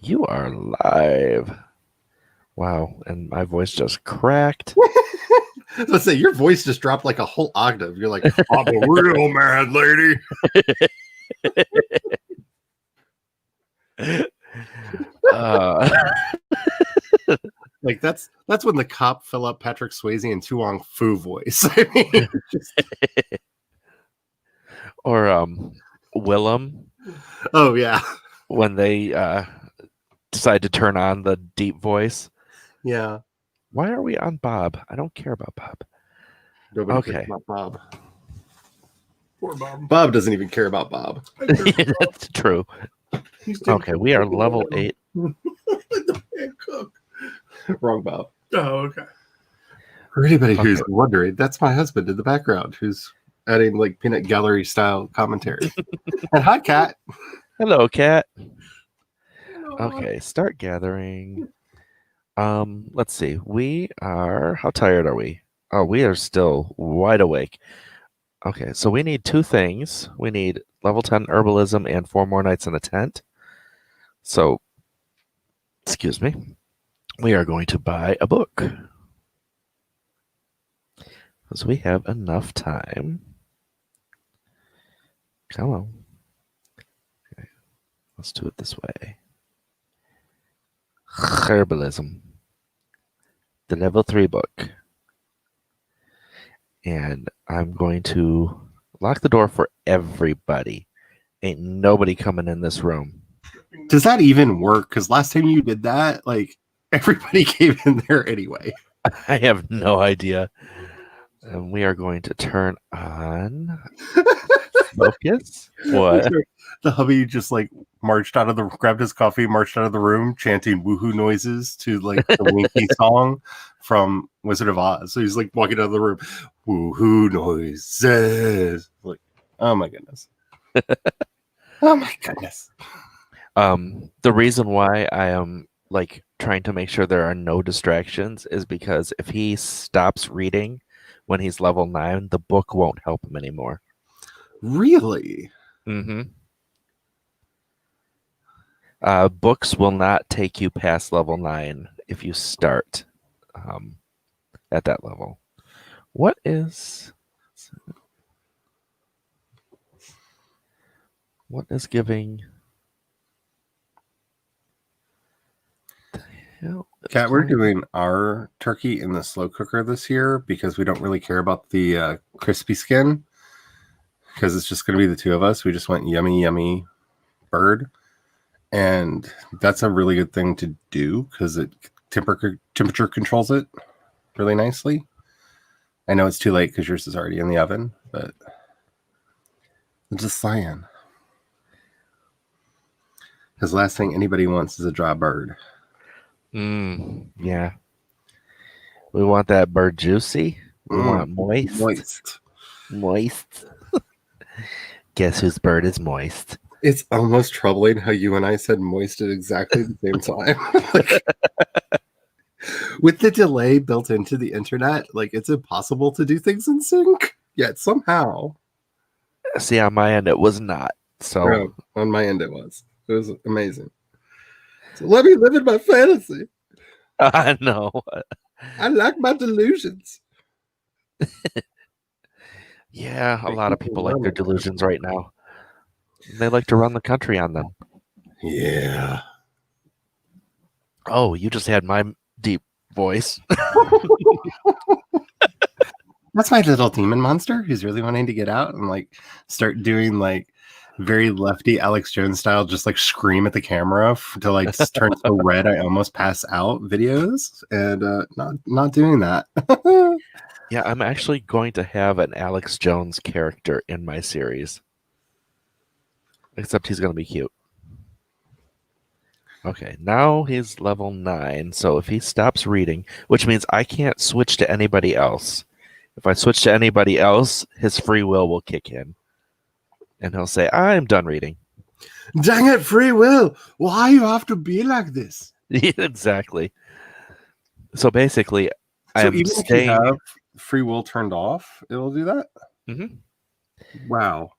You are live. Wow, and my voice just cracked. Let's say your voice just dropped like a whole octave. You're like, I'm a real mad lady. Like that's when the cop fill up Patrick Swayze and Tuong Fu voice. I mean, or Willem oh yeah, when they decide to turn on the deep voice. yeah. Why are we on Bob? I don't care about Bob. Nobody cares about Bob. Poor Bob. Bob doesn't even care about Bob. That's true. Okay, we are level 8. Cook. Wrong Bob. Oh, okay. For anybody who's wondering, that's my husband in the background who's adding like peanut gallery style commentary. And hi, Cat. Hello, Cat. Okay, start gathering. Let's see. How tired are we? Oh, we are still wide awake. Okay, so we need 2 things. We need level 10 herbalism and 4 more nights in the tent. So, excuse me. We are going to buy a book. Because we have enough time. Come on. Okay, let's do it this way. Herbalism. The level 3 book. And I'm going to lock the door for everybody. Ain't nobody coming in this room. Does that even work? Because last time you did that, like everybody came in there anyway. I have no idea. And we are going to turn on focus. What? The hubby just like grabbed his coffee, marched out of the room, chanting woohoo noises to like the Winky song from Wizard of Oz. So he's like walking out of the room, woohoo noises. Like, oh my goodness. Oh my goodness. The reason why I am like trying to make sure there are no distractions is because if he stops reading when he's level 9, the book won't help him anymore. Really? Mm-hmm. Books will not take you past level 9 if you start at that level. What is giving? The hell? Kat, we're doing our turkey in the slow cooker this year because we don't really care about the crispy skin because it's just going to be the 2 of us. We just went yummy bird. And that's a really good thing to do because it temperature controls it really nicely. I know it's too late because yours is already in the oven, but I'm just saying. Because the last thing anybody wants is a dry bird. Yeah. We want that bird juicy. We want moist. Moist. Guess whose bird is moist? It's almost troubling how you and I said moist at exactly the same time. Like, with the delay built into the internet, like it's impossible to do things in sync. Yet somehow. See, on my end, it was not. So no, on my end, it was. It was amazing. So let me live in my fantasy. I know. I like my delusions. Yeah, a lot of people like their delusions right now. They like to run the country on them. Yeah. Oh, you just had my deep voice. That's my little demon monster who's really wanting to get out and like start doing like very lefty Alex Jones style, just like scream at the camera to like turn so red I almost pass out videos, and not doing that. Yeah, I'm actually going to have an Alex Jones character in my series. Except he's going to be cute. Okay, now he's level 9, so if he stops reading, which means I can't switch to anybody else. If I switch to anybody else, his free will kick in. And he'll say, I'm done reading. Dang it, free will. Why you have to be like this? Exactly. So basically, I am even if you have free will turned off, it'll do that? Mm-hmm. Wow.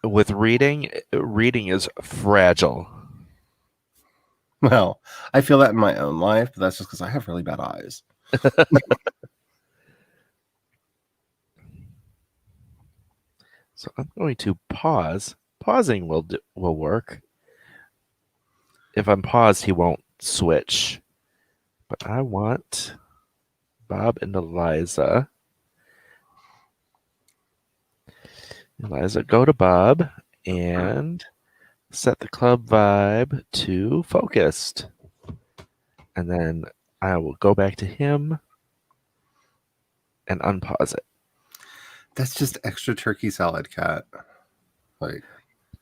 With reading is fragile. Well, I feel that in my own life, but that's just because I have really bad eyes. So I'm going to pause. Pausing will work. If I'm paused, he won't switch. But I want Bob and Eliza. Eliza, go to Bob and set the club vibe to focused. And then I will go back to him and unpause it. That's just extra turkey salad, Cat. Like,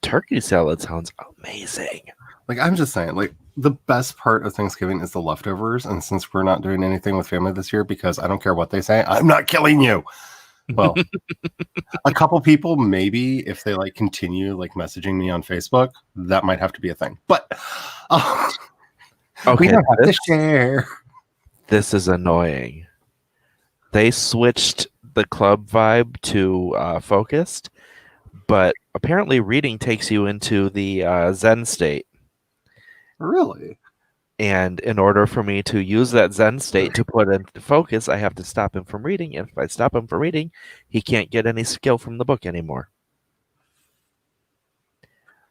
Turkey salad sounds amazing. like I'm just saying, like the best part of Thanksgiving is the leftovers. And since we're not doing anything with family this year, because I don't care what they say, I'm not killing you. Well, a couple people maybe if they like continue like messaging me on Facebook, that might have to be a thing. But Okay, we don't have to share. This is annoying. They switched the club vibe to focused, but apparently reading takes you into the Zen state. Really? And in order for me to use that Zen state to put into focus, I have to stop him from reading. And if I stop him from reading, he can't get any skill from the book anymore.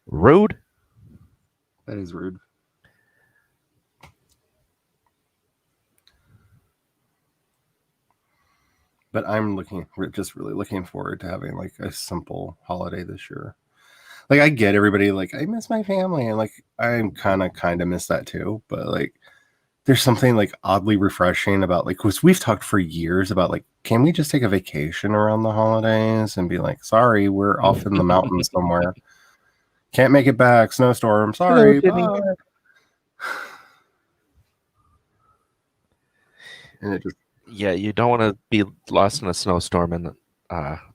Rude. That is rude. But I'm just really looking forward to having like a simple holiday this year. Like I get everybody like I miss my family and like I'm kind of miss that too. But like there's something like oddly refreshing about like because we've talked for years about like can we just take a vacation around the holidays and be like sorry we're off in the mountains somewhere, can't make it back, snowstorm, sorry. Hello, bye. And it just yeah, you don't want to be lost in a snowstorm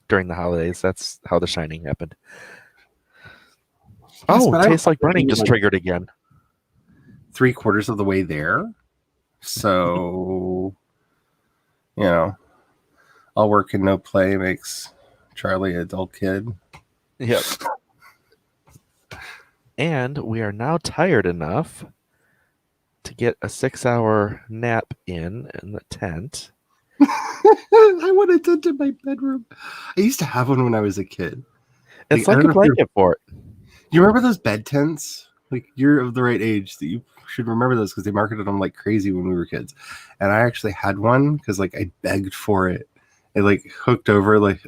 during the holidays. That's how The Shining happened. Yes, oh, but Tastes Like Burning just triggered again. 3/4 of the way there. So, you know, all work and no play makes Charlie a dull kid. Yep. And we are now tired enough to get a 6-hour nap in the tent. I want a tent in my bedroom. I used to have one when I was a kid. It's like a blanket for it. You remember those bed tents? Like you're of the right age that you should remember those because they marketed them like crazy when we were kids. And I actually had one because like I begged for it. It like hooked over like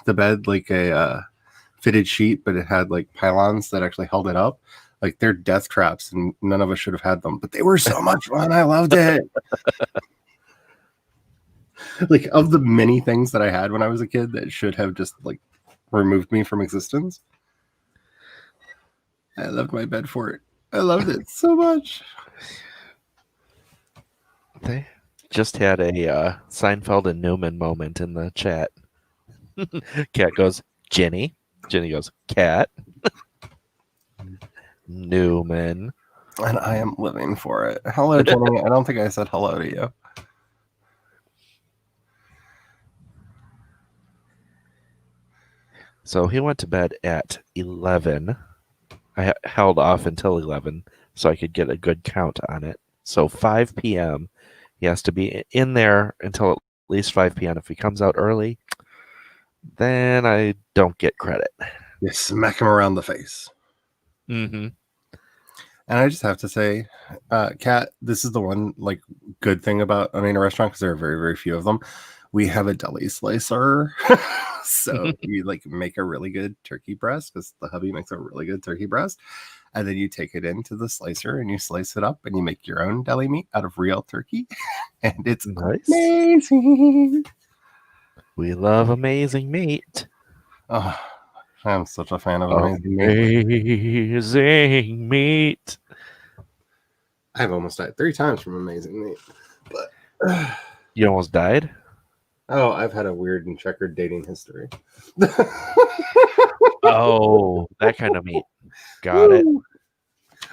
the bed like a fitted sheet, but it had like pylons that actually held it up. Like they're death traps, and none of us should have had them, but they were so much fun. I loved it. Like of the many things that I had when I was a kid that should have just like removed me from existence, I loved my bed for it. I loved it so much. They just had a Seinfeld and Newman moment in the chat. Cat goes, Jenny. Jenny goes, Cat. Newman. And I am living for it. Hello, Jenny. I don't think I said hello to you. So he went to bed at 11. I held off until 11 so I could get a good count on it. So 5 p.m. He has to be in there until at least 5 p.m. If he comes out early, then I don't get credit. You smack him around the face. Mm-hmm. And I just have to say, Kat, this is the one like good thing about owning a restaurant because there are very, very few of them. We have a deli slicer. So you like make a really good turkey breast because the hubby makes a really good turkey breast. And then you take it into the slicer and you slice it up and you make your own deli meat out of real turkey. And it's nice. Amazing. We love amazing meat. Oh, I'm such a fan of amazing meat. Amazing meat. I've almost died 3 times from amazing meat. But you almost died? Oh, I've had a weird and checkered dating history. Oh, that kind of meat. Got it.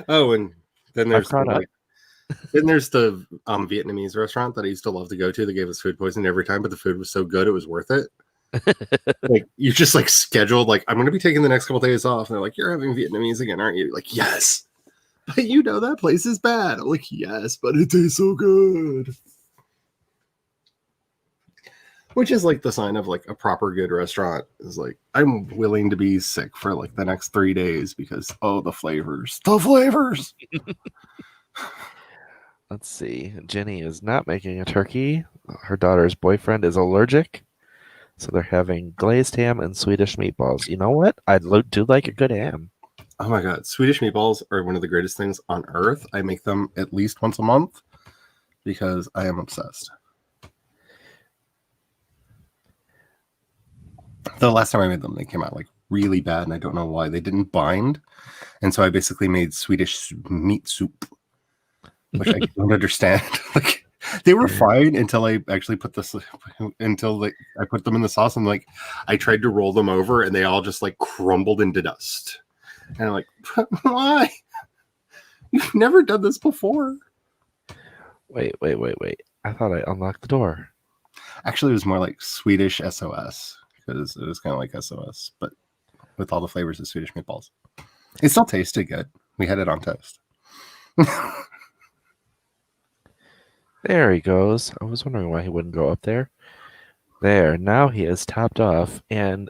Oh, and then there's the Vietnamese restaurant that I used to love to go to that gave us food poisoning every time, but the food was so good it was worth it. Like you just like scheduled like I'm going to be taking the next couple days off, and they're like, "You're having Vietnamese again, aren't you?" Like, yes. But you know that place is bad. I'm like, yes, but it tastes so good. Which is like the sign of like a proper good restaurant is like, I'm willing to be sick for like the next 3 days because, oh, the flavors. The flavors! Let's see. Jenny is not making a turkey. Her daughter's boyfriend is allergic. So they're having glazed ham and Swedish meatballs. You know what? Do like a good ham. Oh my God. Swedish meatballs are one of the greatest things on earth. I make them at least once a month because I am obsessed. The last time I made them, they came out like really bad, and I don't know why. They didn't bind. And so I basically made Swedish meat soup, which I don't understand. Like, they were fine until I actually put this, I put them in the sauce, and like I tried to roll them over, and they all just like crumbled into dust. And I'm like, why? You've never done this before. Wait. I thought I unlocked the door. Actually, it was more like Swedish SOS because it was kind of like SOS, but with all the flavors of Swedish meatballs. It still tasted good. We had it on toast. There he goes. I was wondering why he wouldn't go up there. There. Now he is topped off, and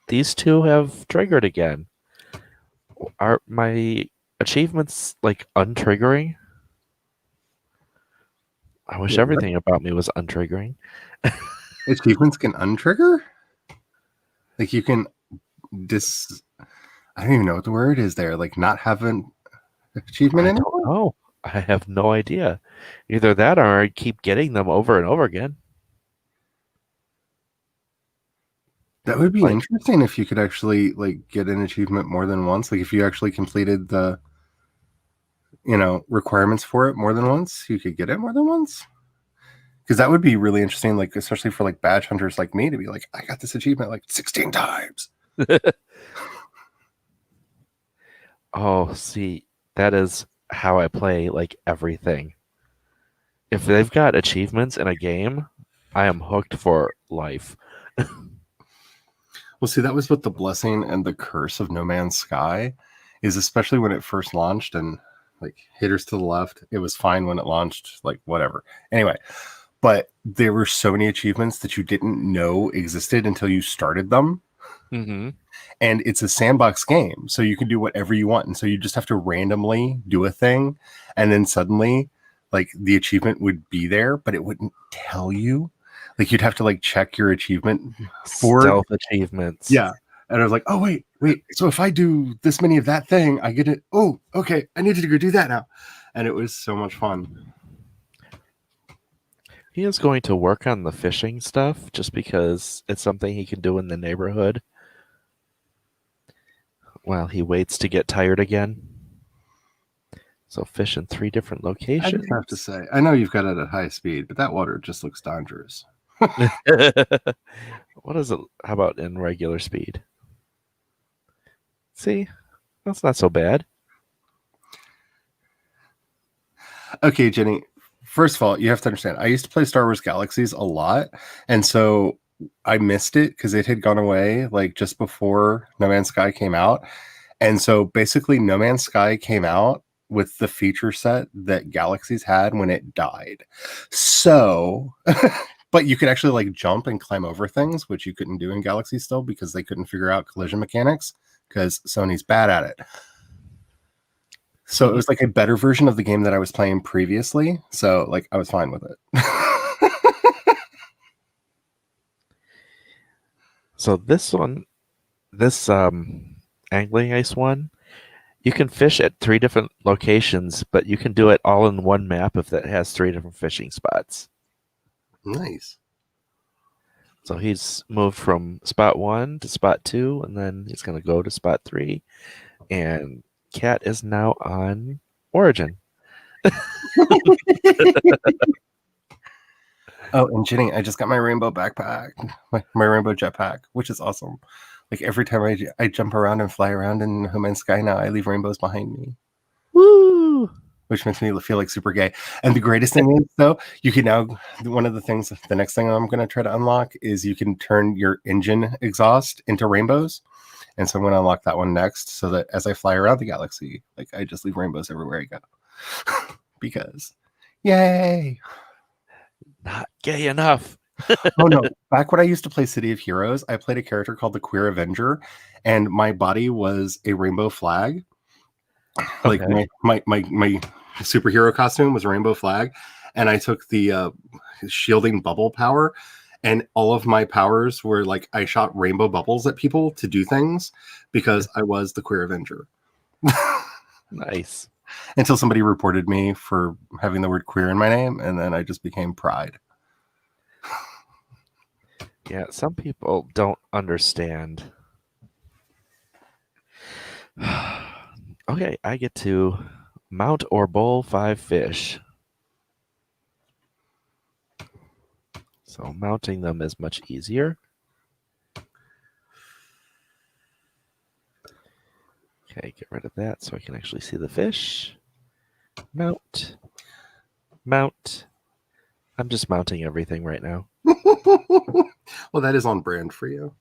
these two have triggered again. Are my achievements like untriggering? I wish everything about me was untriggering. Achievements can untrigger? Like you can I don't even know what the word is there. Like not have an achievement in it? Oh, I have no idea. Either that or I keep getting them over and over again. That would be interesting if you could actually like get an achievement more than once. Like if you actually completed the requirements for it more than once, you could get it more than once. Because that would be really interesting, like especially for like badge hunters like me to be like, I got this achievement like 16 times. Oh, see, that is how I play like everything. If they've got achievements in a game, I am hooked for life. Well, see, that was what the blessing and the curse of No Man's Sky is, especially when it first launched and like hitters to the left. It was fine when it launched, like whatever. Anyway, but there were so many achievements that you didn't know existed until you started them. Mm-hmm. And it's a sandbox game, so you can do whatever you want. And so you just have to randomly do a thing. And then suddenly, like the achievement would be there, but it wouldn't tell you. Like you'd have to like check your achievement for Stealth achievements. Yeah. And I was like, oh, wait. So if I do this many of that thing, I get it. Oh, okay. I need to go do that now. And it was so much fun. He is going to work on the fishing stuff just because it's something he can do in the neighborhood while he waits to get tired again. So fish in 3 different locations. I just have to say, I know you've got it at high speed, but that water just looks dangerous. What is it? How about in regular speed? See, that's not so bad. Okay, Jenny. First of all, you have to understand, I used to play Star Wars Galaxies a lot, and so I missed it because it had gone away like just before No Man's Sky came out. And so basically No Man's Sky came out with the feature set that Galaxies had when it died. So but you could actually like jump and climb over things, which you couldn't do in Galaxy still because they couldn't figure out collision mechanics because Sony's bad at it. So it was like a better version of the game that I was playing previously. So like I was fine with it. So this angling ice one, you can fish at 3 different locations, but you can do it all in one map if that has 3 different fishing spots. Nice. So he's moved from spot 1 to spot 2, and then he's going to go to spot 3. And Cat is now on Origin. Oh, and Jenny, I just got my rainbow backpack, my rainbow jetpack, which is awesome. Like every time I jump around and fly around in No Man's Sky now, I leave rainbows behind me. Woo! Which makes me feel like super gay. And the greatest thing is, though, you can now, one of the things, the next thing I'm going to try to unlock is you can turn your engine exhaust into rainbows. And so I'm going to unlock that one next so that as I fly around the galaxy, like I just leave rainbows everywhere I go. Because, yay! Not gay enough. Oh no, back when I used to play City of Heroes, I played a character called the Queer Avenger, and my body was a rainbow flag. Like Okay. my superhero costume was a rainbow flag, and I took the shielding bubble power, and all of my powers were like I shot rainbow bubbles at people to do things because I was the Queer Avenger. Nice. Until somebody reported me for having the word queer in my name, and then I just became Pride. Yeah, some people don't understand. Okay, I get to mount or bowl 5 fish. So mounting them is much easier. Okay, get rid of that so I can actually see the fish. Mount. Mount. I'm just mounting everything right now. Well, that is on brand for you.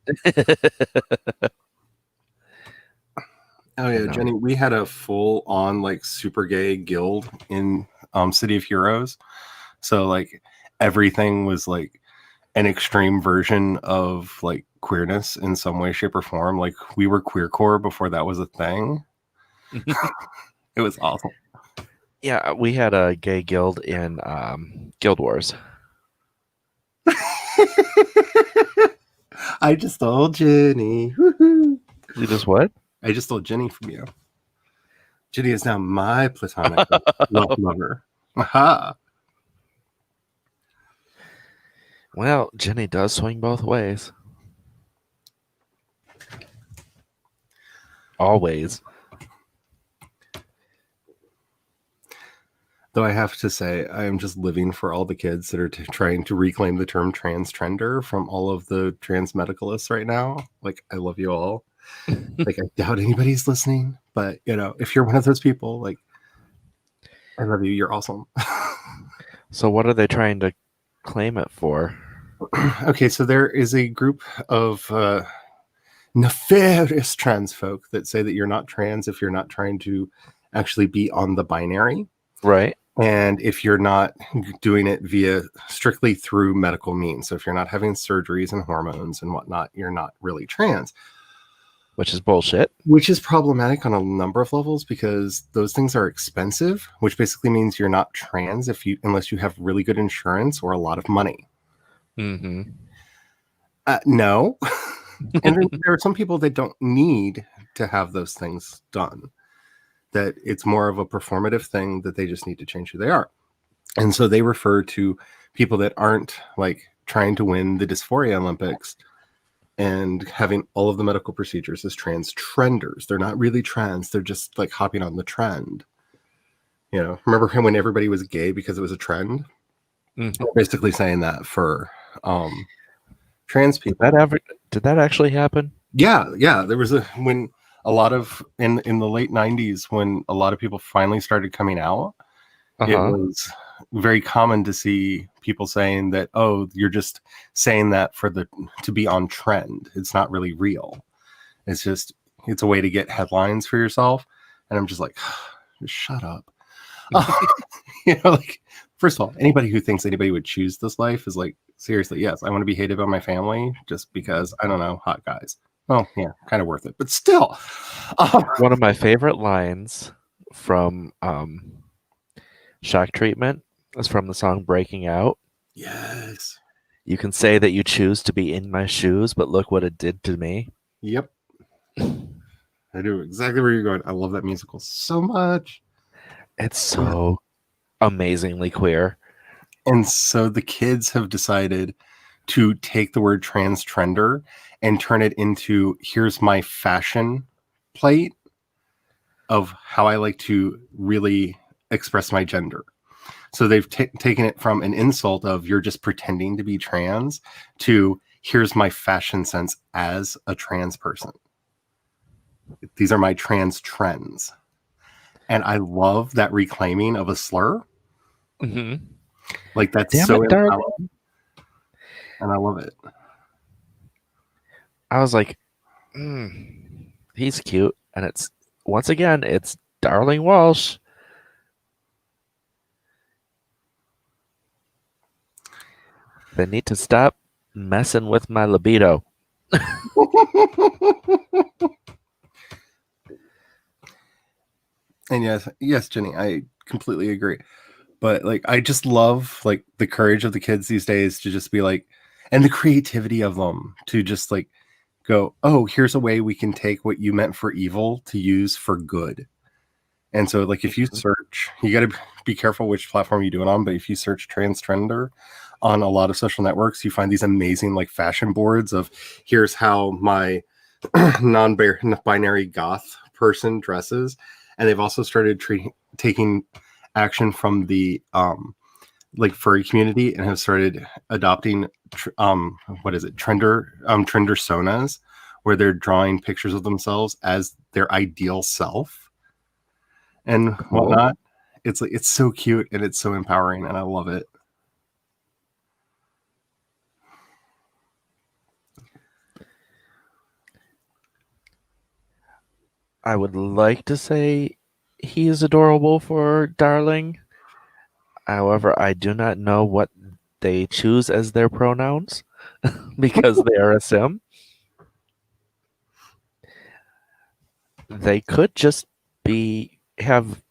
Oh yeah, Jenny, we had a full on like super gay guild in City of Heroes. So like everything was like an extreme version of like queerness in some way, shape, or form. Like we were queercore before that was a thing. It was awesome. Yeah, we had a gay guild in Guild Wars. I just stole Jenny. Woo-hoo. You just what? I just stole Jenny from you. Jenny is now my platonic love lover. Aha. Well, Jenny does swing both ways. Always. Though I have to say, I am just living for all the kids that are trying to reclaim the term trans trender from all of the trans medicalists right now. Like, I love you all. Like, I doubt anybody's listening, but you know, if you're one of those people, like, I love you. You're awesome. So what are they trying to claim it for? Okay, so there is a group of nefarious trans folk that say that you're not trans if you're not trying to actually be on the binary. Right. And if you're not doing it via strictly through medical means, so if you're not having surgeries and hormones and whatnot, you're not really trans. Which is bullshit. Which is problematic on a number of levels because those things are expensive, which basically means you're not trans unless you have really good insurance or a lot of money. Mm-hmm. No. And then there are some people that don't need to have those things done. That it's more of a performative thing that they just need to change who they are. And so they refer to people that aren't like trying to win the dysphoria Olympics and having all of the medical procedures as trans trenders. They're not really trans. They're just like hopping on the trend. You know, remember when everybody was gay because it was a trend? Mm-hmm. They're basically saying that for trans people. Did that actually happen? Yeah. There was when a lot of in the late 90s when a lot of people finally started coming out, it was very common to see people saying that, oh, you're just saying that to be on trend. It's not really real. It's a way to get headlines for yourself. And I'm just like, just shut up. You know, like, first of all, anybody who thinks anybody would choose this life is like, seriously, yes, I want to be hated by my family just because, I don't know, hot guys. Oh, yeah, kind of worth it. But still. One of my favorite lines from Shock Treatment is from the song Breaking Out. Yes. You can say that you choose to be in my shoes, but look what it did to me. Yep. I do exactly where you're going. I love that musical so much. It's so amazingly queer. And so the kids have decided to take the word trans trender and turn it into here's my fashion plate of how I like to really express my gender. So they've taken it from an insult of you're just pretending to be trans to here's my fashion sense as a trans person. These are my trans trends. And I love that reclaiming of a slur. Mm-hmm. Like that's Damn so it, darling. empowering. And I love it. I was like, He's cute, and it's once again it's Darling Walsh. They need to stop messing with my libido. And yes, Jenny, I completely agree. But like, I just love like the courage of the kids these days to just be like, and the creativity of them to just like go, oh, here's a way we can take what you meant for evil to use for good. And so, like, if you search, you got to be careful which platform you do it on. But if you search transgender on a lot of social networks, you find these amazing like fashion boards of here's how my non-binary goth person dresses, and they've also started taking action from the like furry community and have started adopting what is it, trender sonas, where they're drawing pictures of themselves as their ideal self and whatnot. It's like, it's so cute and it's so empowering and I love it. I would like to say he is adorable for Darling. However, I do not know what they choose as their pronouns because they are a sim. They could just have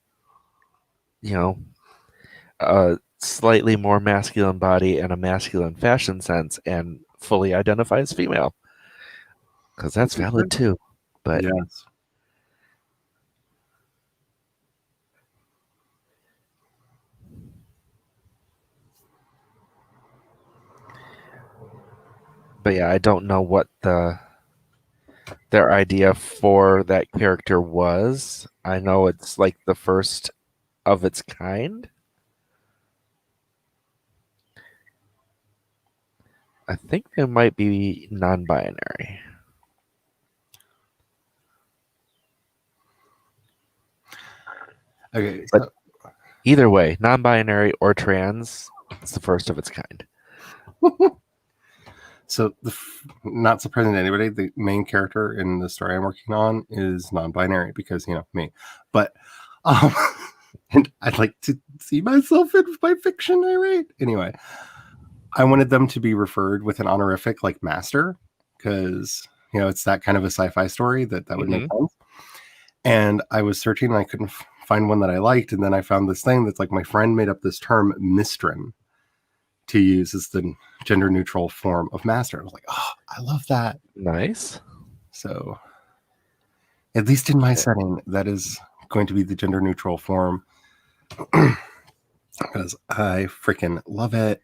a slightly more masculine body and a masculine fashion sense and fully identify as female, because that's valid too. But yes. But yeah, I don't know what their idea for that character was. I know it's like the first of its kind. I think they might be non-binary. Okay. But either way, non-binary or trans, it's the first of its kind. So, not surprising to anybody, the main character in the story I'm working on is non-binary because, me. But, and I'd like to see myself in my fiction I write. Anyway, I wanted them to be referred with an honorific like master because, it's that kind of a sci-fi story that would make sense. And I was searching and I couldn't find one that I liked. And then I found this thing that's like my friend made up this term, mistrin, to use as the gender neutral form of master. I was like, oh, I love that. Nice. So, at least in my setting, that is going to be the gender neutral form because I freaking love it.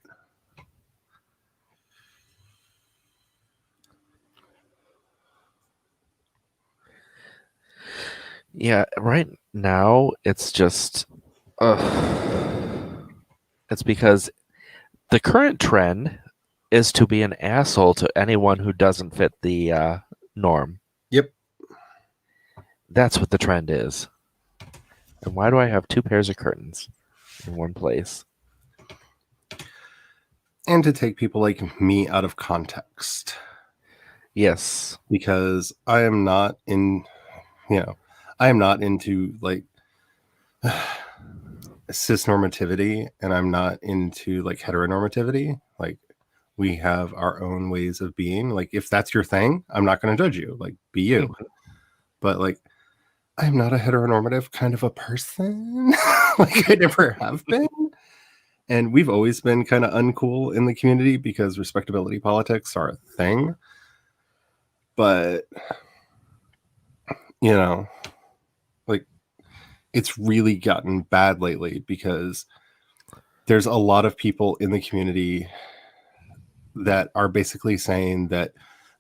Yeah, right now it's just it's because the current trend is to be an asshole to anyone who doesn't fit the norm. Yep. That's what the trend is. And why do I have two pairs of curtains in one place? And to take people like me out of context. Yes. Because I am not I am not into like cis normativity and I'm not into like heteronormativity. Like, we have our own ways of being. Like, if that's your thing, I'm not going to judge you. Like, be you. But like, I'm not a heteronormative kind of a person. Like, I never have been. And we've always been kind of uncool in the community because respectability politics are a thing. But, like, it's really gotten bad lately because there's a lot of people in the community that are basically saying that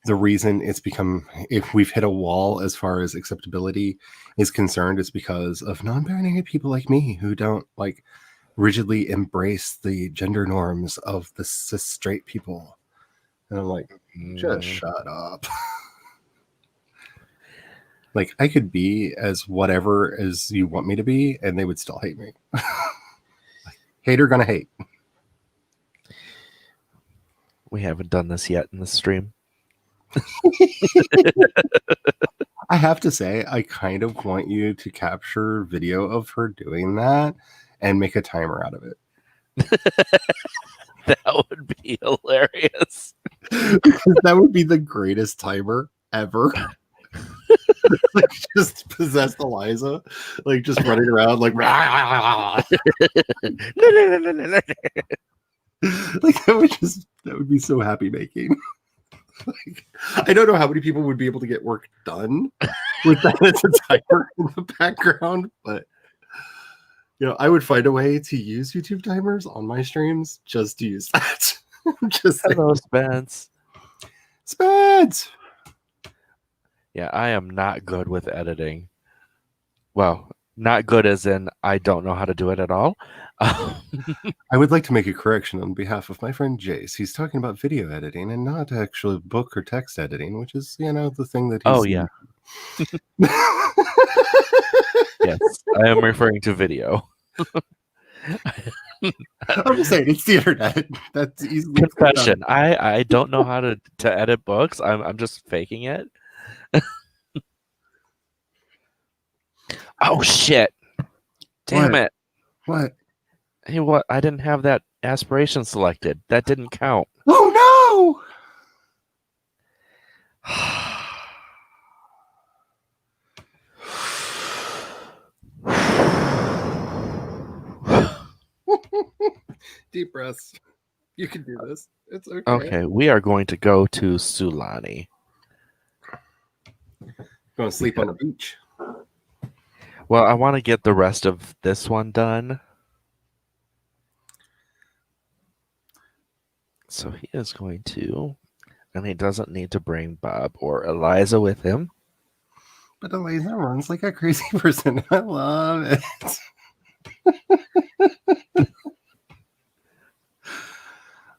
the reason it's become, if we've hit a wall as far as acceptability is concerned, is because of non-binary people like me who don't like rigidly embrace the gender norms of the cis straight people. And I'm like, just shut up. Like, I could be as whatever as you want me to be and they would still hate me. Hater gonna hate. We haven't done this yet in the stream. I have to say, I kind of want you to capture video of her doing that and make a timer out of it. That would be hilarious. Because that would be the greatest timer ever. Like just possessed Eliza, like just running around like like that would be so happy making. Like, I don't know how many people would be able to get work done with that as a timer in the background, but I would find a way to use YouTube timers on my streams just to use that. Just Hello, Spence. Spence. Yeah, I am not good with editing. Well, not good as in I don't know how to do it at all. I would like to make a correction on behalf of my friend Jace. He's talking about video editing and not actual book or text editing, which is, the thing that he's... Oh, yeah. Yes, I am referring to video. I'm just saying, it's the internet. That's easily... Confession. I don't know how to edit books. I'm just faking it. Oh, shit. Damn it. What? Hey, what? I didn't have that aspiration selected. That didn't count. Oh, no! Deep breaths. You can do this. It's okay. Okay, we are going to go to Sulani. Going to sleep on the beach. Well, I want to get the rest of this one done. So he is going to, and he doesn't need to bring Bob or Eliza with him. But Eliza runs like a crazy person. I love it.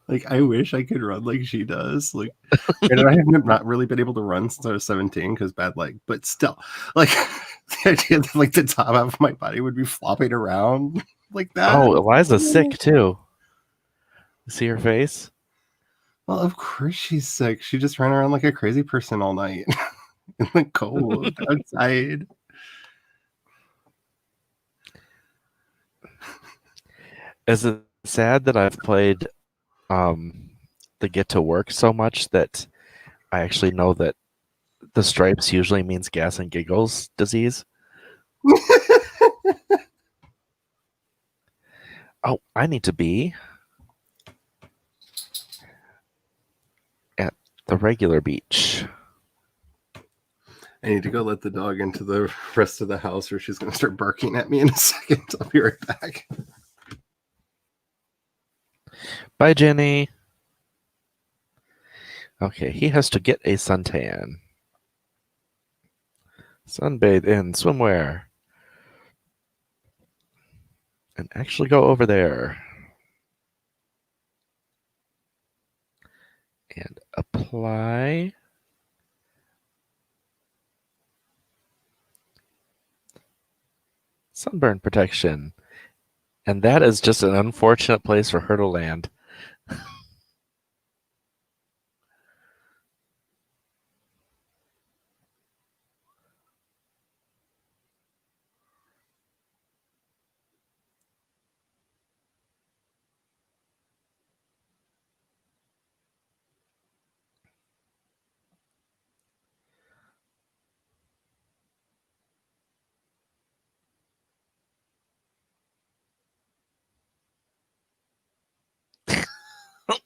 Like, I wish I could run like she does. Like, and I have not really been able to run since I was 17 because bad leg. But still, like, the idea that like the top half of my body would be flopping around like that. Oh, Eliza's sick too. See her face? Well, of course she's sick. She just ran around like a crazy person all night in the cold outside. Is it sad that I've played the Get to Work so much that I actually know that the stripes usually means gas and giggles disease? Oh, I need to be at the regular beach. I need to go let the dog into the rest of the house or she's going to start barking at me in a second. I'll be right back. Bye, Jenny. Okay, he has to get a suntan. Sunbathe in swimwear. And actually go over there. And apply. Sunburn protection. And that is just an unfortunate place for her to land.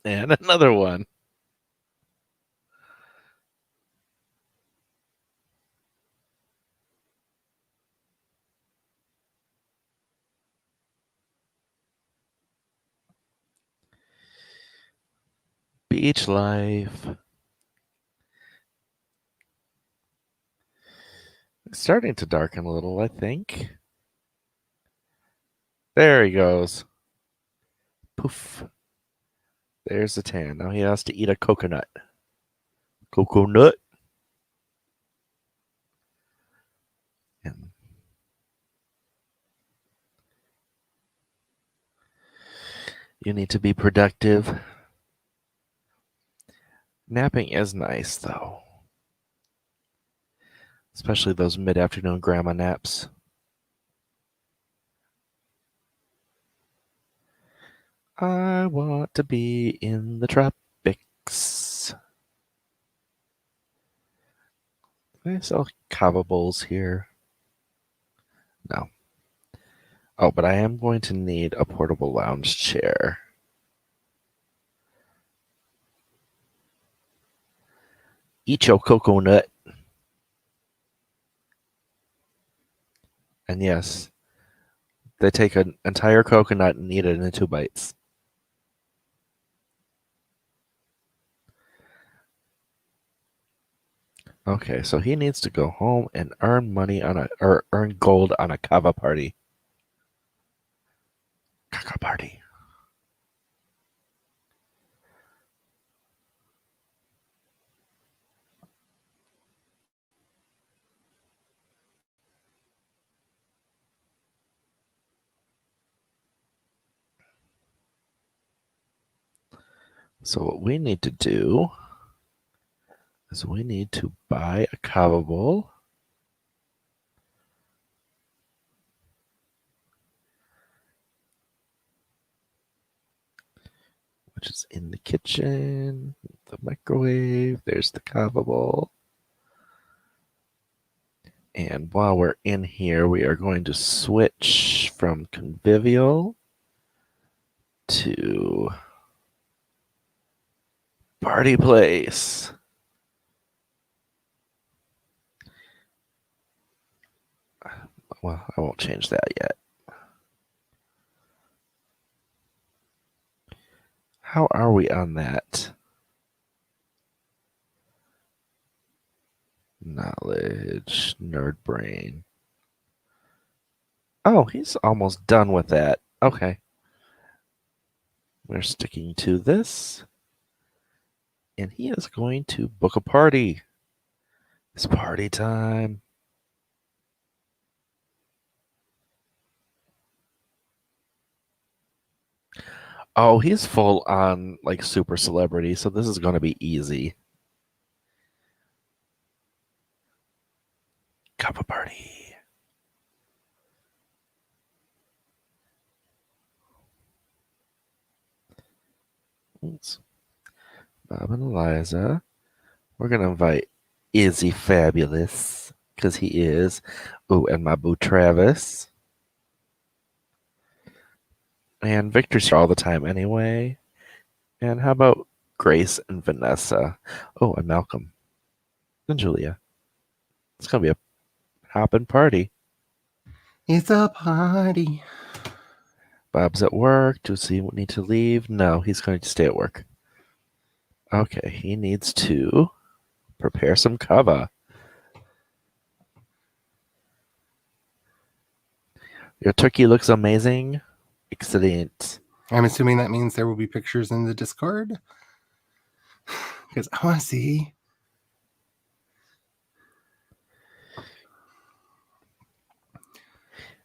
And another one. Beach life. It's starting to darken a little, I think. There he goes. Poof. There's the tan. Now he has to eat a coconut. Coconut. And you need to be productive. Napping is nice, though. especially those mid-afternoon grandma naps. I want to be in the tropics. They sell kava bowls here. No. Oh, but I am going to need a portable lounge chair. Eat your coconut. And yes, they take an entire coconut and eat it in 2 bites. Okay, so he needs to go home and earn money or earn gold on a kava party. Kaka party. So what we need to do is we need to buy a kava bowl. Which is in the kitchen, the microwave. There's the kava bowl. And while we're in here, we are going to switch from convivial to party place. Well, I won't change that yet. How are we on that? Knowledge, nerd brain. Oh, he's almost done with that. Okay. We're sticking to this. And he is going to book a party. It's party time. Oh, he's full on like super celebrity, so this is going to be easy. Cup of party. Oops. Bob and Eliza. We're going to invite Izzy Fabulous because he is. Oh, and my boo Travis. And Victor's here all the time anyway. And how about Grace and Vanessa? Oh, and Malcolm. And Julia. It's going to be a hopping party. It's a party. Bob's at work. Does he need to leave? No, he's going to stay at work. Okay, he needs to prepare some kava. Your turkey looks amazing. Excellent. I'm assuming that means there will be pictures in the Discord. Because I want to see.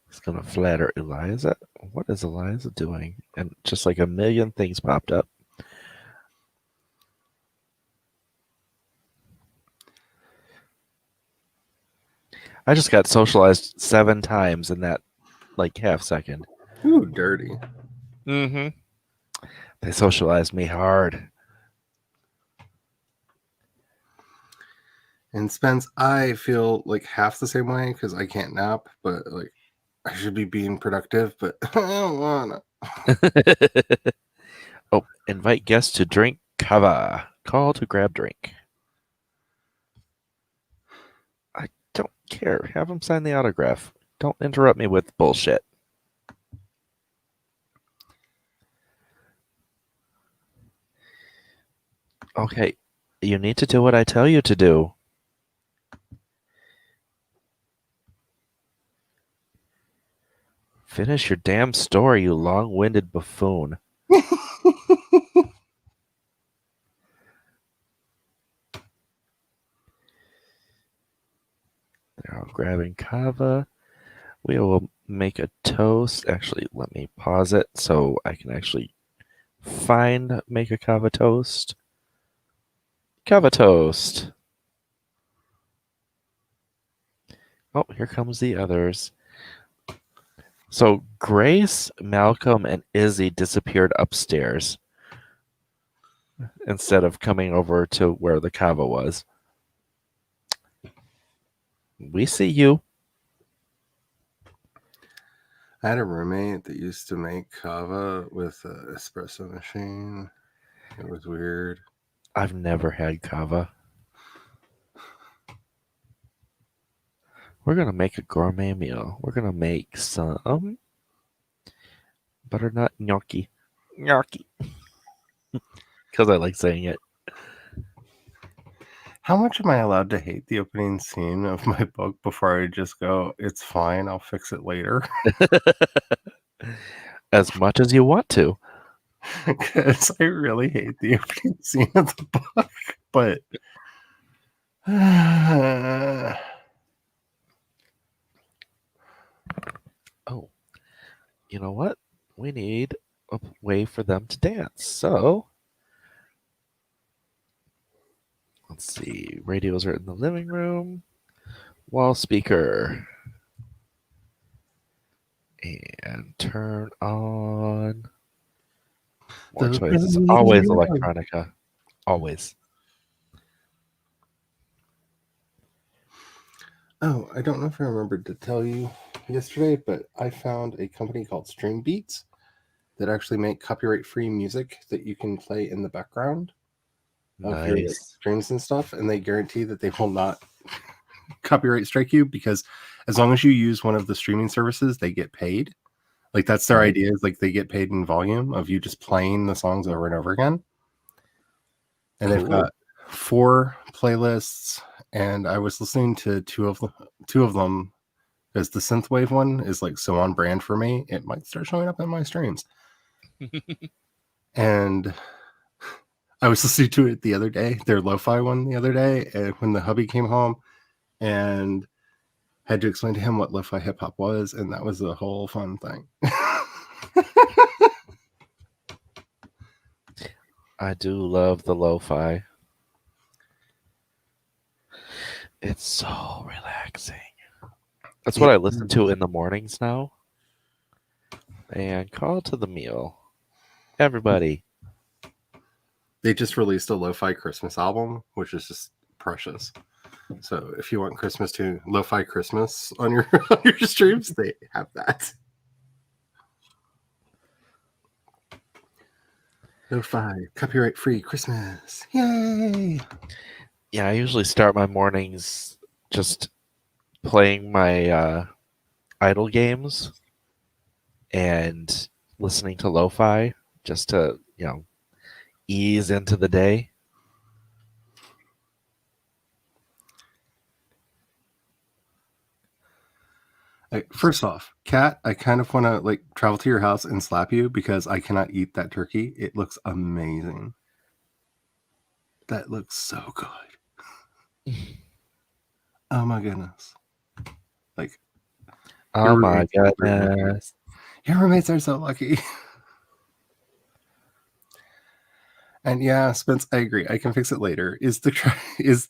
He's going to flatter Eliza. What is Eliza doing? And just like a million things popped up. I just got socialized 7 times in that like half second. Ooh, dirty. Mm-hmm. They socialized me hard. And Spence, I feel like half the same way because I can't nap, but like I should be being productive, but I don't wanna. Oh, invite guests to drink kava. Call to grab drink. I don't care. Have them sign the autograph. Don't interrupt me with bullshit. Okay, you need to do what I tell you to do. Finish your damn story, you long-winded buffoon. They're all grabbing kava. We will make a toast. Actually, let me pause it so I can actually make a kava toast. Kava toast. Oh, here comes the others. So Grace, Malcolm, and Izzy disappeared upstairs instead of coming over to where the kava was. We see you. I had a roommate that used to make kava with an espresso machine. It was weird. I've never had kava. We're gonna make a gourmet meal. We're gonna make some butternut gnocchi. Gnocchi. Because I like saying it. How much am I allowed to hate the opening scene of my book before I just go, it's fine, I'll fix it later? As much as you want to. Because I really hate the opening scene of the book. But Oh, you know what? We need a way for them to dance. So, let's see. Radios are in the living room. Wall speaker. And turn on more the choices. Always radio. electronica. Always. Oh, I don't know if I remembered to tell you yesterday, but I found a company called Stream Beats that actually make copyright-free music that you can play in the background of your Nice. streams and stuff, and they guarantee that they will not copyright strike you, because as long as you use one of the streaming services, they get paid. Like, that's their Right. idea, is like they get paid in volume of you just playing the songs over and over again. And they've Cool. got 4 playlists, and I was listening to two of them, because the synthwave one is like so on brand for me. It might start showing up in my streams. And I was listening to it the other day, their lo-fi one the other day, and when the hubby came home and had to explain to him what lo-fi hip-hop was, and that was a whole fun thing. I do love the lo-fi. It's so relaxing. That's what I listen to in the mornings now. And call to the meal. Everybody. They just released a lo-fi Christmas album, which is just precious. So if you want Christmas to lo-fi Christmas on your on your streams, they have that. Lo-fi, copyright-free Christmas. Yay! Yeah, I usually start my mornings just playing my idle games and listening to lo-fi just to, ease into the day. First off, Kat, I kind of want to like travel to your house and slap you because I cannot eat that turkey. It looks amazing. That looks so good. Oh my goodness! Like, Oh my goodness. your roommates are so lucky. And yeah, Spence, I agree. I can fix it later. Is the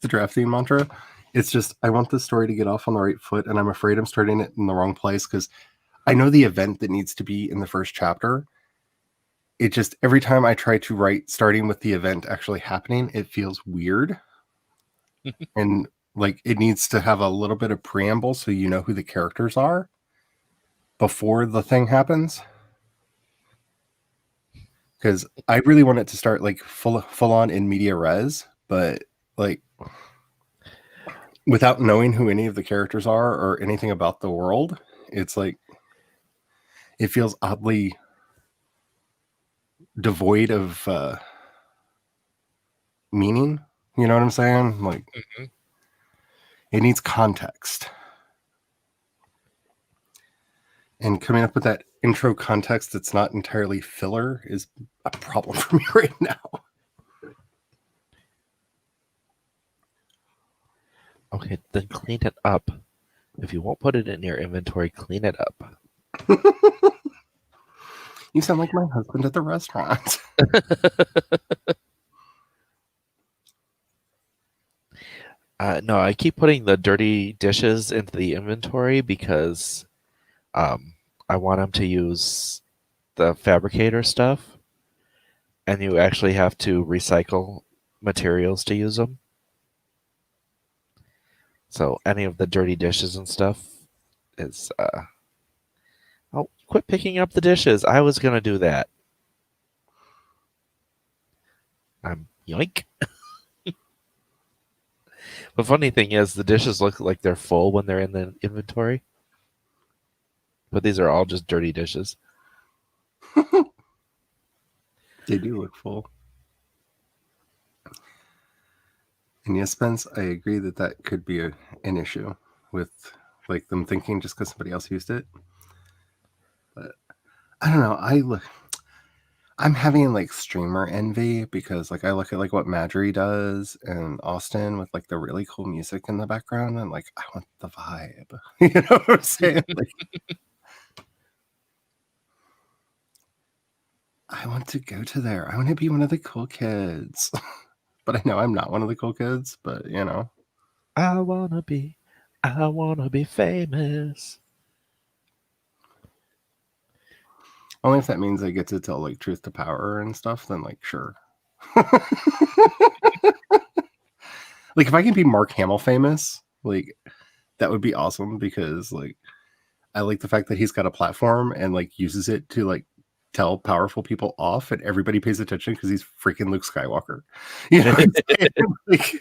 drafting mantra? It's just I want the story to get off on the right foot, and I'm afraid I'm starting it in the wrong place because I know the event that needs to be in the first chapter. It just every time I try to write starting with the event actually happening, it feels weird. And like it needs to have a little bit of preamble so you know who the characters are before the thing happens. Because I really want it to start like full on in media res, but like without knowing who any of the characters are or anything about the world, it's like it feels oddly devoid of meaning. You know what I'm saying? Like it needs context. And coming up with that intro context that's not entirely filler is a problem for me right now. Okay, then clean it up. If you won't put it in your inventory, clean it up. You sound like my husband at the restaurant. No, I keep putting the dirty dishes into the inventory because um, I want them to use the fabricator stuff, and you actually have to recycle materials to use them. So any of the dirty dishes and stuff is. Oh, quit picking up the dishes. I was gonna do that. Yoink. The funny thing is, the dishes look like they're full when they're in the inventory, but these are all just dirty dishes. They do look full. And yes, Spence, I agree that that could be an issue with like them thinking just because somebody else used it. But I don't know. I'm having like streamer envy because like I look at like what Madry does and Austin with like the really cool music in the background and like I want the vibe. You know what I'm saying? Like I want to go to there. I want to be one of the cool kids. But I know I'm not one of the cool kids, but you know. I wanna be famous. Only if that means I get to tell like truth to power and stuff, then like sure. Like if I can be Mark Hamill famous, like that would be awesome because like I like the fact that he's got a platform and like uses it to like tell powerful people off and everybody pays attention because he's freaking Luke Skywalker. You know what I'm saying? Like,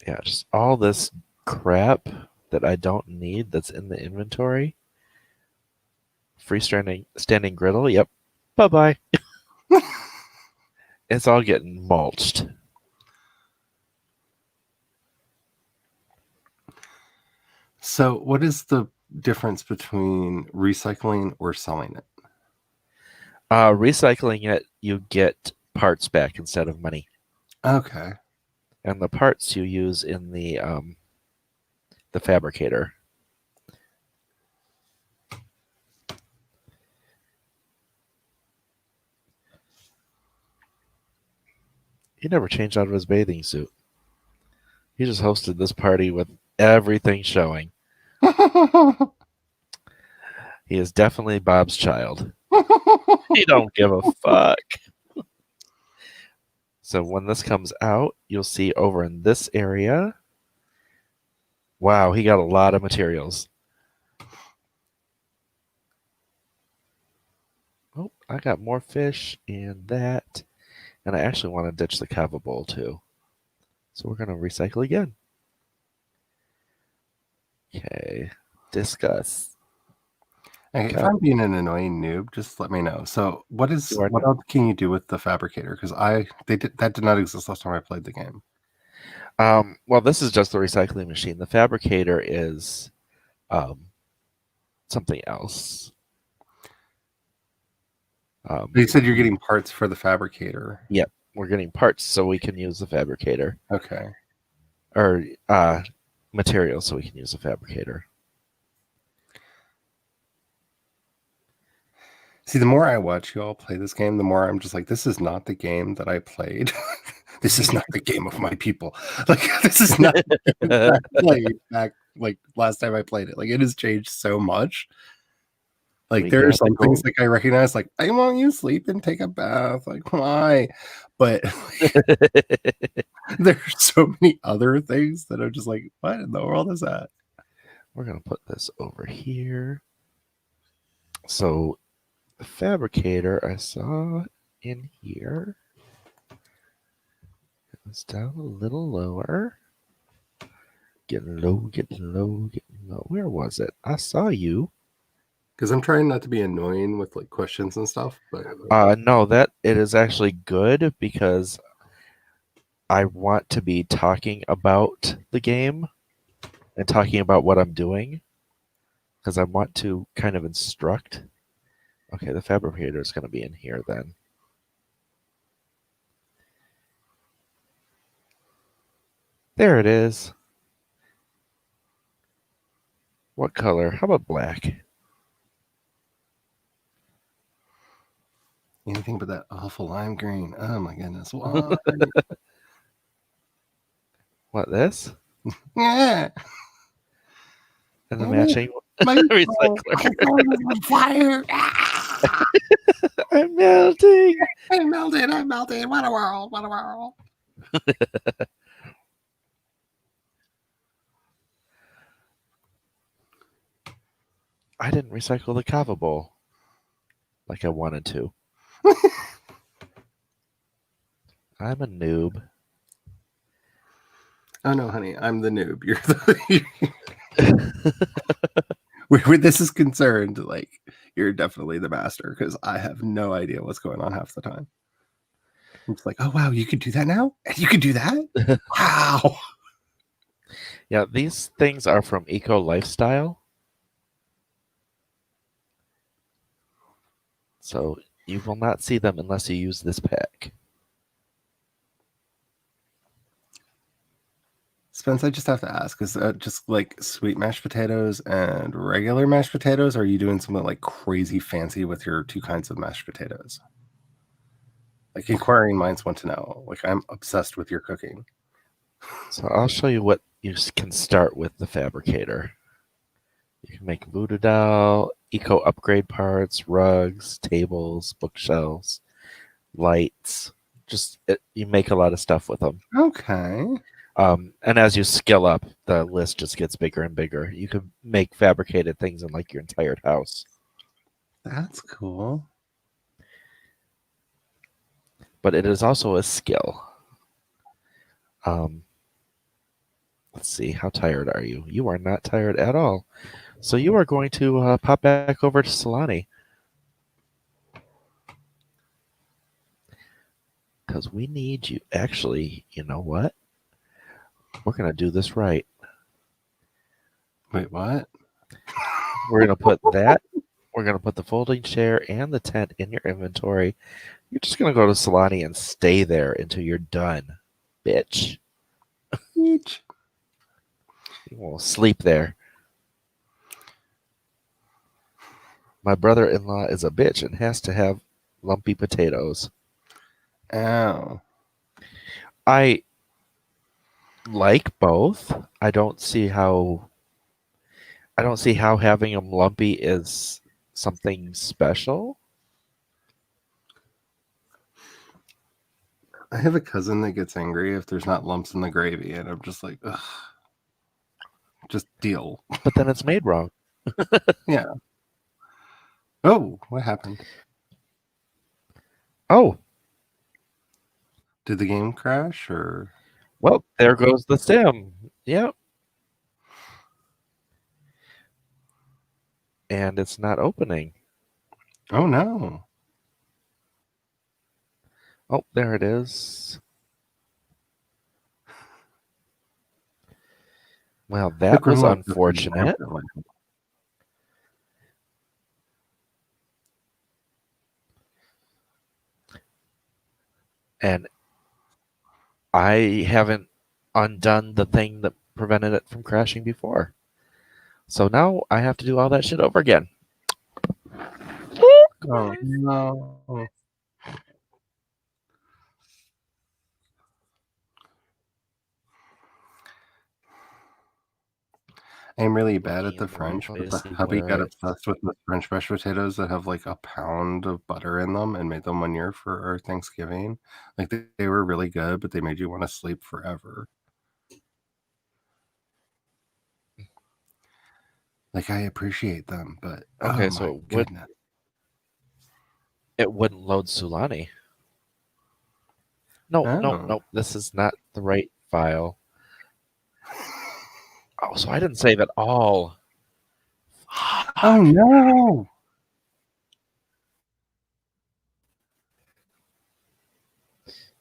Yeah, just all this crap that I don't need that's in the inventory. Standing griddle. Yep. Bye bye. It's all getting mulched. so what is the difference between recycling or selling it? Recycling it, you get parts back instead of money, Okay. and the parts you use in the fabricator. He never changed out of his bathing suit. He just hosted this party with everything showing. He is definitely Bob's child. He don't give a fuck. So when this comes out, you'll see over in this area. Wow, he got a lot of materials. Oh, I got more fish and that. And I actually want to ditch the kava bowl too. So we're going to recycle again. Okay, discuss. Okay, if Kava. I'm being an annoying noob, just let me know. So, what You are what not. else can you do with the fabricator? Because that did not exist last time I played the game. Well, this is just the recycling machine. The fabricator is um, something else. You said you're getting parts for the fabricator. Yep, we're getting parts so we can use the fabricator, Okay. or materials so we can use the fabricator. See, the more I watch you all play this game, the more I'm just like, this is not the game that I played. This is not the game of my people. Like, this is not the game that I played back like last time I played it. Like, it has changed so much. Like, We there are got to some things go. like I recognize, like, I want you to sleep and take a bath. Like, why? But there's so many other things that are just like, what in the world is that? We're gonna put this over here. So the fabricator I saw in here. It's down a little lower. Getting low, getting low, getting low. Where was it? I saw you. Because I'm trying not to be annoying with like questions and stuff, but No, that it is actually good because I want to be talking about the game and talking about what I'm doing because I want to kind of instruct. Okay, the fabricator is going to be in here then. There it is. What color? How about black? Anything but that awful lime green. Oh my goodness. Why? What, this? Yeah. And the matching My recycler. phone is on fire. Ah! I'm melting. I'm melted. I'm melted. What a world. What a world. I didn't recycle the kava bowl like I wanted to. I'm a noob. Oh no, honey, I'm the noob. You're the where this is concerned, like you're definitely the master because I have no idea what's going on half the time. I'm just like, oh wow, you can do that now? You can do that? Wow. Yeah, these things are from Eco Lifestyle. So you will not see them unless you use this pack. Spence, I just have to ask, is that just like sweet mashed potatoes and regular mashed potatoes? Or are you doing something like crazy fancy with your two kinds of mashed potatoes? Like inquiring minds want to know. Like I'm obsessed with your cooking. So I'll show you what you can start with the fabricator. You can make voodoo doll, eco upgrade parts, rugs, tables, bookshelves, lights. You make a lot of stuff with them. Okay. And as you skill up, the list just gets bigger and bigger. You can make fabricated things in like your entire house. That's cool. But it is also a skill. Let's see, how tired are you? You are not tired at all. So you are going to pop back over to Solani. Because we need you. Actually, you know what? We're going to do this right. Wait, what? We're going to put that. We're going to put the folding chair and the tent in your inventory. You're just going to go to Solani and stay there until you're done, bitch. Each. You will sleep there. My brother-in-law is a bitch and has to have lumpy potatoes. Ow. I like both. I don't see how having them lumpy is something special. I have a cousin that gets angry if there's not lumps in the gravy, and I'm just like, ugh. Just deal. But then it's made wrong. Yeah. Oh, what happened? Oh, Did the game crash or? well, there goes the sim. Yep. And it's not opening. Oh no. Oh, there it is. Well, that was unfortunate. And I haven't undone the thing that prevented it from crashing before. So now I have to do all that shit over again. Oh no. I'm really bad at the French, but the hubby got obsessed with the French mashed potatoes that have like a pound of butter in them and made them one year for our Thanksgiving. Like they were really good, but they made you want to sleep forever. Like I appreciate them, but Okay, oh so my goodness. It wouldn't load Sulani. No. This is not the right file. Oh, so I didn't save it all. Oh no.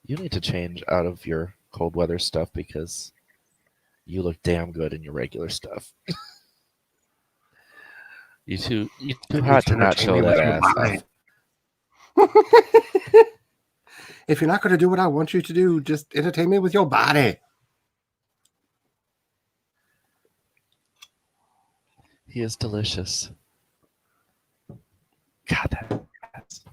You need to change out of your cold weather stuff because you look damn good in your regular stuff. you too hot to not show that ass off. If you're not going to do what I want you to do, just entertain me with your body. He is delicious. God, that's...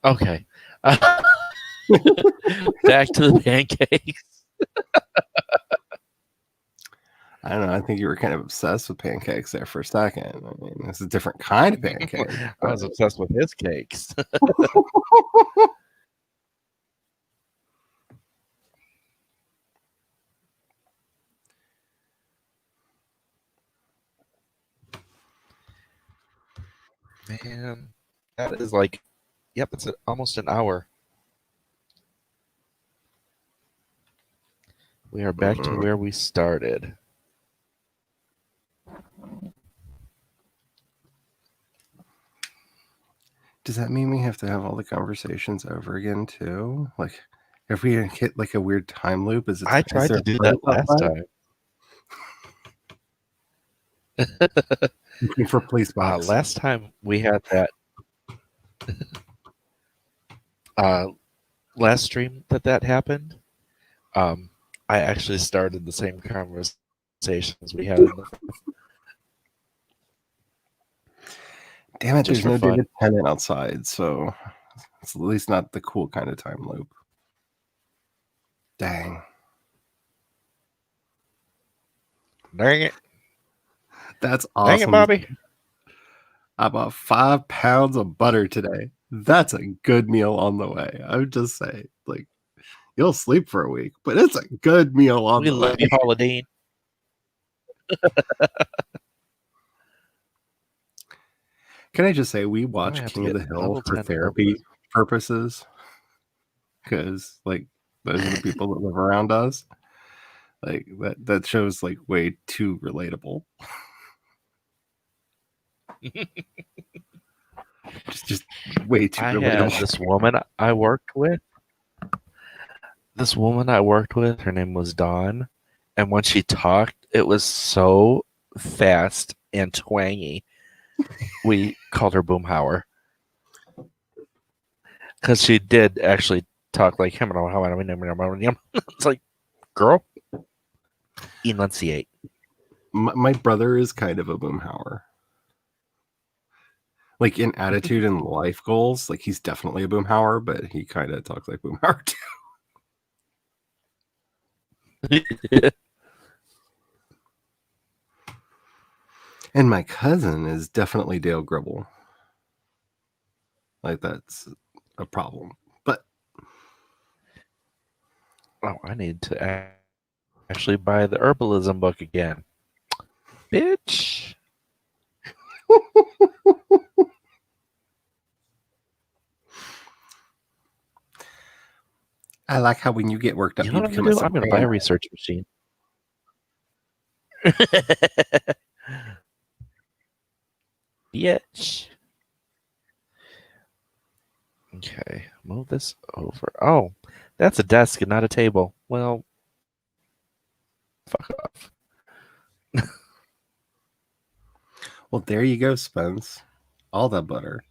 Okay. Back to the pancakes. I don't know. I think you were kind of obsessed with pancakes there for a second. I mean, it's a different kind of pancake. I was obsessed with his cakes. Man, that is like, yep, it's almost an hour. We are back to where we started. Does that mean we have to have all the conversations over again too? Like, if we hit like a weird time loop, I tried to do that last time. Looking for police box. Last time we had that last stream that happened. I actually started the same conversations we had in the. Damn it! Just There's no for fun. David Tennant outside, so it's at least not the cool kind of time loop. Dang. Dang it! That's awesome. Dang it, Bobby! I bought 5 pounds of butter today. That's a good meal on the way. I would just say, like, you'll sleep for a week, but it's a good meal on the way. We love you, Paula. Can I just say we watch King of the Hill for therapy purposes? Because, like, those are the people that live around us. Like, that show's, like, way too relatable. just way too relatable. Had this woman I worked with. Her name was Dawn. And when she talked, it was so fast and twangy. We called her Boomhauer. Because she did actually talk like him. It's like, girl, enunciate. My brother is kind of a Boomhauer. Like, in attitude and life goals, like, he's definitely a Boomhauer, but he kind of talks like Boomhauer too. And my cousin is definitely Dale Gribble. Like, that's a problem. But I need to actually buy the herbalism book again. Bitch. I like how when you get worked up, you know what become I'm going to buy a research machine. Bitch. Okay, move this over. Oh, that's a desk and not a table. Well, fuck off. Well, there you go, Spence. All that butter.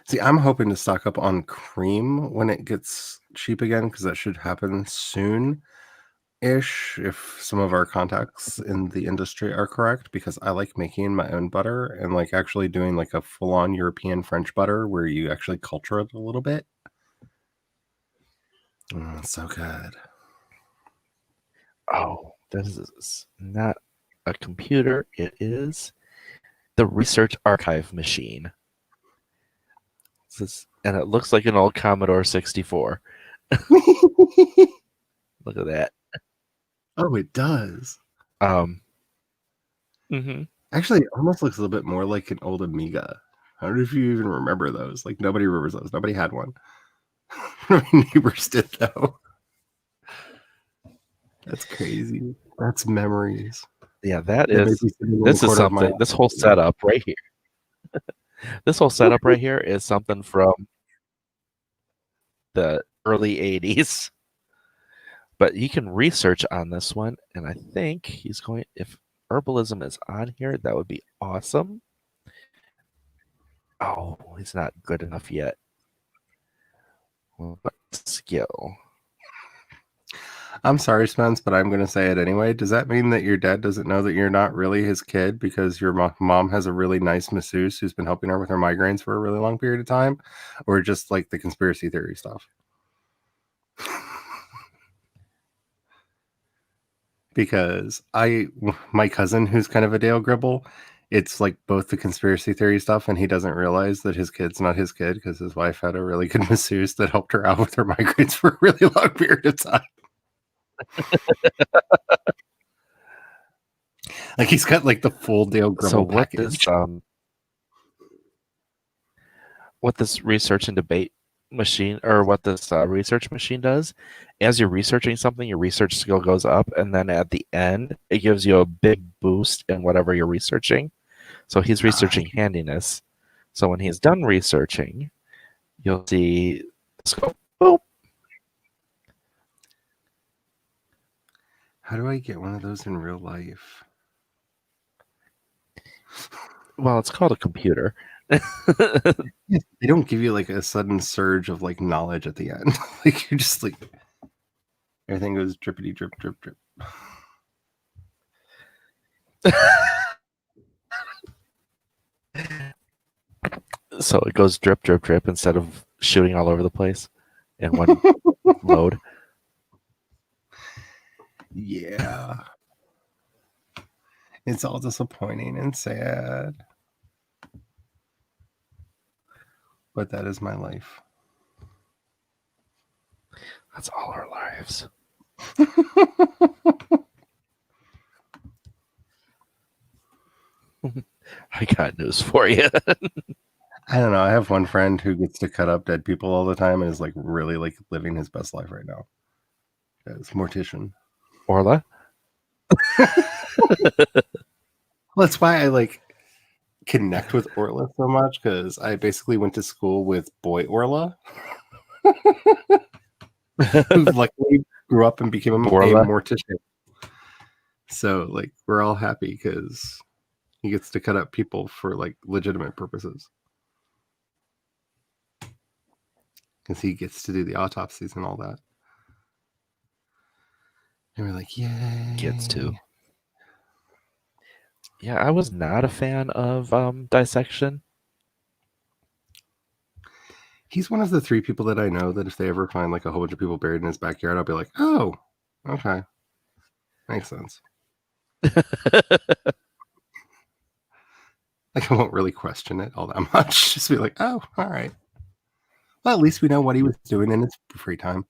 See, I'm hoping to stock up on cream when it gets cheap again, because that should happen soon-ish if some of our contacts in the industry are correct, because I like making my own butter and like actually doing like a full-on European French butter where you actually culture it a little bit. It's so good. Oh, this is not a computer. It is the research archive machine. And it looks like an old Commodore 64. Look at that. Oh, it does. Actually, it almost looks a little bit more like an old Amiga. I don't know if you even remember those. Like, nobody remembers those. Nobody had one. My neighbors did, though. That's crazy. That's memories. Yeah, this is something. This whole setup right here. This whole setup right here is something from the early 80s. But you can research on this one, and I think he's going, if herbalism is on here, that would be awesome. Oh, he's not good enough yet. What skill? I'm sorry, Spence, but I'm going to say it anyway. Does that mean that your dad doesn't know that you're not really his kid because your mom has a really nice masseuse who's been helping her with her migraines for a really long period of time? Or just like the conspiracy theory stuff? Because my cousin, who's kind of a Dale Gribble, it's like both the conspiracy theory stuff, and he doesn't realize that his kid's not his kid because his wife had a really good masseuse that helped her out with her migraines for a really long period of time. Like he's got like the full Dale Gribble So what package. this research and debate machine, or what this research machine does, as you're researching something, your research skill goes up, and then at the end, it gives you a big boost in whatever you're researching. So he's researching handiness. So when he's done researching, you'll see this go boop. How do I get one of those in real life? Well, it's called a computer. They don't give you like a sudden surge of like knowledge at the end. Like you're just like everything goes drippity drip drip drip. So it goes drip drip drip instead of shooting all over the place in one load. Yeah. It's all disappointing and sad. But that is my life. That's all our lives. I got news for you. I don't know. I have one friend who gets to cut up dead people all the time and is like really like living his best life right now. As mortician. Orla? Well, that's why I like connect with Orla so much, because I basically went to school with boy Orla, who luckily grew up and became a mortician. So like we're all happy because he gets to cut up people for like legitimate purposes. Because he gets to do the autopsies and all that. And we're like, yay. Gets to. Yeah, I was not a fan of dissection. He's one of the 3 people that I know that if they ever find like a whole bunch of people buried in his backyard, I'll be like, oh, okay. Makes sense. Like I won't really question it all that much. Just be like, oh, all right. Well, at least we know what he was doing in his free time.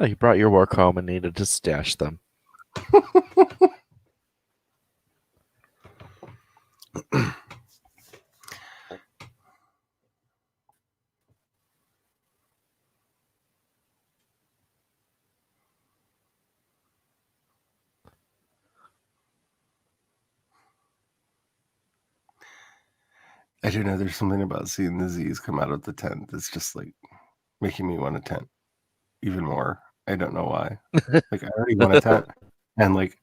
You brought your work home and needed to stash them. I do know there's something about seeing the Z's come out of the tent that's just like making me want a tent even more. I don't know why. Like I already want a tent. And like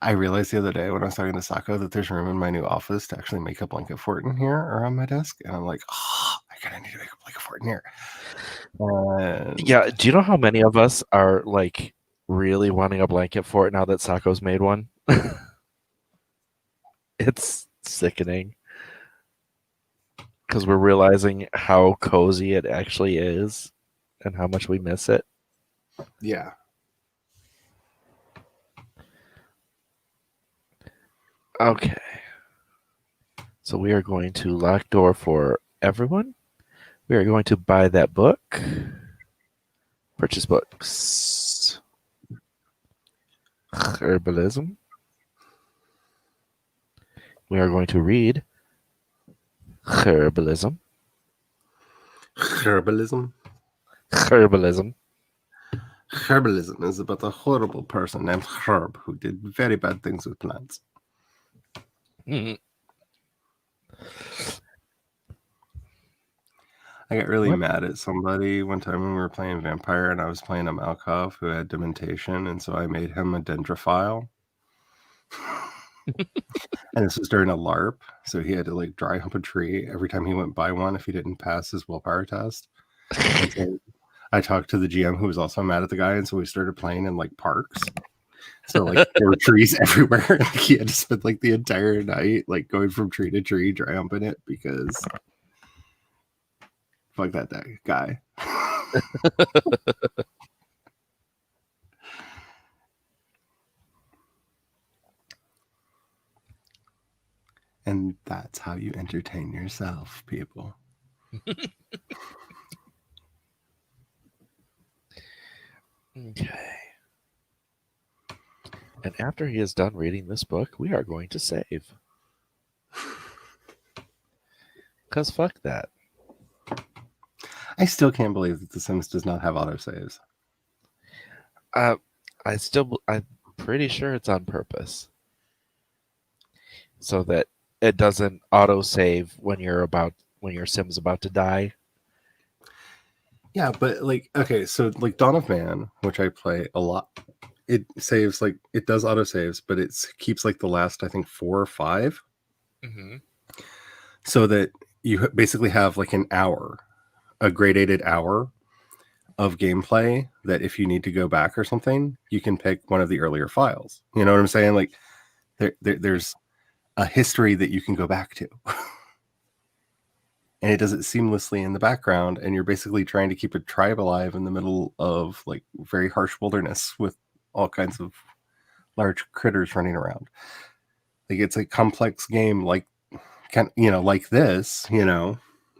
I realized the other day when I was talking to Sako that there's room in my new office to actually make a blanket fort in here or on my desk. And I'm like, oh, I kind of need to make a blanket fort in here. Yeah, do you know how many of us are like really wanting a blanket fort now that Sako's made one? It's sickening. Because we're realizing how cozy it actually is and how much we miss it. Yeah. Okay. So we are going to lock door for everyone. We are going to buy that book. Purchase books. Herbalism. We are going to read Herbalism. Herbalism. Herbalism. Herbalism is about a horrible person named Herb who did very bad things with plants. Mm. I got really mad at somebody one time when we were playing Vampire and I was playing a Malkov who had dementation, and so I made him a dendrophile. And this was during a LARP, so he had to like dry hump a tree every time he went by one if he didn't pass his willpower test. And so I talked to the GM who was also mad at the guy, and so we started playing in like parks. So like there were trees everywhere. Like, he had to spend like the entire night like going from tree to tree, jumping it because fuck that guy. And that's how you entertain yourself, people. Okay. And after he is done reading this book, we are going to save. Because fuck that. I still can't believe that The Sims does not have autosaves. I'm pretty sure it's on purpose. So that it doesn't autosave when your Sim's about to die. Yeah, but like, okay, so like Dawn of Man, which I play a lot, it saves like it does autosaves, but it keeps like the last, I think, 4 or 5. Mm-hmm. So that you basically have like an hour, a gradated hour of gameplay that if you need to go back or something, you can pick one of the earlier files. You know what I'm saying? Like there's a history that you can go back to. And it does it seamlessly in the background, and you're basically trying to keep a tribe alive in the middle of like very harsh wilderness with all kinds of large critters running around. Like it's a complex game, like like this,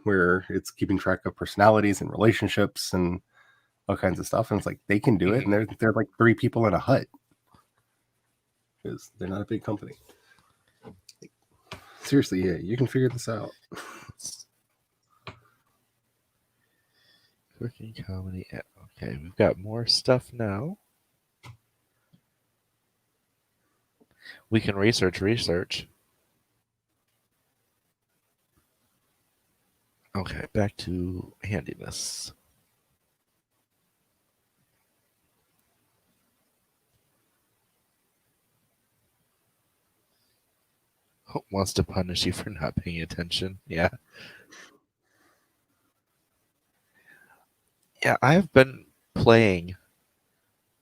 where it's keeping track of personalities and relationships and all kinds of stuff. And it's like they can do it, and they're like 3 people in a hut because they're not a big company. Seriously, yeah, you can figure this out. Cooking comedy. Okay, we've got more stuff now. We can research. Okay, back to handiness. Wants to punish you for not paying attention. Yeah. Yeah, I've been playing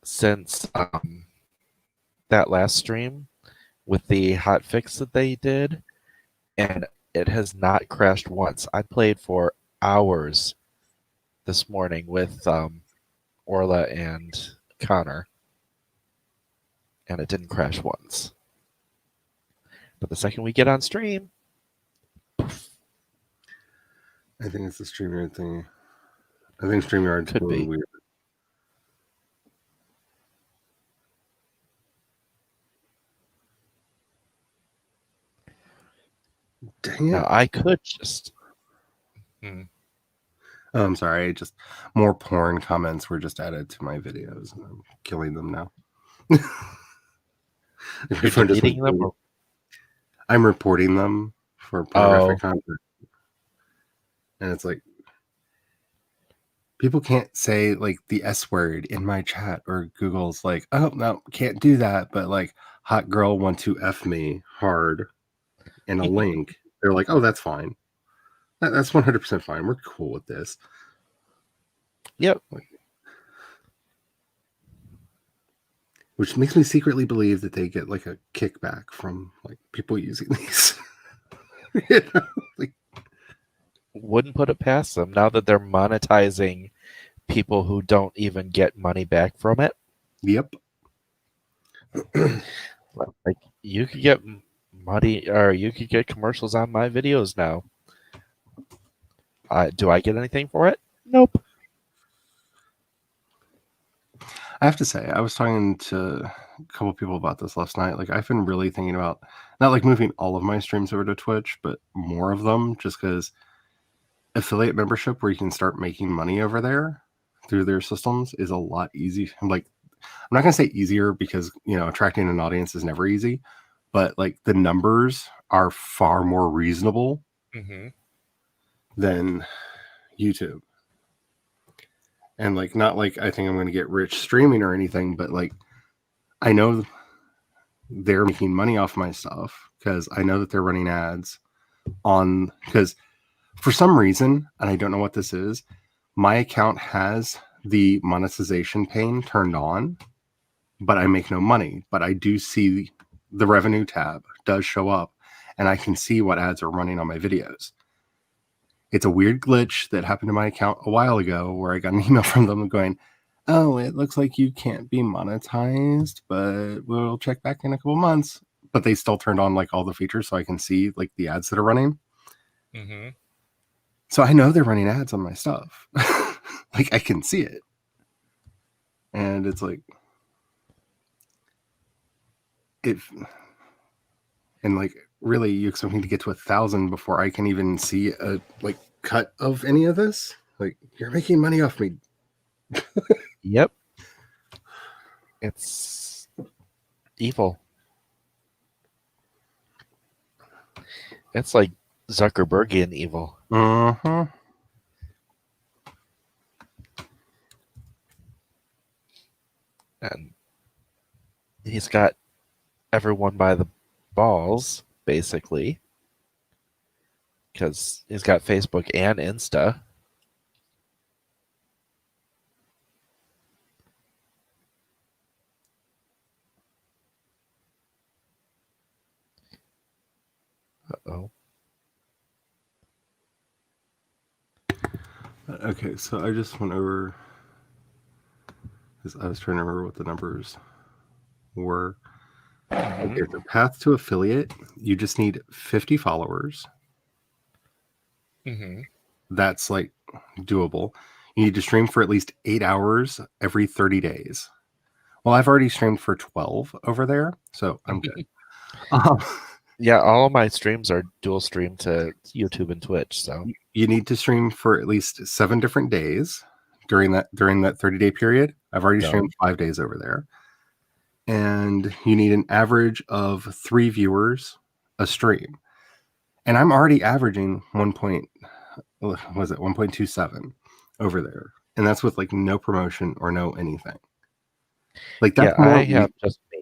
since that last stream with the hot fix that they did, and it has not crashed once. I played for hours this morning with Orla and Connor, and it didn't crash once. But the second we get on stream, poof. I think it's the StreamYard thing. I think StreamYard's Could be weird. Dang it. Now, I could just... Oh, I'm sorry. More porn comments were just added to my videos, and I'm killing them now. You're deleting them? Or... I'm reporting them for pornographic content. And it's like, people can't say like the S word in my chat, or Google's like, oh, no, can't do that. But like, hot girl want to F me hard in a link. They're like, oh, that's fine. That's 100% fine. We're cool with this. Yep. Which makes me secretly believe that they get like a kickback from like people using these. Wouldn't put it past them now that they're monetizing people who don't even get money back from it. Yep. Like you could get money, or you could get commercials on my videos now. Do I get anything for it? Nope. I have to say, I was talking to a couple people about this last night. Like, I've been really thinking about not like moving all of my streams over to Twitch, but more of them, just because affiliate membership where you can start making money over there through their systems is a lot easier. Like, I'm not going to say easier because, attracting an audience is never easy, but like the numbers are far more reasonable than YouTube. And like, not like I think I'm going to get rich streaming or anything, but like, I know they're making money off my stuff because I know that they're running ads because for some reason, and I don't know what this is, my account has the monetization pane turned on, but I make no money. But I do see the revenue tab does show up, and I can see what ads are running on my videos. It's a weird glitch that happened to my account a while ago where I got an email from them going, oh, it looks like you can't be monetized, but we'll check back in a couple months. But they still turned on like all the features so I can see like the ads that are running. Mm-hmm. So I know they're running ads on my stuff. Like I can see it. And it's like, and like really you expect me to get to 1,000 before I can even see a like cut of any of this? Like you're making money off me. Yep. It's evil. It's like Zuckerbergian evil. Uh-huh. And he's got everyone by the balls, basically. Because he's got Facebook and Insta. Uh-oh. Okay, so I just went over because I was trying to remember what the numbers were. Mm-hmm. Okay, the path to affiliate, you just need 50 followers. Mm-hmm. That's like doable. You need to stream for at least 8 hours every 30 days. Well, I've already streamed for 12 over there, so I'm good. Yeah, all of my streams are dual stream to YouTube and Twitch. So you need to stream for at least 7 different days during that 30-day period. I've already streamed 5 days over there. And you need an average of 3 viewers a stream. And I'm already averaging 1.27 over there. And that's with like no promotion or no anything. Like that's yeah, I have just me.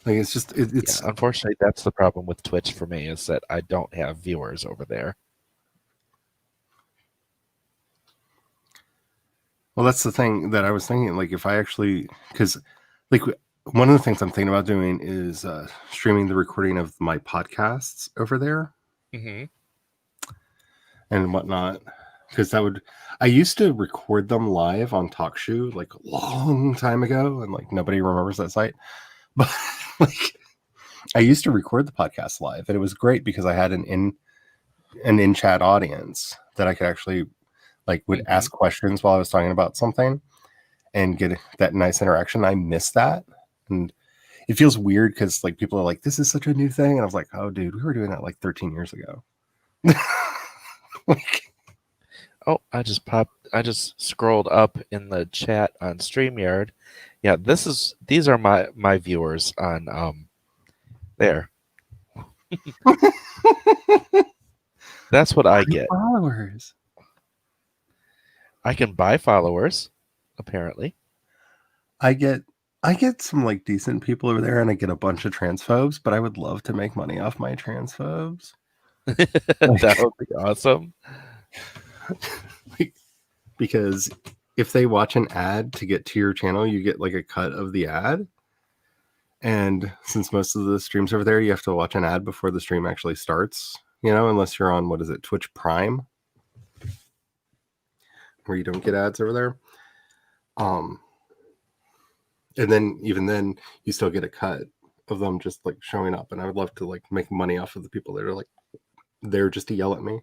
like it's just it's Yeah, unfortunately, that's the problem with Twitch for me is that I don't have viewers over there. well, that's the thing that I was thinking. Like if I actually, because like one of the things I'm thinking about doing is streaming the recording of my podcasts over there. Mm-hmm. And whatnot, because that would I used to record them live on TalkShoe like a long time ago, and like nobody remembers that site, but like I used to record the podcast live, and it was great because I had an in chat audience that I could actually like would ask questions while I was talking about something and get that nice interaction. I miss that, and it feels weird because like people are like, this is such a new thing, and I was like, oh dude, we were doing that like 13 years ago. Like, oh, I just scrolled up in the chat on StreamYard. Yeah, these are my viewers on there. That's what I get. Followers. I can buy followers, apparently. I get some like decent people over there, and I get a bunch of transphobes, but I would love to make money off my transphobes. That would be awesome. Because if they watch an ad to get to your channel, you get like a cut of the ad. And since most of the streams over there, you have to watch an ad before the stream actually starts, unless you're on, Twitch Prime, where you don't get ads over there. And then even then you still get a cut of them just like showing up. And I would love to like make money off of the people that are like there just to yell at me.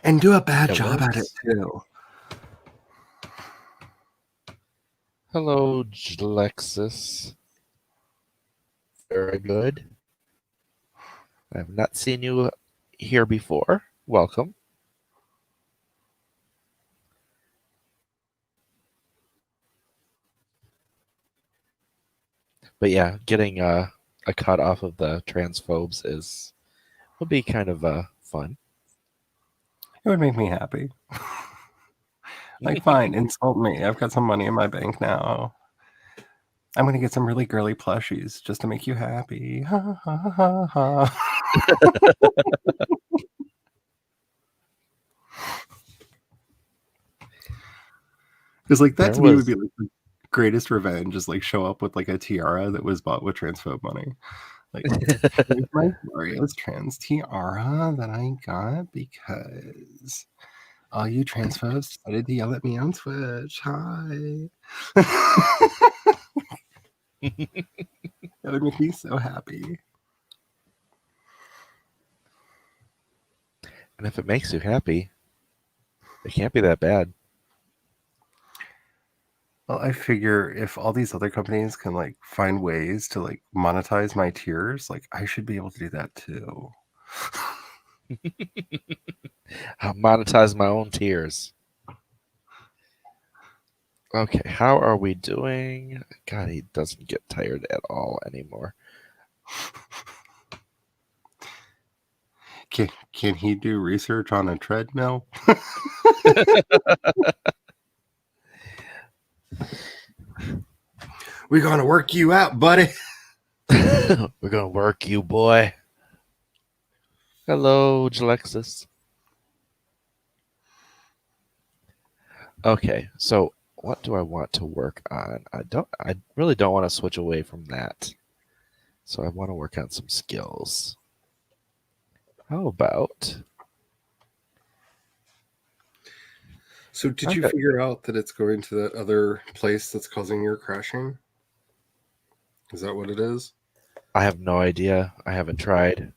And do a bad job at it too. Hello, Lexus. Very good. I have not seen you here before. Welcome. But yeah, getting a cut off of the transphobes would be kind of fun. It would make me happy. Like, fine, insult me. I've got some money in my bank now. I'm gonna get some really girly plushies just to make you happy. Ha ha ha ha. Because like that There to me would was be like the greatest revenge, is like show up with like a tiara that was bought with transphobe money. Like, here's my glorious trans tiara that I got because all you transphobes decided to yell at me on Twitch. Hi. That would make me so happy. and if it makes you happy, it can't be that bad. Well, I figure if all these other companies can like find ways to like monetize my tears, like I should be able to do that too. I'll monetize my own tears. Okay, how are we doing? God, he doesn't get tired at all anymore. Can he do research on a treadmill? We're gonna work you out, buddy. We're gonna work you, boy. Hello, Jalexis. Okay, so what do I want to work on? I really don't want to switch away from that. So I want to work on some skills. How about So did you okay. figure out that it's going to that other place that's causing your crashing? Is that what it is? I have no idea. I haven't tried.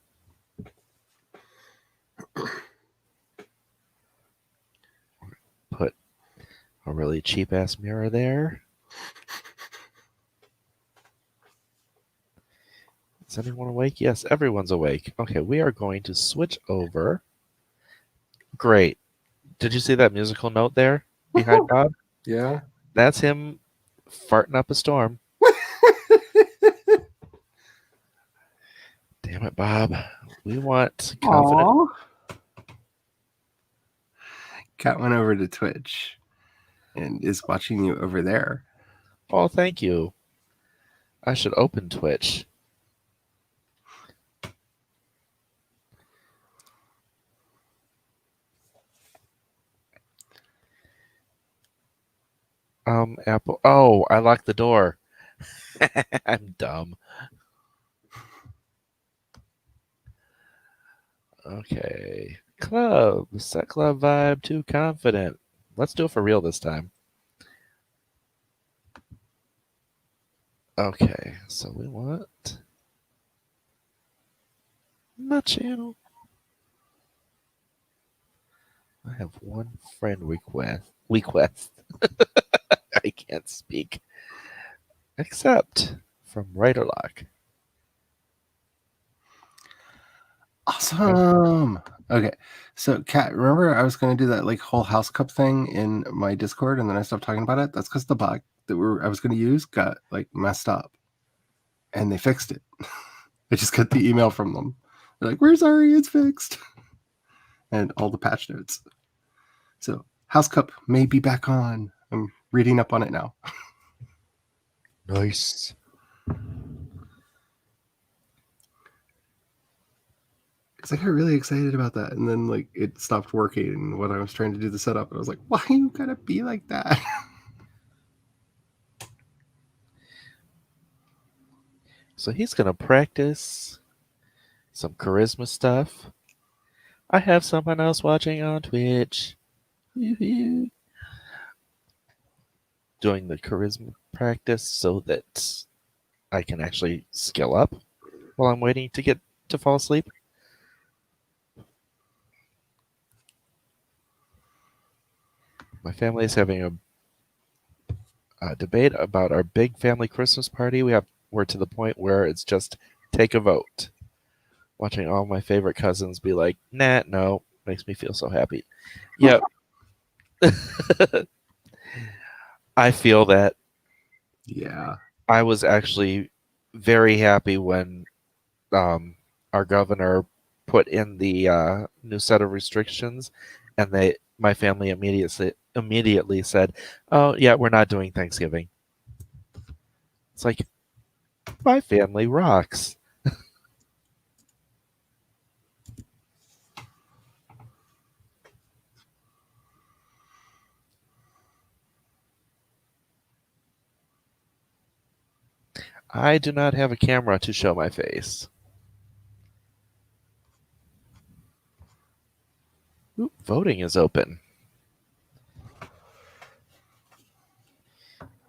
Put a really cheap ass mirror there. Is anyone awake? Yes, everyone's awake. Okay, we are going to switch over. Great. Did you see that musical note there behind Bob? Yeah. That's him farting up a storm. Damn it, Bob. We want confident. Aww. Cat went over to Twitch and is watching you over there. Oh, thank you. I should open Twitch. Apple. Oh, I locked the door. I'm dumb. Okay. Club. Set club vibe. Too confident. Let's do it for real this time. Okay. So we want my channel. I have one friend request. I can't speak. Except from Writerlock. Awesome. Okay. So Cat, remember I was gonna do that like whole house cup thing in my Discord and then I stopped talking about it? That's because the bot that I was gonna use got like messed up. And they fixed it. I just got the email from them. They're like, we're sorry, it's fixed. And all the patch notes. So house cup may be back on. I'm reading up on it now. Nice. Because I got really excited about that. And then like it stopped working when I was trying to do the setup. And I was like, why you gotta be like that? So he's going to practice some charisma stuff. I have someone else watching on Twitch. Doing the charisma practice so that I can actually skill up while I'm waiting to get to fall asleep. My family is having a debate about our big family Christmas party. We're to the point where it's just take a vote. Watching all my favorite cousins be like, nah, no, makes me feel so happy. Yep. I feel that. Yeah. I was actually very happy when our governor put in the new set of restrictions, and my family immediately said, "Oh yeah, we're not doing Thanksgiving." It's like, my family rocks. I do not have a camera to show my face. Ooh, voting is open.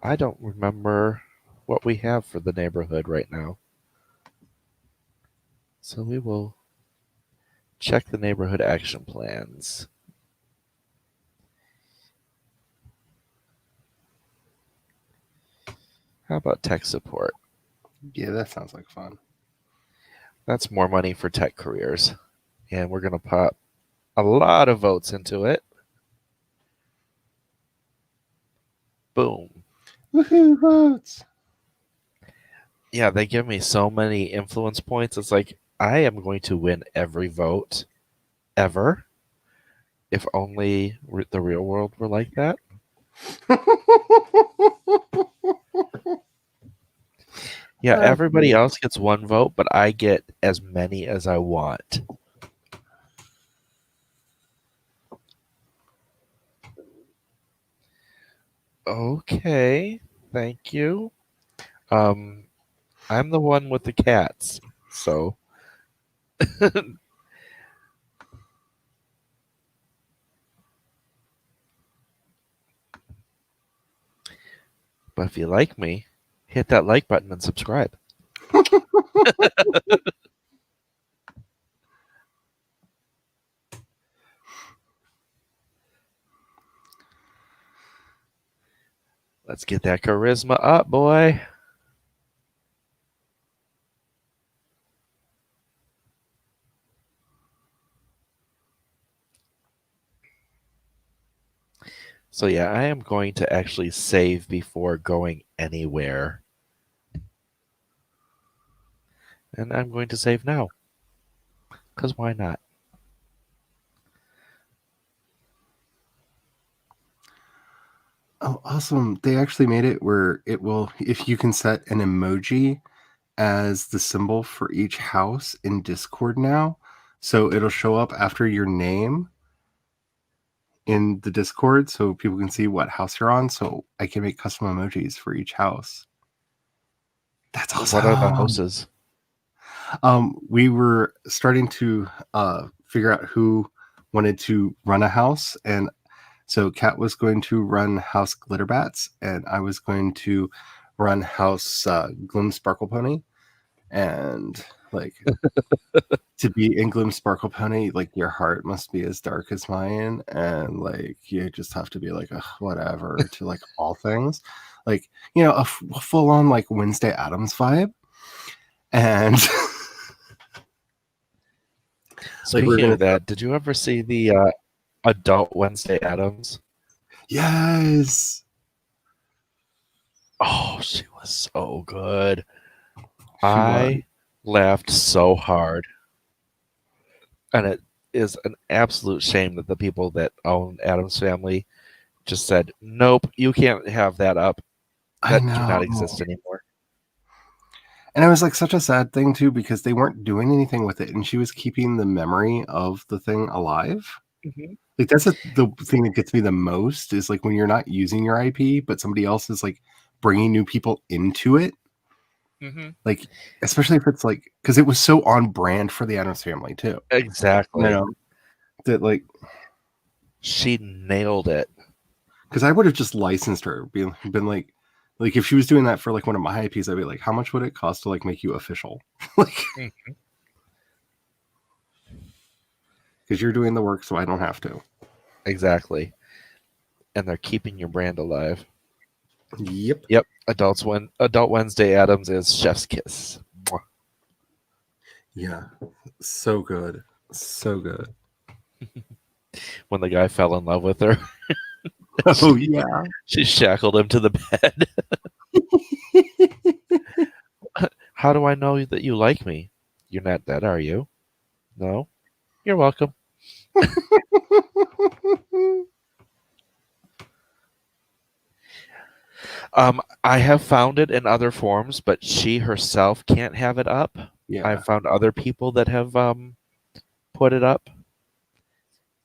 I don't remember what we have for the neighborhood right now. So we will check the neighborhood action plans. How about tech support? Yeah, that sounds like fun. That's more money for tech careers. And we're going to pop a lot of votes into it. Boom. Woohoo, votes! Yeah, they give me so many influence points. It's like, I am going to win every vote ever. If only the real world were like that. Yeah, everybody else gets one vote, but I get as many as I want. Okay, thank you. I'm the one with the cats, so. But if you like me, hit that like button and subscribe. Let's get that charisma up, boy. So yeah, I am going to actually save before going anywhere. And I'm going to save now. Because why not? Oh, awesome. They actually made it where it will, if you can set an emoji as the symbol for each house in Discord now. So it'll show up after your name in the Discord so people can see what house you're on. So I can make custom emojis for each house. That's awesome. What are the houses? We were starting to figure out who wanted to run a house, and so Kat was going to run House Glitterbats, and I was going to run House Gloom Sparkle Pony. And like to be in Gloom Sparkle Pony, like your heart must be as dark as mine, and like you just have to be like whatever to like all things, like a full on like Wednesday Addams vibe. And Speaking of that, did you ever see the Adult Wednesday Addams? Yes. Oh, she was so good. I laughed so hard. And it is an absolute shame that the people that own Addams Family just said, nope, you can't have that up. That do not exist anymore. And it was like such a sad thing too, because they weren't doing anything with it, and she was keeping the memory of the thing alive. Mm-hmm. Like that's the thing that gets me the most is like when you're not using your IP, but somebody else is like bringing new people into it. Mm-hmm. Like especially if it's like because it was so on brand for the Addams Family too. Exactly. That like she nailed it. Because I would have just licensed her, been like if she was doing that for like one of my IPs, I'd be like, how much would it cost to like make you official? Like, because you're doing the work, so I don't have to. Exactly. And they're keeping your brand alive. Yep. Adult Wednesday Addams is Chef's Kiss. Mwah. Yeah. So good. So good. When the guy fell in love with her. Oh, yeah. She shackled him to the bed. How do I know that you like me? You're not dead, are you? No? You're welcome. I have found it in other forms, but she herself can't have it up. Yeah. I've found other people that have put it up,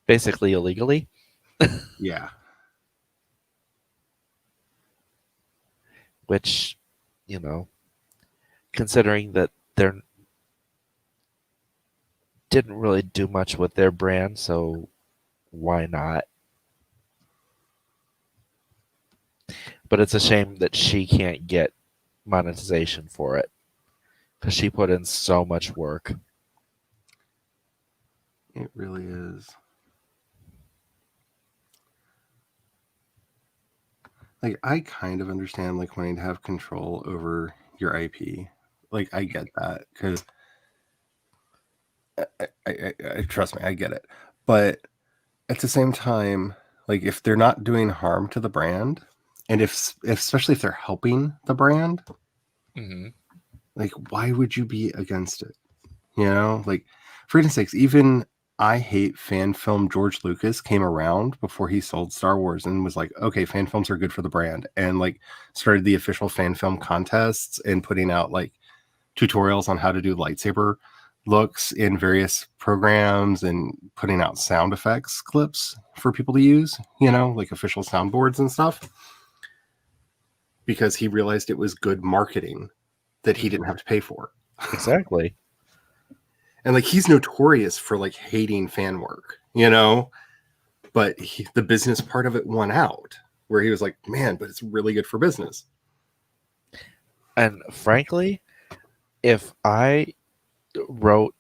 basically illegally, Yeah. which, you know, considering that they didn't really do much with their brand, so why not? But it's a shame that she can't get monetization for it because she put in so much work. It really is. Like, I kind of understand like wanting to have control over your IP. Like, I get that because I trust me, I get it. But at the same time, like if they're not doing harm to the brand, and if especially if they're helping the brand, Mm-hmm. like why would you be against it? You know, like for goodness sakes, even I hate fan film George Lucas came around before he sold Star Wars and was like, okay, fan films are good for the brand, and like started the official fan film contests and putting out like tutorials on how to do lightsaber looks in various programs and putting out sound effects clips for people to use, you know, like official soundboards and stuff, because he realized it was good marketing that he didn't have to pay for. Exactly. And like he's notorious for like hating fan work, you know, but the business part of it won out where he was like, man, but it's really good for business. And frankly, if I wrote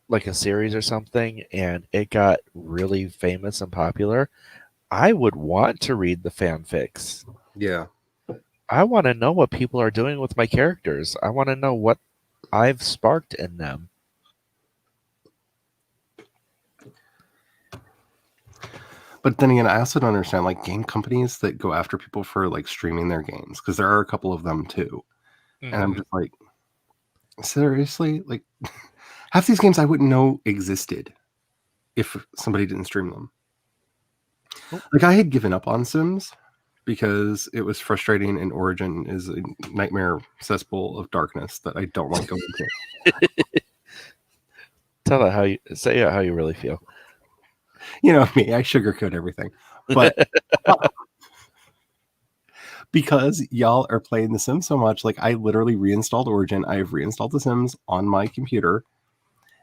like a series or something and it got really famous and popular, I would want to read the fanfics. Yeah. I want to know what people are doing with my characters. I want to know what I've sparked in them. But then again, I also don't understand like game companies that go after people for like streaming their games, because there are a couple of them too. And I'm just like, seriously? Like half these games I wouldn't know existed if somebody didn't stream them. Nope. Like I had given up on Sims because it was frustrating, and Origin is a nightmare cesspool of darkness that I don't like going into. Tell it how you say it how you really feel. You know me, I sugarcoat everything. But because y'all are playing The Sims so much, like I literally reinstalled Origin. I have reinstalled The Sims on my computer,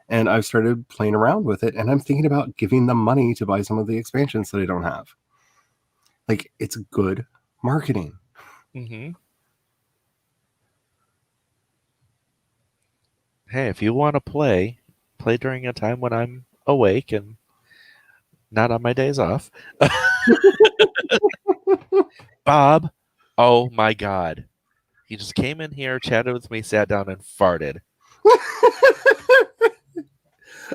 and I've started playing around with it. And I'm thinking about giving them money to buy some of the expansions that I don't have. Like it's good marketing. Mm-hmm. Hey, if you want to play during a time when I'm awake and not on my days off. Bob, oh my God. He just came in here, chatted with me, sat down, and farted.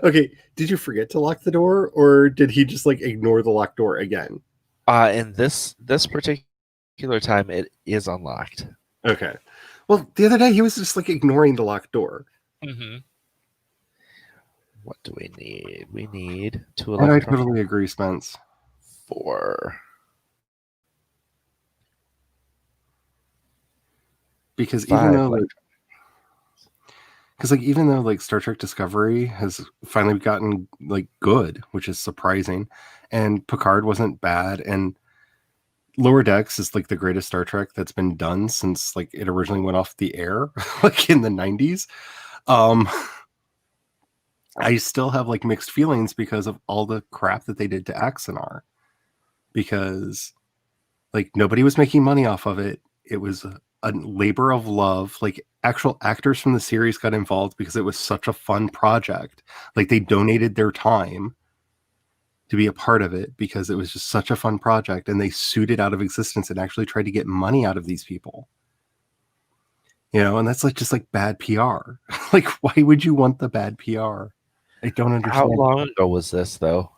Okay, did you forget to lock the door, or did he just like ignore the locked door again? In this particular time, it is unlocked. Okay. Well, the other day he was just like ignoring the locked door. Mm-hmm. What do we need? We need two And I electronic totally agree, Spence. 4. Because 5 even though like Star Trek Discovery has finally gotten like good, which is surprising, and Picard wasn't bad, and Lower Decks is like the greatest Star Trek that's been done since like it originally went off the air, like in the 90s. I still have like mixed feelings because of all the crap that they did to Axanar. Because like nobody was making money off of it. It was a labor of love. Like actual actors from the series got involved because it was such a fun project. Like they donated their time to be a part of it because it was just such a fun project, and they sued it out of existence and actually tried to get money out of these people. You know, and that's like just like bad PR. Like, why would you want the bad PR? I don't understand. How long ago was this, though?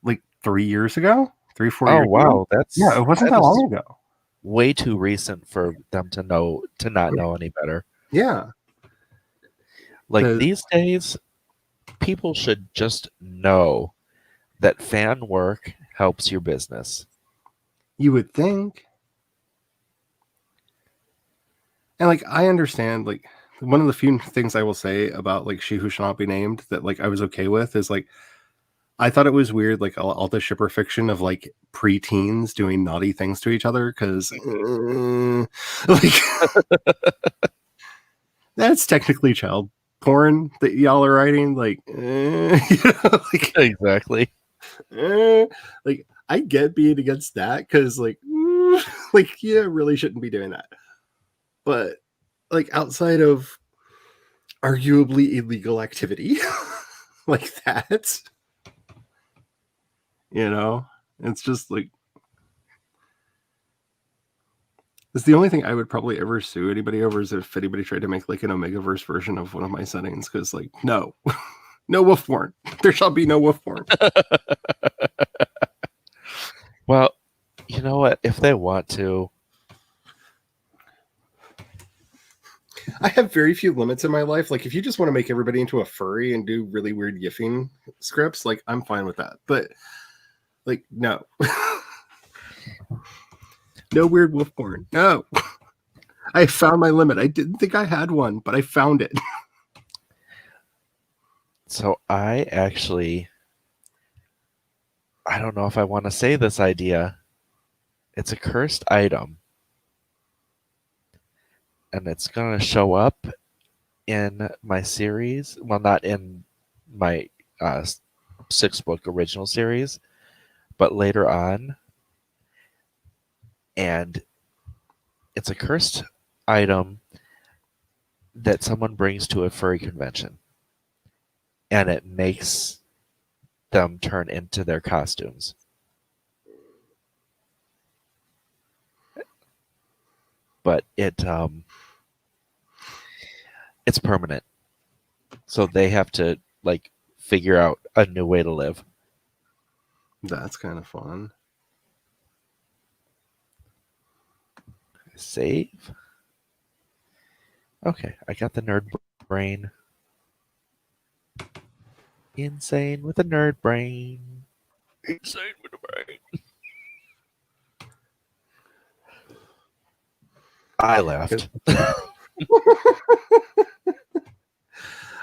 Like 3 years ago, 4 Oh years ago. wow, Yeah, it wasn't that long ago. Way too recent for them to not know any better. Yeah, Like these days, people should just know that fan work helps your business. you would think. And like I understand, like one of the few things I will say about like She Who Shall Not Be Named that like I was okay with is like I thought it was weird, like all the shipper fiction of like preteens doing naughty things to each other because like that's technically child porn that y'all are writing. Like, like Exactly. like I get being against that because like like yeah, really shouldn't be doing that. But like outside of arguably illegal activity like that, it's just like it's the only thing I would probably ever sue anybody over is if anybody tried to make like an Omegaverse version of one of my settings because like no no wolf porn, there shall be no wolf porn. Well, you know what? If they want to, I have very few limits in my life. Like if you just want to make everybody into a furry and do really weird yiffing scripts, like I'm fine with that. But like no. No weird wolf porn. No. I found my limit. I didn't think I had one, but I found it. so I don't know if I want to say this idea. It's a cursed item. And it's going to show up in my series. Well, not in my 6-book original series, but later on. And it's a cursed item that someone brings to a furry convention. And it makes them turn into their costumes. But it's permanent. So they have to like figure out a new way to live. That's kind of fun. Save. Okay, I got the nerd brain. Insane with a nerd brain. Insane with a brain. I laughed.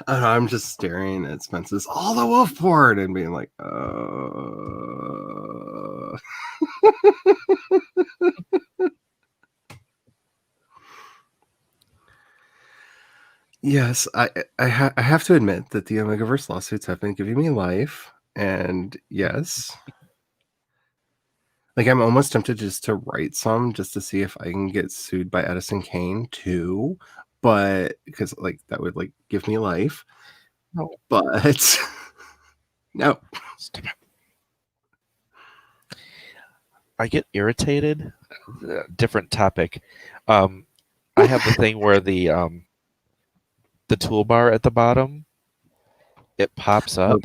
I'm just staring at Spence's all the wolf porn and being like, Yes, I have to admit that the Omegaverse lawsuits have been giving me life, and yes, like I'm almost tempted just to write some just to see if I can get sued by Edison Kane too, but because like that would like give me life. No. But no. Stop it. I get irritated. Different topic. I have the thing where the toolbar at the bottom, it pops up.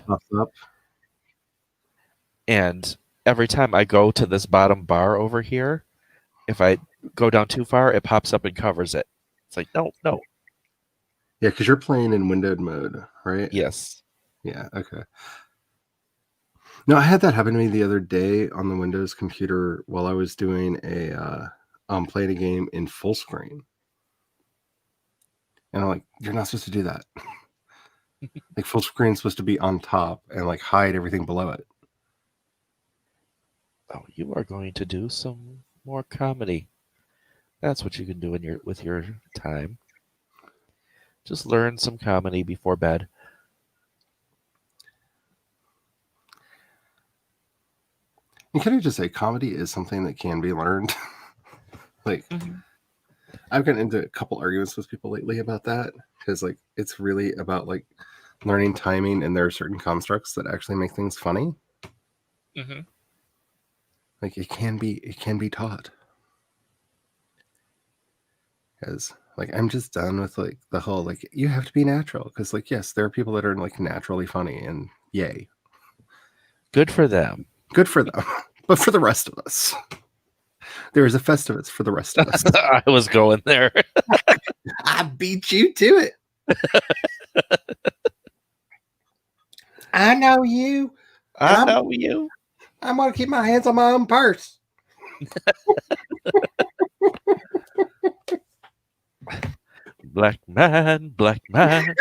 And every time I go to this bottom bar over here, if I go down too far, it pops up and covers it. It's like, no. Yeah, because you're playing in windowed mode, right? Yes. Yeah, okay. No, I had that happen to me the other day on the Windows computer while I was doing playing a game in full screen. And I'm like, you're not supposed to do that. Like full screen is supposed to be on top and like hide everything below it. Oh, you are going to do some more comedy. That's what you can do with your time. Just learn some comedy before bed. And can I just say, comedy is something that can be learned. Like, I've gotten into a couple arguments with people lately about that because, like, it's really about like learning timing, and there are certain constructs that actually make things funny. Mm-hmm. Like, it can be taught. Because, like, I'm just done with like the whole like you have to be natural. Because, like, yes, there are people that are like naturally funny, and yay, good for them. Good for them. But for the rest of us, there is a Festivus for the rest of us. I was going there. I beat you to it. I know you. I know you. I'm going to keep my hands on my own purse. Black man, black man.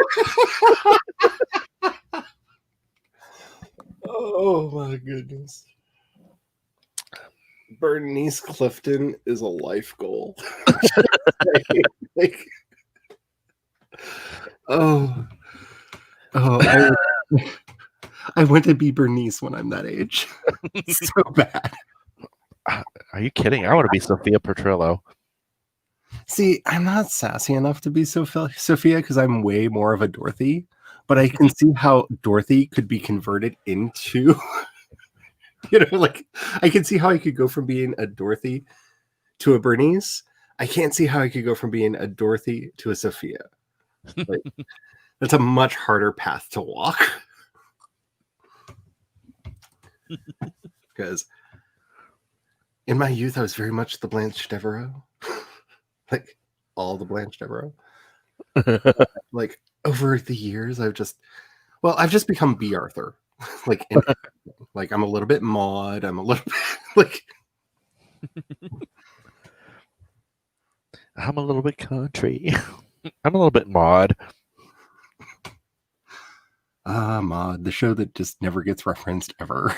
Oh my goodness. Bernice Clifton is a life goal. like, oh, I want to be Bernice when I'm that age. So bad. Are you kidding? I want to be Sophia Petrillo. See, I'm not sassy enough to be Sophia because I'm way more of a Dorothy, but I can see how Dorothy could be converted into, like I can see how I could go from being a Dorothy to a Bernice. I can't see how I could go from being a Dorothy to a Sophia. Like, that's a much harder path to walk. Because in my youth, I was very much the Blanche Devereaux. Like, all the Blanche Devereaux. Like, over the years, I've just become B. Arthur. Like, I'm a little bit Maud. I'm a little bit, like... I'm a little bit country. I'm a little bit Maud. Maud, the show that just never gets referenced ever.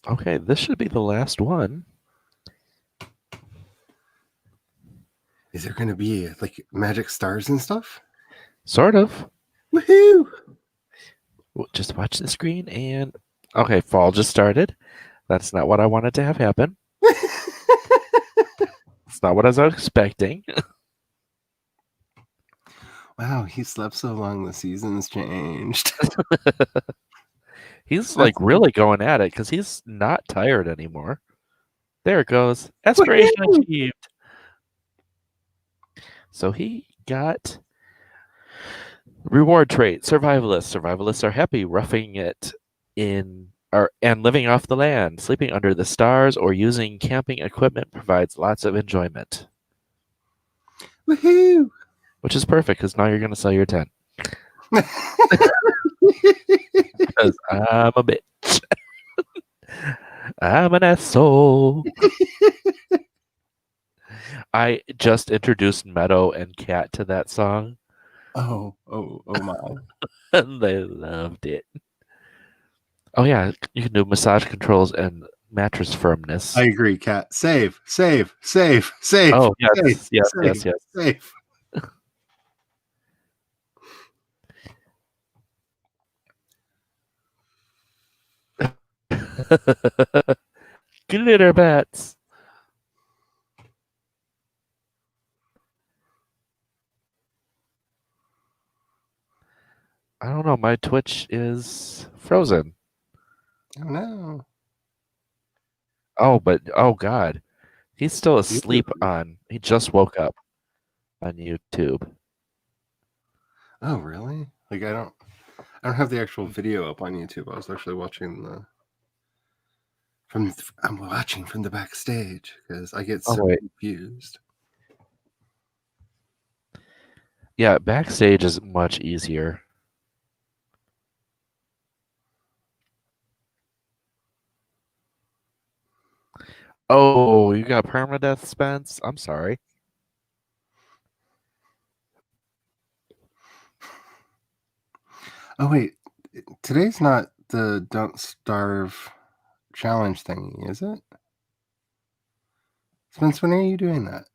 Okay, this should be the last one. Is there going to be like magic stars and stuff? Sort of. Woohoo! Just watch the screen and... Okay, fall just started. That's not what I wanted to have happen. It's not what I was expecting. Wow, he slept so long, the season's changed. He's like really going at it because he's not tired anymore. There it goes. Aspiration achieved. So he got reward trait, survivalist. Survivalists are happy roughing it and living off the land. Sleeping under the stars or using camping equipment provides lots of enjoyment. Woohoo! Which is perfect because now you're going to sell your tent. Because I'm a bitch. I'm an asshole. I just introduced Meadow and Cat to that song. Oh my. And they loved it. Oh yeah, you can do massage controls and mattress firmness. I agree, Cat. Save. Oh, yes, yes. Save. Glitter bats. I don't know. My Twitch is frozen. Oh no. Oh God. He's still asleep he just woke up on YouTube. Oh really? Like I don't have the actual video up on YouTube. I was actually watching I'm watching from the backstage because I get so confused. Yeah, backstage is much easier. Oh, you got permadeath, Spence? I'm sorry. Oh wait, today's not the Don't Starve challenge thingy, is it? Spence, when are you doing that?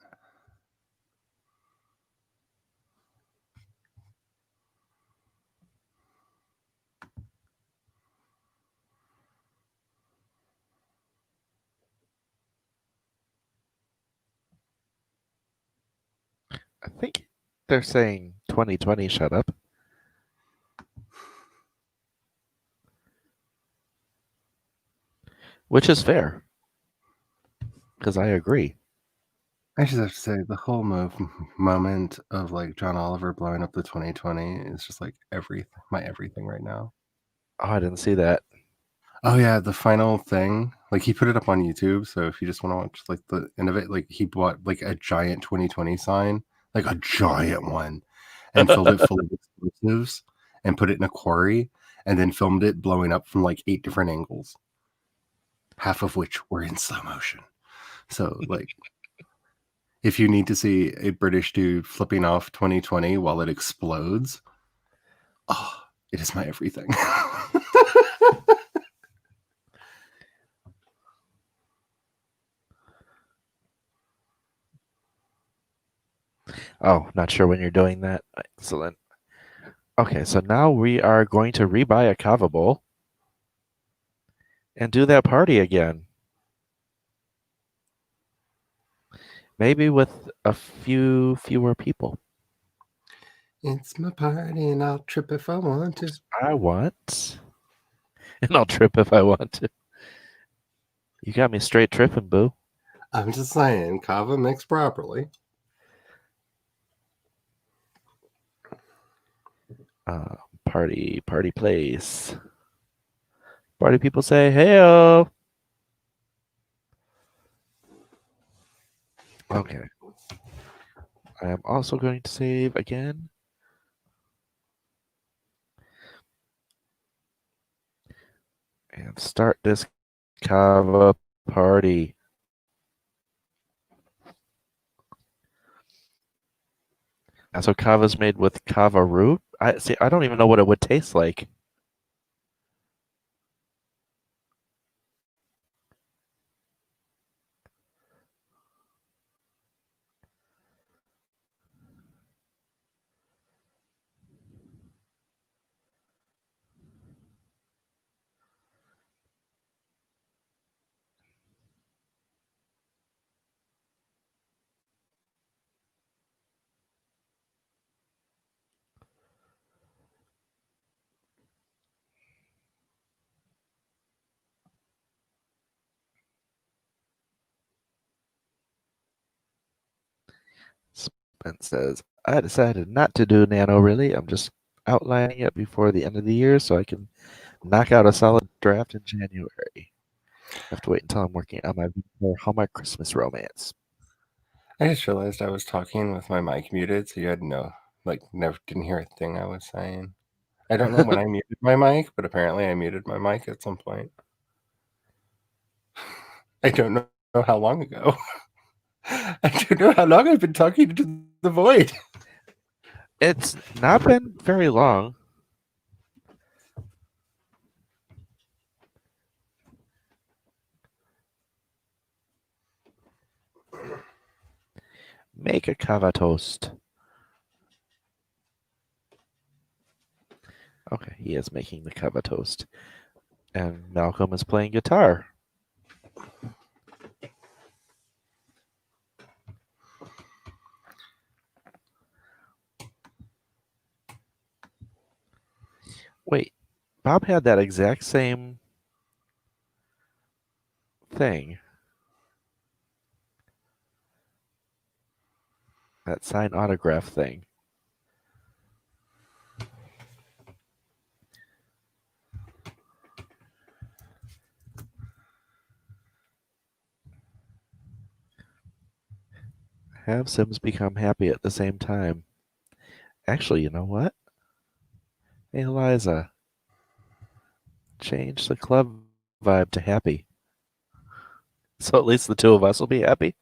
I think they're saying 2020 shut up. Which is fair. Because I agree. I just have to say the whole moment of like John Oliver blowing up the 2020 is just like my everything right now. Oh, I didn't see that. Oh yeah, the final thing. Like he put it up on YouTube, so if you just want to watch like the end of it, like he bought like a giant 2020 sign, like a giant one, and filled it full of explosives and put it in a quarry and then filmed it blowing up from like 8 different angles. Half of which were in slow motion. So like If you need to see a British dude flipping off 2020 while it explodes, oh, it is my everything. Oh, not sure when you're doing that. Excellent. Okay, so now we are going to rebuy a kava bowl and do that party again. Maybe with a few fewer people. It's my party and I'll trip if I want to. I want, and I'll trip if I want to. You got me straight tripping, boo. I'm just saying, kava mixed properly. Party place. Party people say, hey-o. Okay. I am also going to save again. And start this kava party. And so kava's made with kava root. I don't even know what it would taste like. Spence says, I decided not to do nano really. I'm just outlining it before the end of the year so I can knock out a solid draft in January. I have to wait until I'm working on my Hallmark Christmas romance. I just realized I was talking with my mic muted, so you had never didn't hear a thing I was saying. I don't know when I muted my mic, but apparently I muted my mic at some point. I don't know how long ago. I don't know how long I've been talking to the void. It's not been very long. Make a kava toast. Okay, he is making the kava toast. And Malcolm is playing guitar. Wait, Bob had that exact same thing. That signed autograph thing. Have Sims become happy at the same time. Actually, you know what? Hey, Eliza. Change the club vibe to happy. So at least the two of us will be happy.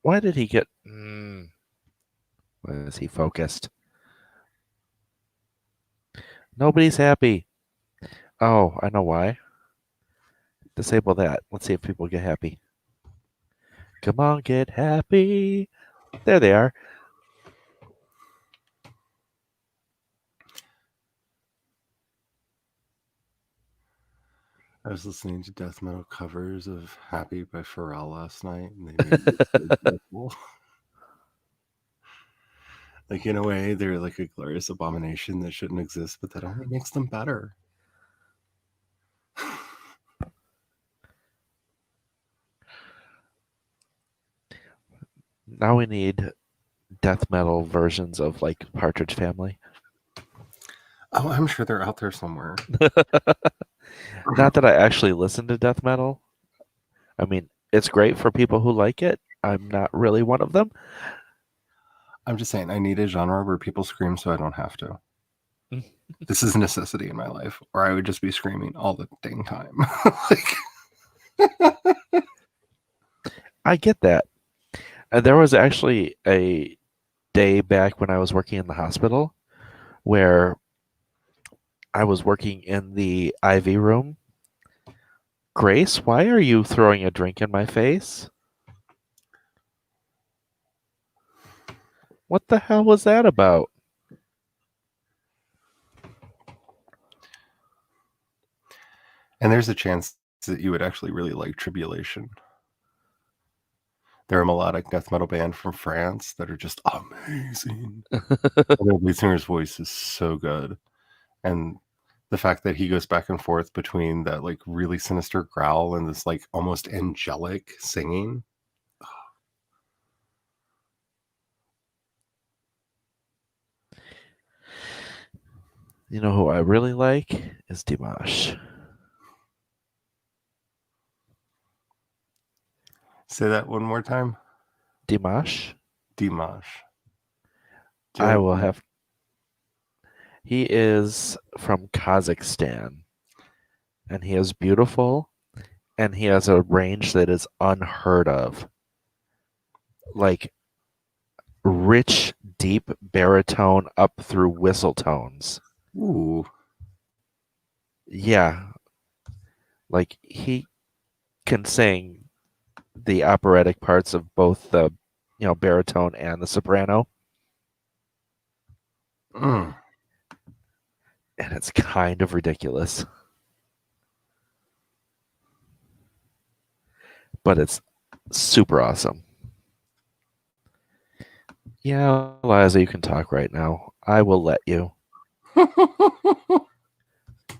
Why did he get... Why is he focused? Nobody's happy. Oh, I know why. Disable that. Let's see if people get happy. Come on, get happy. There they are. I was listening to death metal covers of Happy by Pharrell last night, and they made me so joyful. Like, in a way, they're like a glorious abomination that shouldn't exist, but that only makes them better. Now we need death metal versions of like Partridge Family. Oh, I'm sure they're out there somewhere. Not that I actually listen to death metal. I mean, it's great for people who like it. I'm not really one of them. I'm just saying, I need a genre where people scream so I don't have to. This is a necessity in my life, or I would just be screaming all the dang time. I get that. There was actually a day back when I was working in the hospital where I was working in the IV room. Grace, why are you throwing a drink in my face? What the hell was that about? And there's a chance that you would actually really like Tribulation. They're a melodic death metal band from France that are just amazing. Their lead singer's voice is so good. And the fact that he goes back and forth between that like really sinister growl and this like almost angelic singing. You know who I really like is Dimash. Say that one more time. Dimash? Dimash. I will have. He is from Kazakhstan, and he is beautiful, and he has a range that is unheard of. Like rich, deep baritone up through whistle tones. Ooh. Yeah. Like he can sing the operatic parts of both the baritone and the soprano. Mm. And it's kind of ridiculous. But it's super awesome. Yeah, Eliza, you can talk right now. I will let you.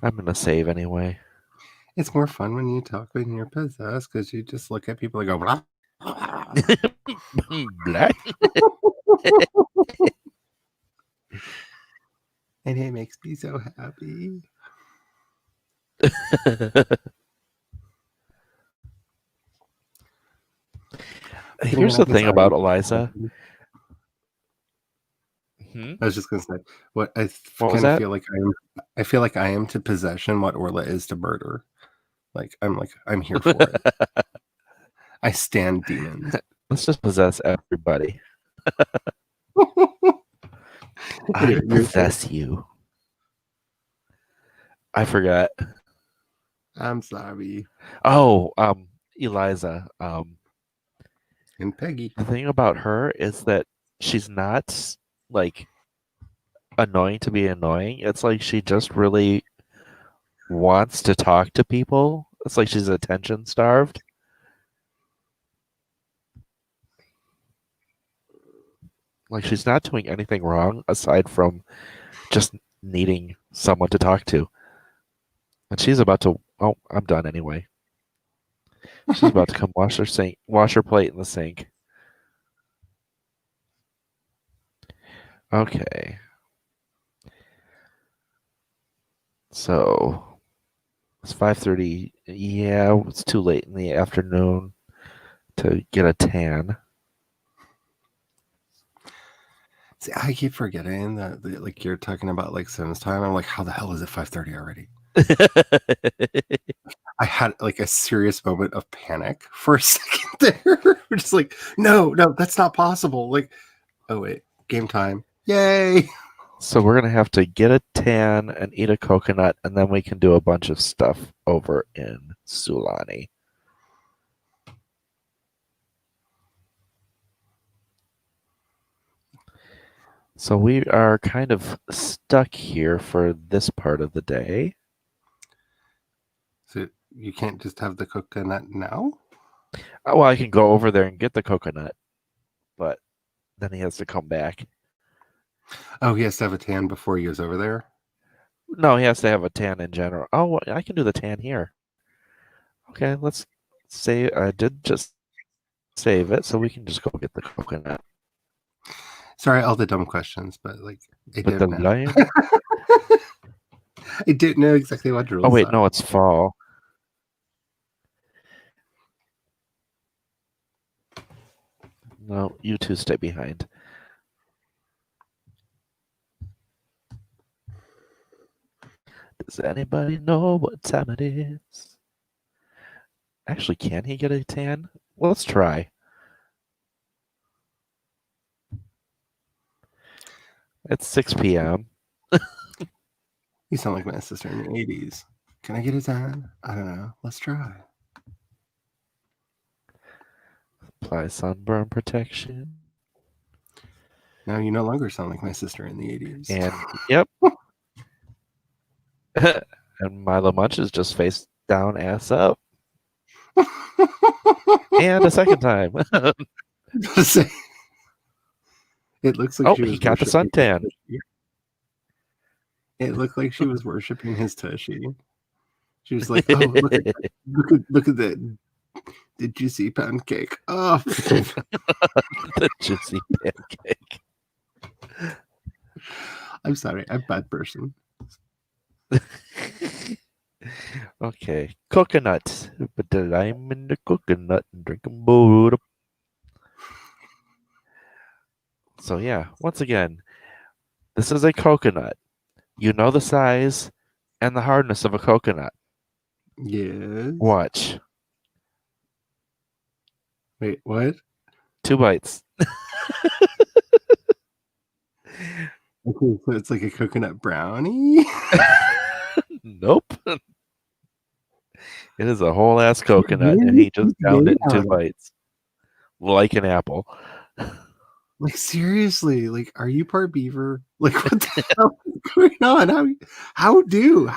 I'm going to save anyway. It's more fun when you talk when you're possessed because you just look at people and go, blah. Black. And it makes me so happy. Here's the thing about Eliza. I was just gonna say what I What kind of feel like I am. I feel like I am to possession what Orla is to murder. Like I'm here for it. I stand demons. Let's just possess everybody. I Anyway, possess you. I forgot. I'm sorry. Oh, Eliza. And Peggy. The thing about her is that she's not like annoying to be annoying. It's like she just really wants to talk to people. It's like she's attention starved. Like she's not doing anything wrong aside from just needing someone to talk to. And she's about to. Oh, I'm done anyway. She's about to come wash her plate in the sink. Okay. So it's 5:30. Yeah, it's too late in the afternoon to get a tan. See, I keep forgetting that like you're talking about like Sims time. I'm like, how the hell is it 5:30 already? I had like a serious moment of panic for a second there. We're just like, no, that's not possible. Like, oh wait, game time. Yay. So we're gonna have to get a tan and eat a coconut, and then we can do a bunch of stuff over in Sulani. So we are kind of stuck here for this part of the day. So you can't just have the coconut now? Well, I can go over there and get the coconut, but then he has to come back. Oh, he has to have a tan before he goes over there? No, he has to have a tan in general. Oh, well, I can do the tan here. Okay, let's say I did just save it, so we can just go get the coconut. Sorry, all the dumb questions, but like I But the don't know. lion? I didn't know exactly what rules. Oh wait, no, it's fall. No, you two stay behind. Does anybody know what time it is? Actually, can he get a tan? Let's try. It's 6 p.m. You sound like my sister in the 80s. Can I get his on? I don't know. Let's try. Apply sunburn protection. Now you no longer sound like my sister in the 80s. And yep. And Milo Munch is just face down, ass up. And a second time. It looks like Oh, she was he got the worshiping suntan. his tushy. It looked like she was worshiping his tushy. She was like, "Oh, look at that! Did you see Pancake? Oh, The juicy pancake. I'm sorry, I'm a bad person." Okay, coconut. But I'm in the coconut and drinking Buddha. So yeah, once again, this is a coconut. You know the size and the hardness of a coconut. Yes. Watch. Wait, what? 2 bites. Okay, so it's like a coconut brownie. Nope. It is a whole ass coconut, and he just downed it in 2 bites. Like an apple. Like seriously, like are you part beaver? Like what the hell is going on? How do?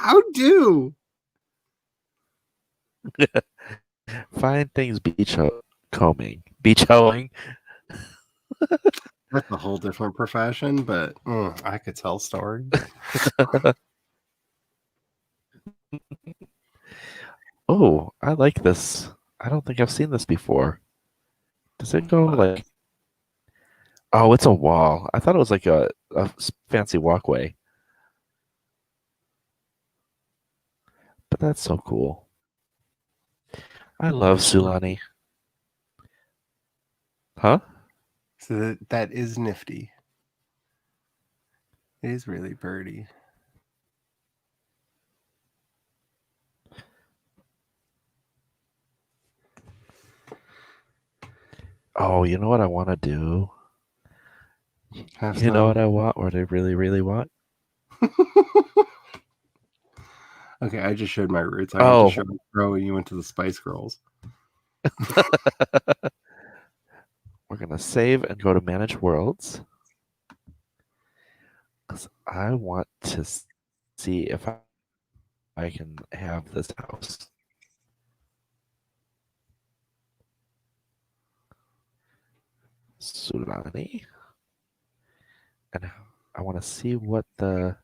Find things beach combing. Beach hoeing. That's a whole different profession, but I could tell stories. Oh, I like this. I don't think I've seen this before. Does it go like... Oh, it's a wall. I thought it was like a fancy walkway. But that's so cool. I love Sulani. Huh? So that is nifty. It is really birdie. Oh, you know what I want to do? You know what I want? What I really, really want? Okay, I just showed my roots. I went to show Pro and you went to the Spice Girls. We're going to save and go to Manage Worlds. Because I want to see if I can have this house. Sulani. And I want to see what the...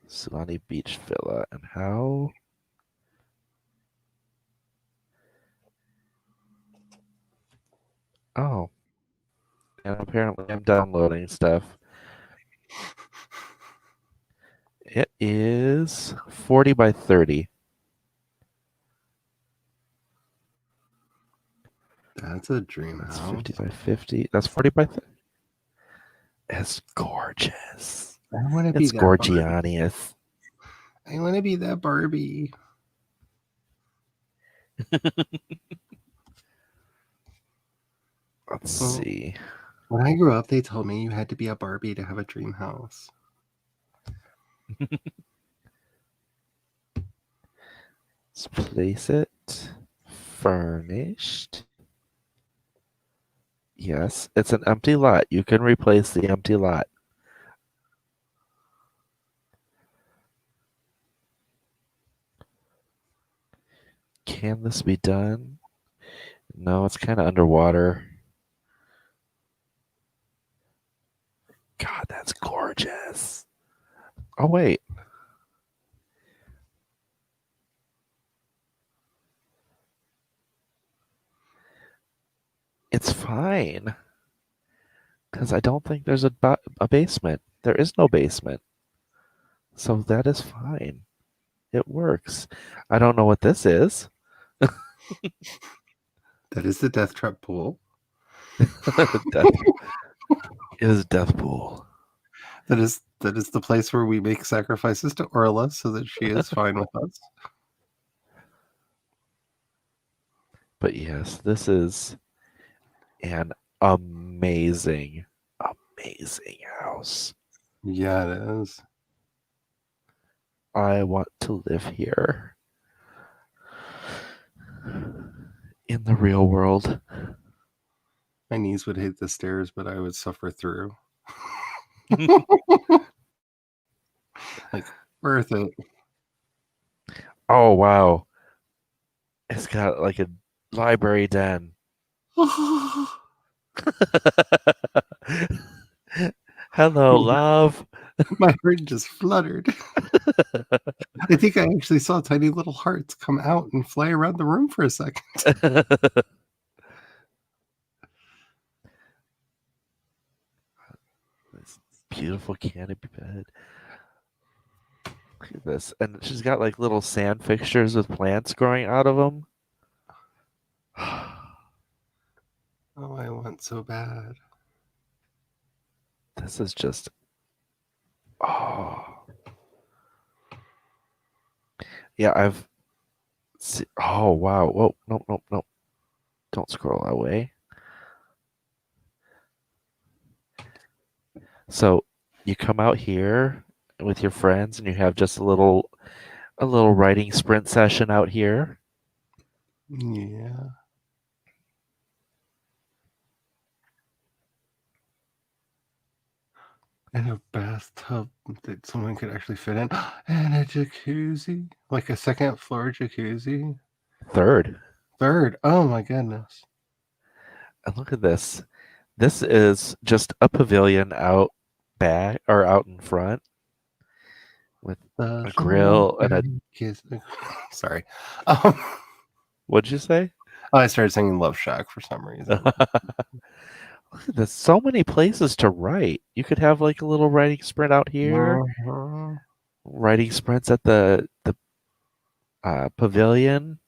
Sulani Beach Villa and how... Oh. And apparently I'm downloading stuff. It is 40 by 30. That's a dream house. That's 50 by 50. That's 40 by 30. It's gorgeous. I want to be that gorgianious. I want to be that Barbie. Let's see. When I grew up, they told me you had to be a Barbie to have a dream house. Let's place it. Furnished. Yes, it's an empty lot. You can replace the empty lot. Can this be done? No, it's kind of underwater. God, that's gorgeous. Oh, wait. It's fine. Because I don't think there's a basement. There is no basement. So that is fine. It works. I don't know what this is. That is the Death Trap pool. is Death Pool. That is the place where we make sacrifices to Orla so that she is fine with us. But yes, this is an amazing, amazing house. Yeah, it is. I want to live here in the real world. My knees would hate the stairs, but I would suffer through. Like, worth it. Oh, wow. It's got like a library den. Hello, love. My heart just fluttered. I think I actually saw tiny little hearts come out and fly around the room for a second. This beautiful canopy bed. Look at this. And she's got like little sand fixtures with plants growing out of them. Oh, I want so bad. This is just. Oh. Yeah, I've. Oh, wow. Whoa. Nope, nope, nope. Don't scroll away. So you come out here with your friends and you have just a little writing sprint session out here. Yeah. And a bathtub that someone could actually fit in. And a jacuzzi. Like a second floor jacuzzi. Third. Third. Oh my goodness. And look at this. This is just a pavilion out back or out in front with The a grill and a. kiss. Sorry. Um, What'd you say? I started singing Love Shack for some reason. Look at this. So many places to write. You could have like a little writing sprint out here, Mhm. writing sprints at the pavilion,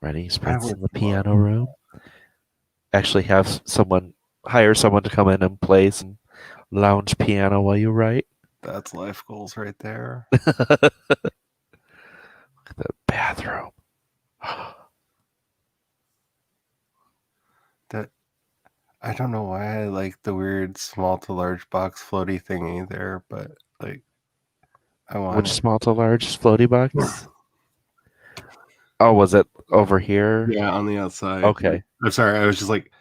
writing sprints would in the love piano room. Actually, have someone hire someone to come in and play some lounge piano while you write. That's life goals right there. Look at the bathroom. That I don't know why I like the weird small to large box floaty thingy there, but like I want Which it. small to large floaty box? Oh, was it over here? Yeah, on the outside. Okay. I'm sorry, I was just like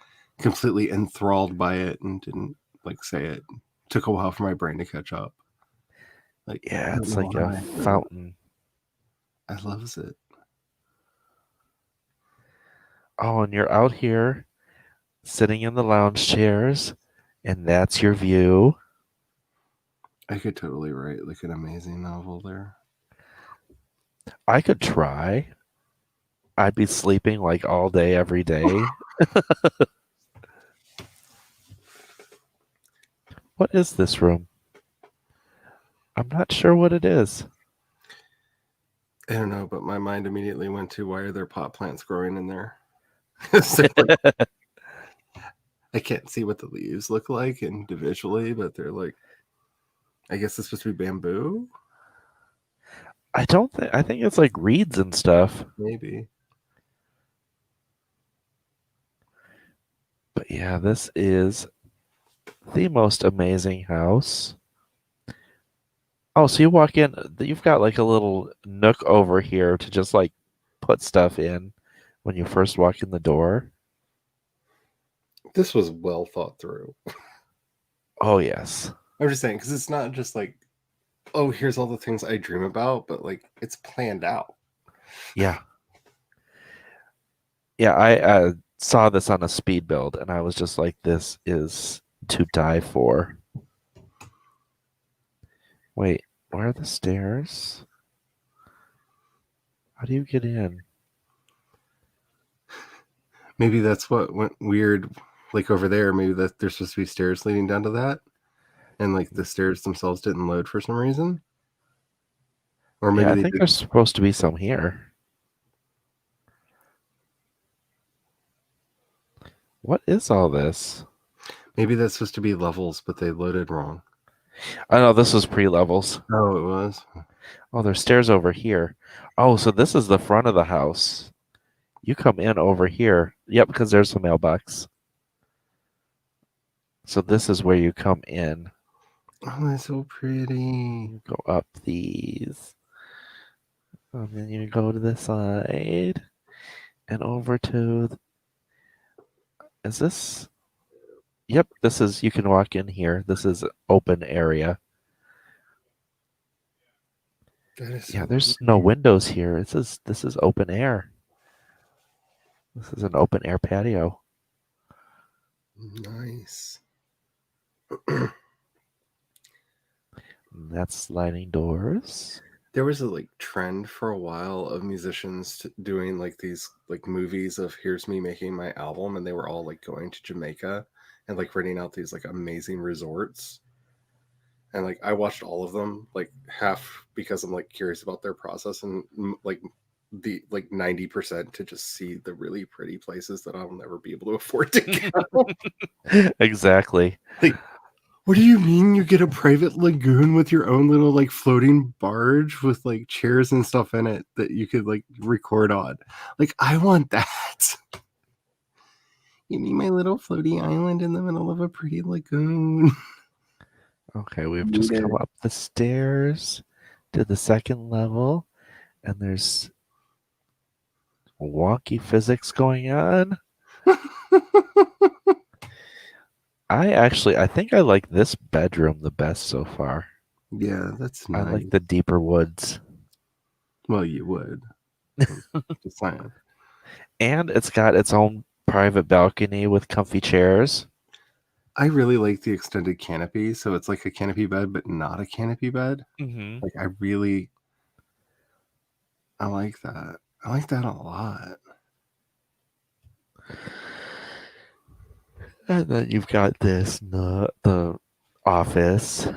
completely enthralled by it and didn't like say it. Took a while for my brain to catch up. Like I Yeah, don't it's know like a why, but fountain. I loves it. Oh, and you're out here sitting in the lounge chairs, and that's your view. I could totally write like an amazing novel there. I could try. I'd be sleeping like all day, every day. What is this room? I'm not sure what it is. I don't know, but my mind immediately went to why are there pot plants growing in there? So, like, I can't see what the leaves look like individually, but they're like, I guess it's supposed to be bamboo? I don't think. I think it's like reeds and stuff. Maybe. But yeah, this is the most amazing house. Oh, so you walk in, you've got like a little nook over here to just like put stuff in when you first walk in the door. This was well thought through. Oh, yes. I'm just saying, because it's not just like, oh, here's all the things I dream about, but like it's planned out. Yeah. Yeah, I saw this on a speed build and I was just like, this is to die for. Wait, where are the stairs? How do you get in? Maybe that's what went weird, like over there. Maybe that there's supposed to be stairs leading down to that, and like the stairs themselves didn't load for some reason, or maybe Yeah, I they think did. there's supposed to be some here. What is all this? Maybe that's supposed to be levels, but they loaded wrong. Oh no, this was pre-levels. Oh, it was? Oh, there's stairs over here. Oh, so this is the front of the house. You come in over here. Yep, because there's a mailbox. So this is where you come in. Oh, that's so pretty. You go up these. And then you go to the side. And over to... Is this... Yep, this is... You can walk in here. This is open area. That is Yeah, so there's pretty. no windows here. This is open air. This is an open air patio. Nice. And that's sliding doors. There was a like trend for a while of musicians doing like these like movies of here's me making my album, and they were all like going to Jamaica and like renting out these like amazing resorts. And like I watched all of them, like half because I'm like curious about their process, and like the like 90% to just see the really pretty places that I'll never be able to afford to go. Exactly. Like, what do you mean you get a private lagoon with your own little like floating barge with like chairs and stuff in it that you could like record on? Like, I want that. Give me my little floaty island in the middle of a pretty lagoon. Okay, we've just come up the stairs to the second level, and there's wonky physics going on. I think I like this bedroom the best so far. Yeah, that's I nice. like the deeper woods. Well, you would. Just saying. And it's got its own private balcony with comfy chairs. I really like the extended canopy, so it's like a canopy bed, but not a canopy bed. Mm-hmm. Like I like that. I like that a lot. And then you've got the office.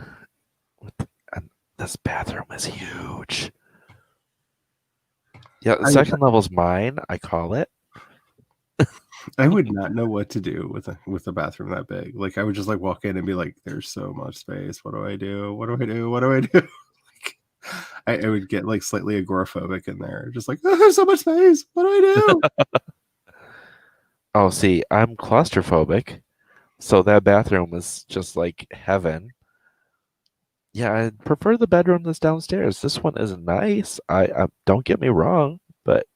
And this bathroom is huge. Yeah, the second level's mine, I call it. I would not know what to do with a bathroom that big. Like I would just like walk in and be like, "There's so much space. What do I do? What do I do? What do I do?" Like, I would get like slightly agoraphobic in there, just like, "Oh, there's so much space. What do I do?" Oh, see, I'm claustrophobic, so that bathroom is just like heaven. Yeah, I prefer the bedroom that's downstairs. This one is nice. I don't get me wrong, but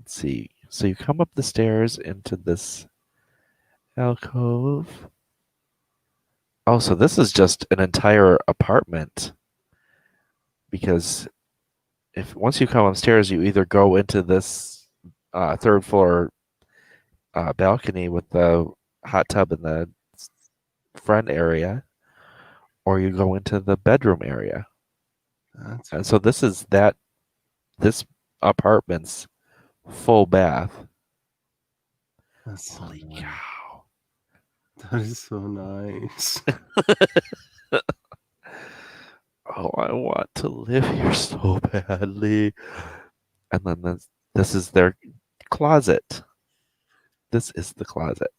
let's see. So you come up the stairs into this alcove. Oh, so this is just an entire apartment. Because if once you come upstairs, you either go into this third floor balcony with the hot tub in the front area, or you go into the bedroom area. And so this apartment's full bath. That's so Holy nice. cow. That is so nice. Oh, I want to live here so badly. And then this is their closet. This is the closet.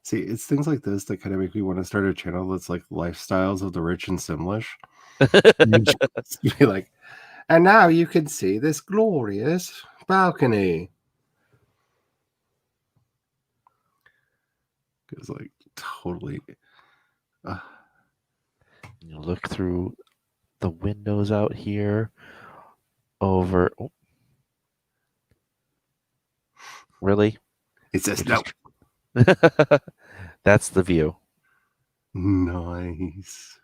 See, it's things like this that kind of make me want to start a channel that's like lifestyles of the rich and Simlish. Just be like, and now you can see this glorious balcony. It's like totally. You look through the windows out here over. Oh, really? It says no. That's the view. Nice.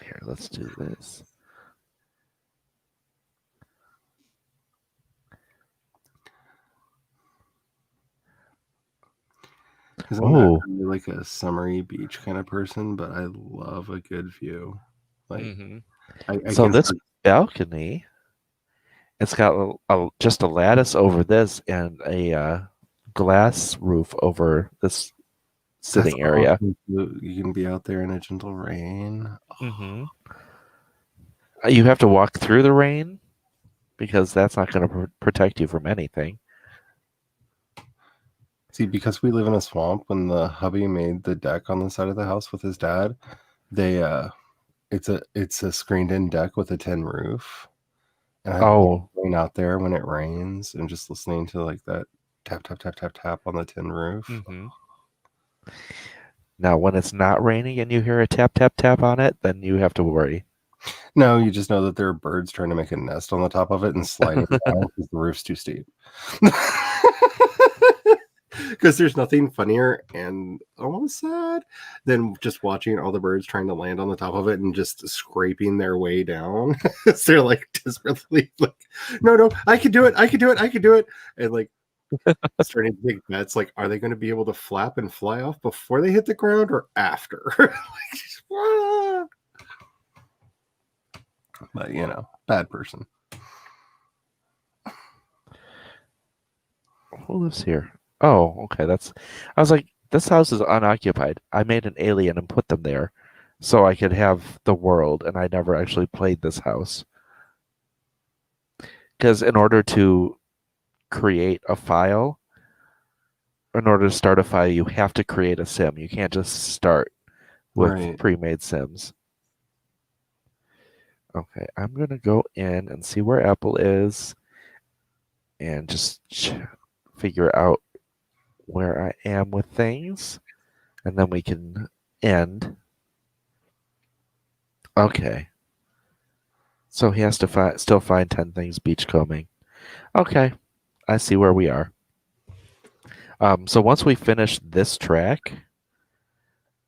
Here, let's do this. Because I'm not really like a summery beach kind of person, but I love a good view. Like, so this balcony, it's got just a lattice over this and a glass roof over this sitting area. Awesome. You can be out there in a gentle rain. You have to walk through the rain because that's not going to protect you from anything. See, because we live in a swamp, when the hubby made the deck on the side of the house with his dad, they it's a screened in deck with a tin roof. And I love Oh, going out there when it rains and just listening to like that tap tap tap tap tap on the tin roof. hmm. Now when it's not raining and you hear a tap tap tap on it, then you have to worry. No, you just know that there are birds trying to make a nest on the top of it and sliding down because the roof's too steep. Because there's nothing funnier and almost sad than just watching all the birds trying to land on the top of it and just scraping their way down. So they're like desperately like, no, I can do it, I can do it, I can do it. And like starting to take bets like, are they going to be able to flap and fly off before they hit the ground or after? Like, but you know, bad person. Who lives here? Oh, okay. I was like, this house is unoccupied. I made an alien and put them there so I could have the world, and I never actually played this house. Because in order to create a file, in order to start a file, you have to create a sim. You can't just start with Right. pre-made sims. Okay, I'm gonna go in and see where Apple is and just figure out where I am with things, and then we can end. Okay. So he has to still find 10 things beachcombing. Okay, I see where we are. So once we finish this track,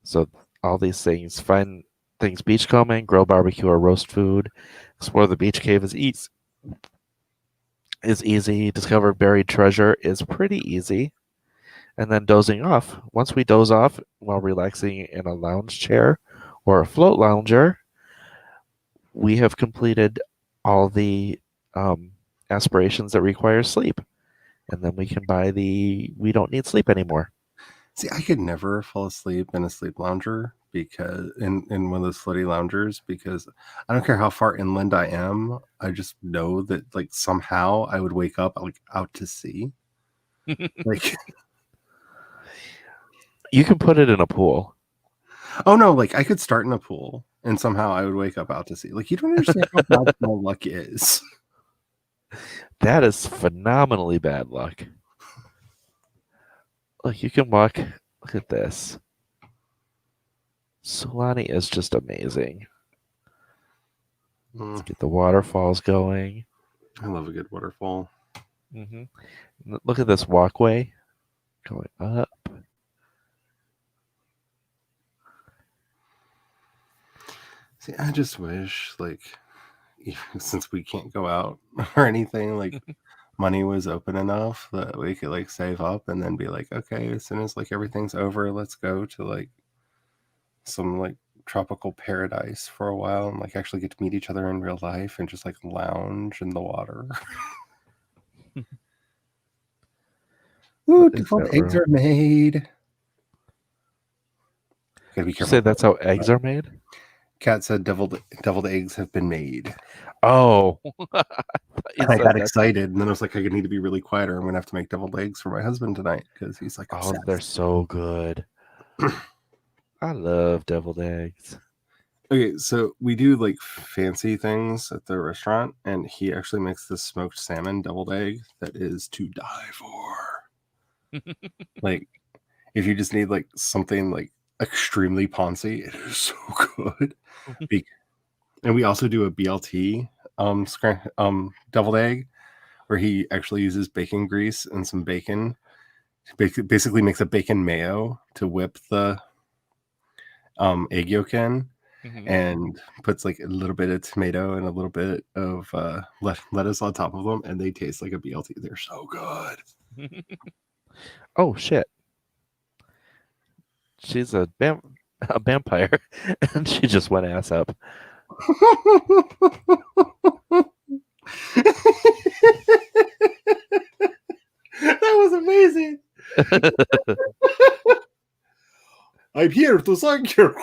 so all these things, find things beachcombing, grill barbecue or roast food, explore the beach cave is easy, discover buried treasure is pretty easy, and then dozing off. Once we doze off while relaxing in a lounge chair or a float lounger, we have completed all the aspirations that require sleep. And then we can buy we don't need sleep anymore. See, I could never fall asleep in a sleep lounger because in one of those floaty loungers because I don't care how far inland I am, I just know that like somehow I would wake up like out to sea. Like You can put it in a pool. oh no, like I could start in a pool and somehow I would wake up out to sea. Like you don't understand how bad my luck is. That is phenomenally bad luck. Look, you can walk. Look at this. Sulani is just amazing. Let's get the waterfalls going. I love a good waterfall. Mm-hmm. Look at this walkway going up. See, I just wish like since we can't go out or anything, like money was open enough that we could like save up and then be like, okay, as soon as like everything's over, let's go to like some like tropical paradise for a while and like actually get to meet each other in real life and just like lounge in the water. Ooh, default eggs are made. Gotta be Did you careful. say that's how eggs are made? Kat said deviled eggs have been made. Oh. I got excited and then I was like, I need to be really quiet or I'm gonna have to make deviled eggs for my husband tonight because he's like obsessed. Oh, they're so good. I love deviled eggs. Okay, so we do like fancy things at the restaurant, and he actually makes this smoked salmon deviled egg that is to die for. Like, if you just need like something like extremely poncy, it is so good. And we also do a BLT deviled egg where he actually uses bacon grease and some bacon. Basically makes a bacon mayo to whip the egg yolk in. Mm-hmm. And puts like a little bit of tomato and a little bit of lettuce on top of them, and they taste like a BLT. They're so good. Oh shit! She's a vampire, and she just went ass up. That was amazing. I'm here to thank you.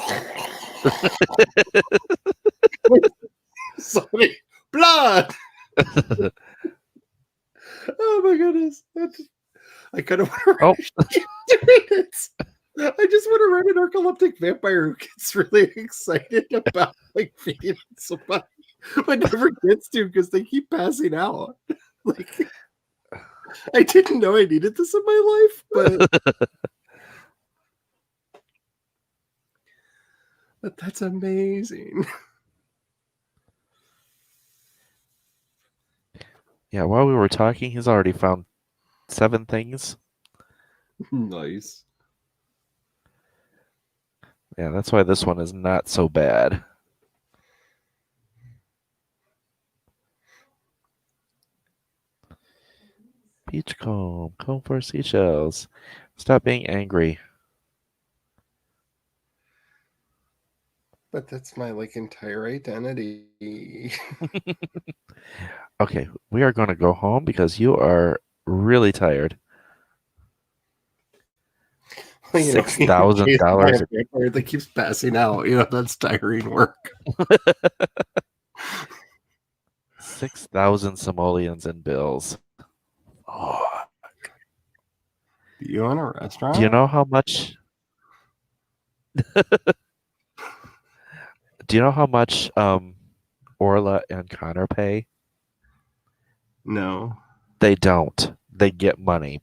Sorry, blood. Oh my goodness, I kind of want Oh, to doing it. I just want to run an narcoleptic vampire who gets really excited about like feeding somebody, but never gets to because they keep passing out. Like I didn't know I needed this in my life, but that's amazing. yeah. While we were talking, he's already found 7 things. Nice. Yeah, that's why this one is not so bad. Beachcomb, comb for seashells. Stop being angry. But that's my like entire identity. Okay, we are going to go home because you are really tired. You know, being chased by a $6,000. vampire that keeps passing out. You know, that's tiring work. 6,000 simoleons in bills. Oh, You own a do restaurant? you know how much? Do you know how much Orla and Connor pay? No. They don't. They get money.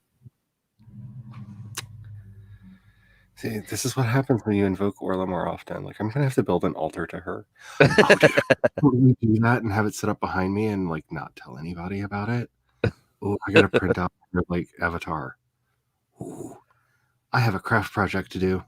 See, this is what happens when you invoke Orla more often. Like, I'm gonna have to build an altar to her. Oh, dude, can we do that and have it set up behind me and like not tell anybody about it? Oh, I gotta print out her like avatar. Ooh, I have a craft project to do.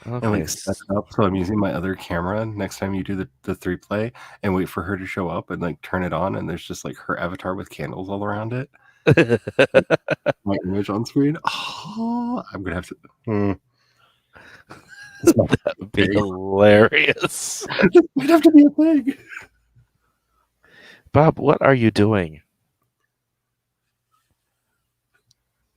And Okay. like set it up so I'm using my other camera next time you do the 3 play and wait for her to show up and like turn it on and there's just like her avatar with candles all around it. My image on screen. Oh, I'm gonna have to. This might That would be hilarious. might have to be a thing. Bob, what are you doing?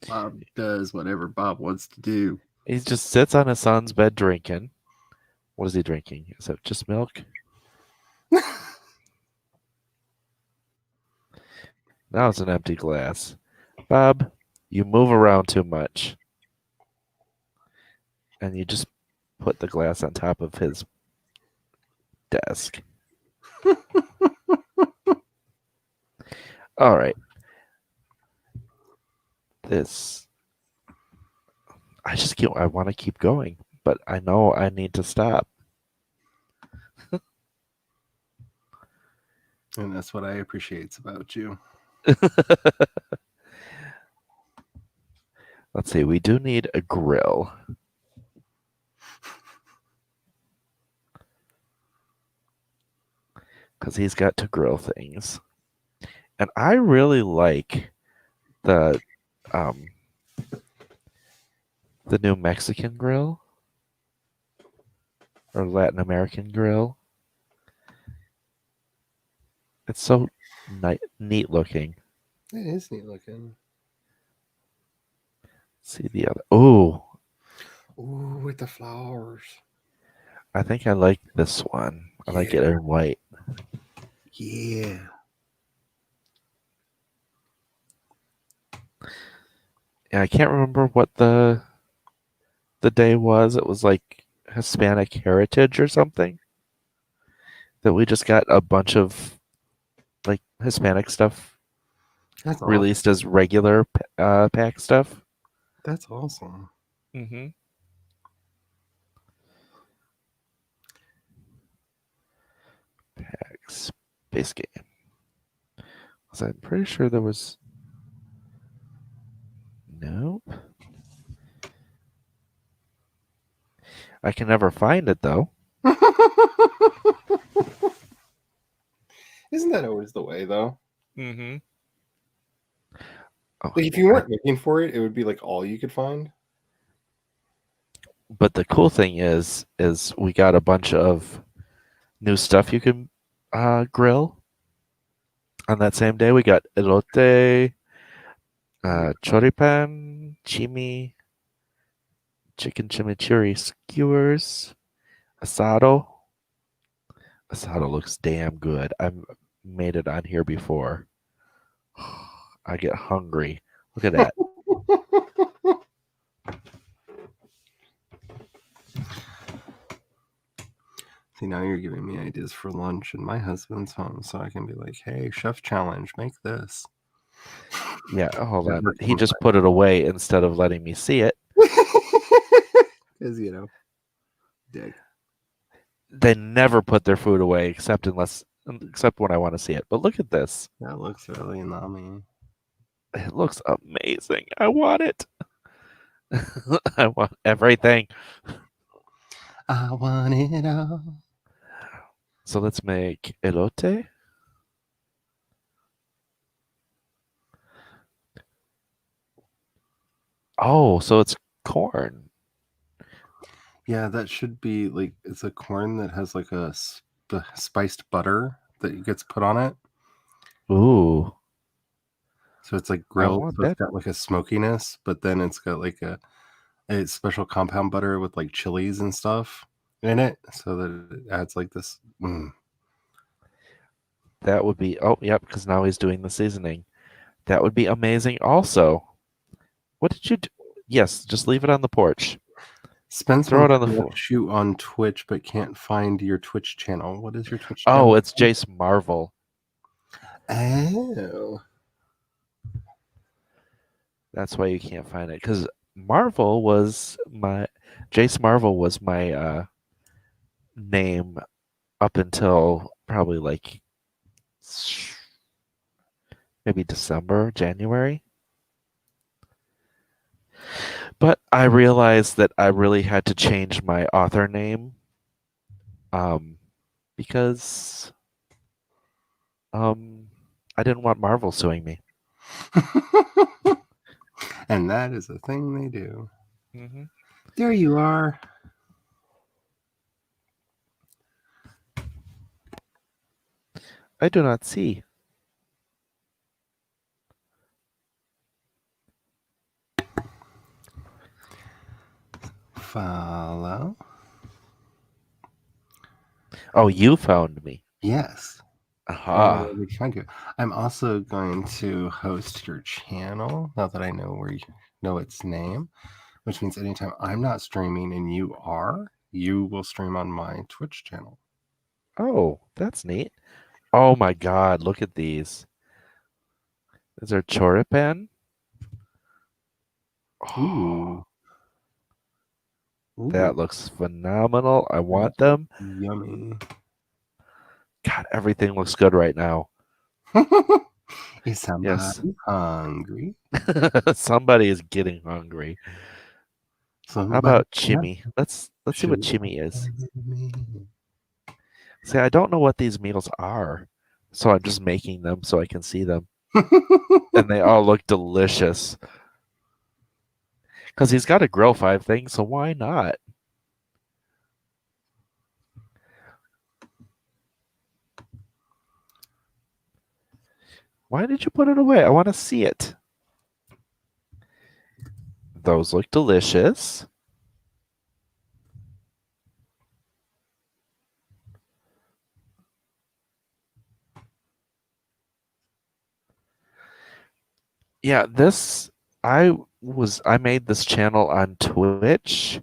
Bob does whatever Bob wants to do. He just sits on his son's bed drinking. What is he drinking? Is it just milk? Now it's an empty glass. Bob, you move around too much. And you just put the glass on top of his desk. All right. This. I want to keep going, but I know I need to stop. And that's what I appreciate about you. Let's see. We do need a grill. Because he's got to grill things. And I really like the new Mexican grill or Latin American grill. It's so neat looking. It is neat looking. See the other. Oh, Ooh, with the flowers. I think I like this one. I like it in white. Yeah. Yeah, I can't remember what the day was. It was like Hispanic Heritage or something. That we just got a bunch of like Hispanic stuff That's awesome. released as regular pack stuff. That's awesome. Mm-hmm. Packs base game. So I'm pretty sure there was. Nope. I can never find it though. Isn't that always the way, though? Mm-hmm. Oh, Like, if you weren't looking for it, it would be like all you could find. but the cool thing is we got a bunch of new stuff you can grill. On that same day, we got elote, choripan, chicken chimichurri skewers, asado, Asada looks damn good. I've made it on here before. I get hungry. Look at that. See, now you're giving me ideas for lunch, and my husband's home, so I can be like, "Hey, chef challenge, make this." Yeah, hold That on. works He just put it away instead of letting me see it. because dick. They never put their food away except when I want to see it. But look at this. That looks really yummy. It looks amazing. I want it. I want everything. I want it all. So let's make elote. Oh, so it's corn. Yeah, that should be like it's a corn that has like a spiced butter that gets put on it. Ooh, So it's like I grilled, want so it's that. got like a smokiness, but then it's got like a special compound butter with like chilies and stuff in it, so that it adds like this. That would be. Oh, yep, because now he's doing the seasoning. That would be amazing. Also, what did you do? Yes, just leave it on the porch. Spence Throw it wants on the to floor. watch you on Twitch, but can't find your Twitch channel. What is your Twitch Oh, channel? it's Jace Marvel. Oh, That's why you can't find it. Because Marvel was my Jace Marvel was my name up until probably like maybe December, January. But I realized that I really had to change my author name um, because I didn't want Marvel suing me. and that is a thing they do. Mm-hmm. There you are. I do not see. Follow. Oh, you found me. Yes. Aha. We find you. I'm also going to host your channel now that I know where you know its name, which means anytime I'm not streaming and you are, you will stream on my Twitch channel. Oh, that's neat. Oh my God, look at these. Is there choripan? Ooh. Oh, Ooh, that looks phenomenal. I that want them. yummy. God, everything looks good right now. Is Yes. somebody hungry? Somebody is getting hungry. How Somebody about chimmy? Let's see what should chimmy is. me. See, I don't know what these meals are, so I'm just making them so I can see them, and they all look delicious. Because he's got to grill 5 things, so why not? Why did you put it away? I want to see it. Those look delicious. Yeah, I made this channel on Twitch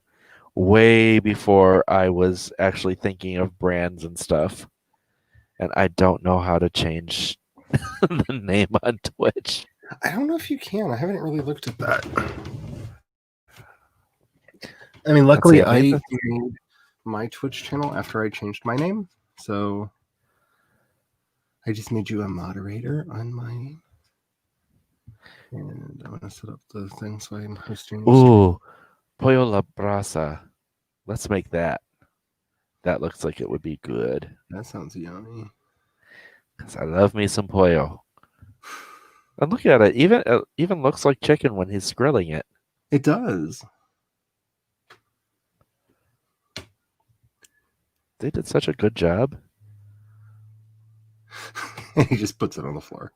way before I was actually thinking of brands and stuff. And I don't know how to change the name on Twitch. I don't know if you can. I haven't really looked at that. I mean, Let's see, luckily I made I this. made my Twitch channel after I changed my name. So I just made you a moderator on mine. And I'm going to set up the thing so I'm hosting your stream. Ooh, pollo la brasa. Let's make that. That looks like it would be good. That sounds yummy. Because I love me some pollo. And look at it. It even looks like chicken when he's grilling it. It does. They did such a good job. He just puts it on the floor.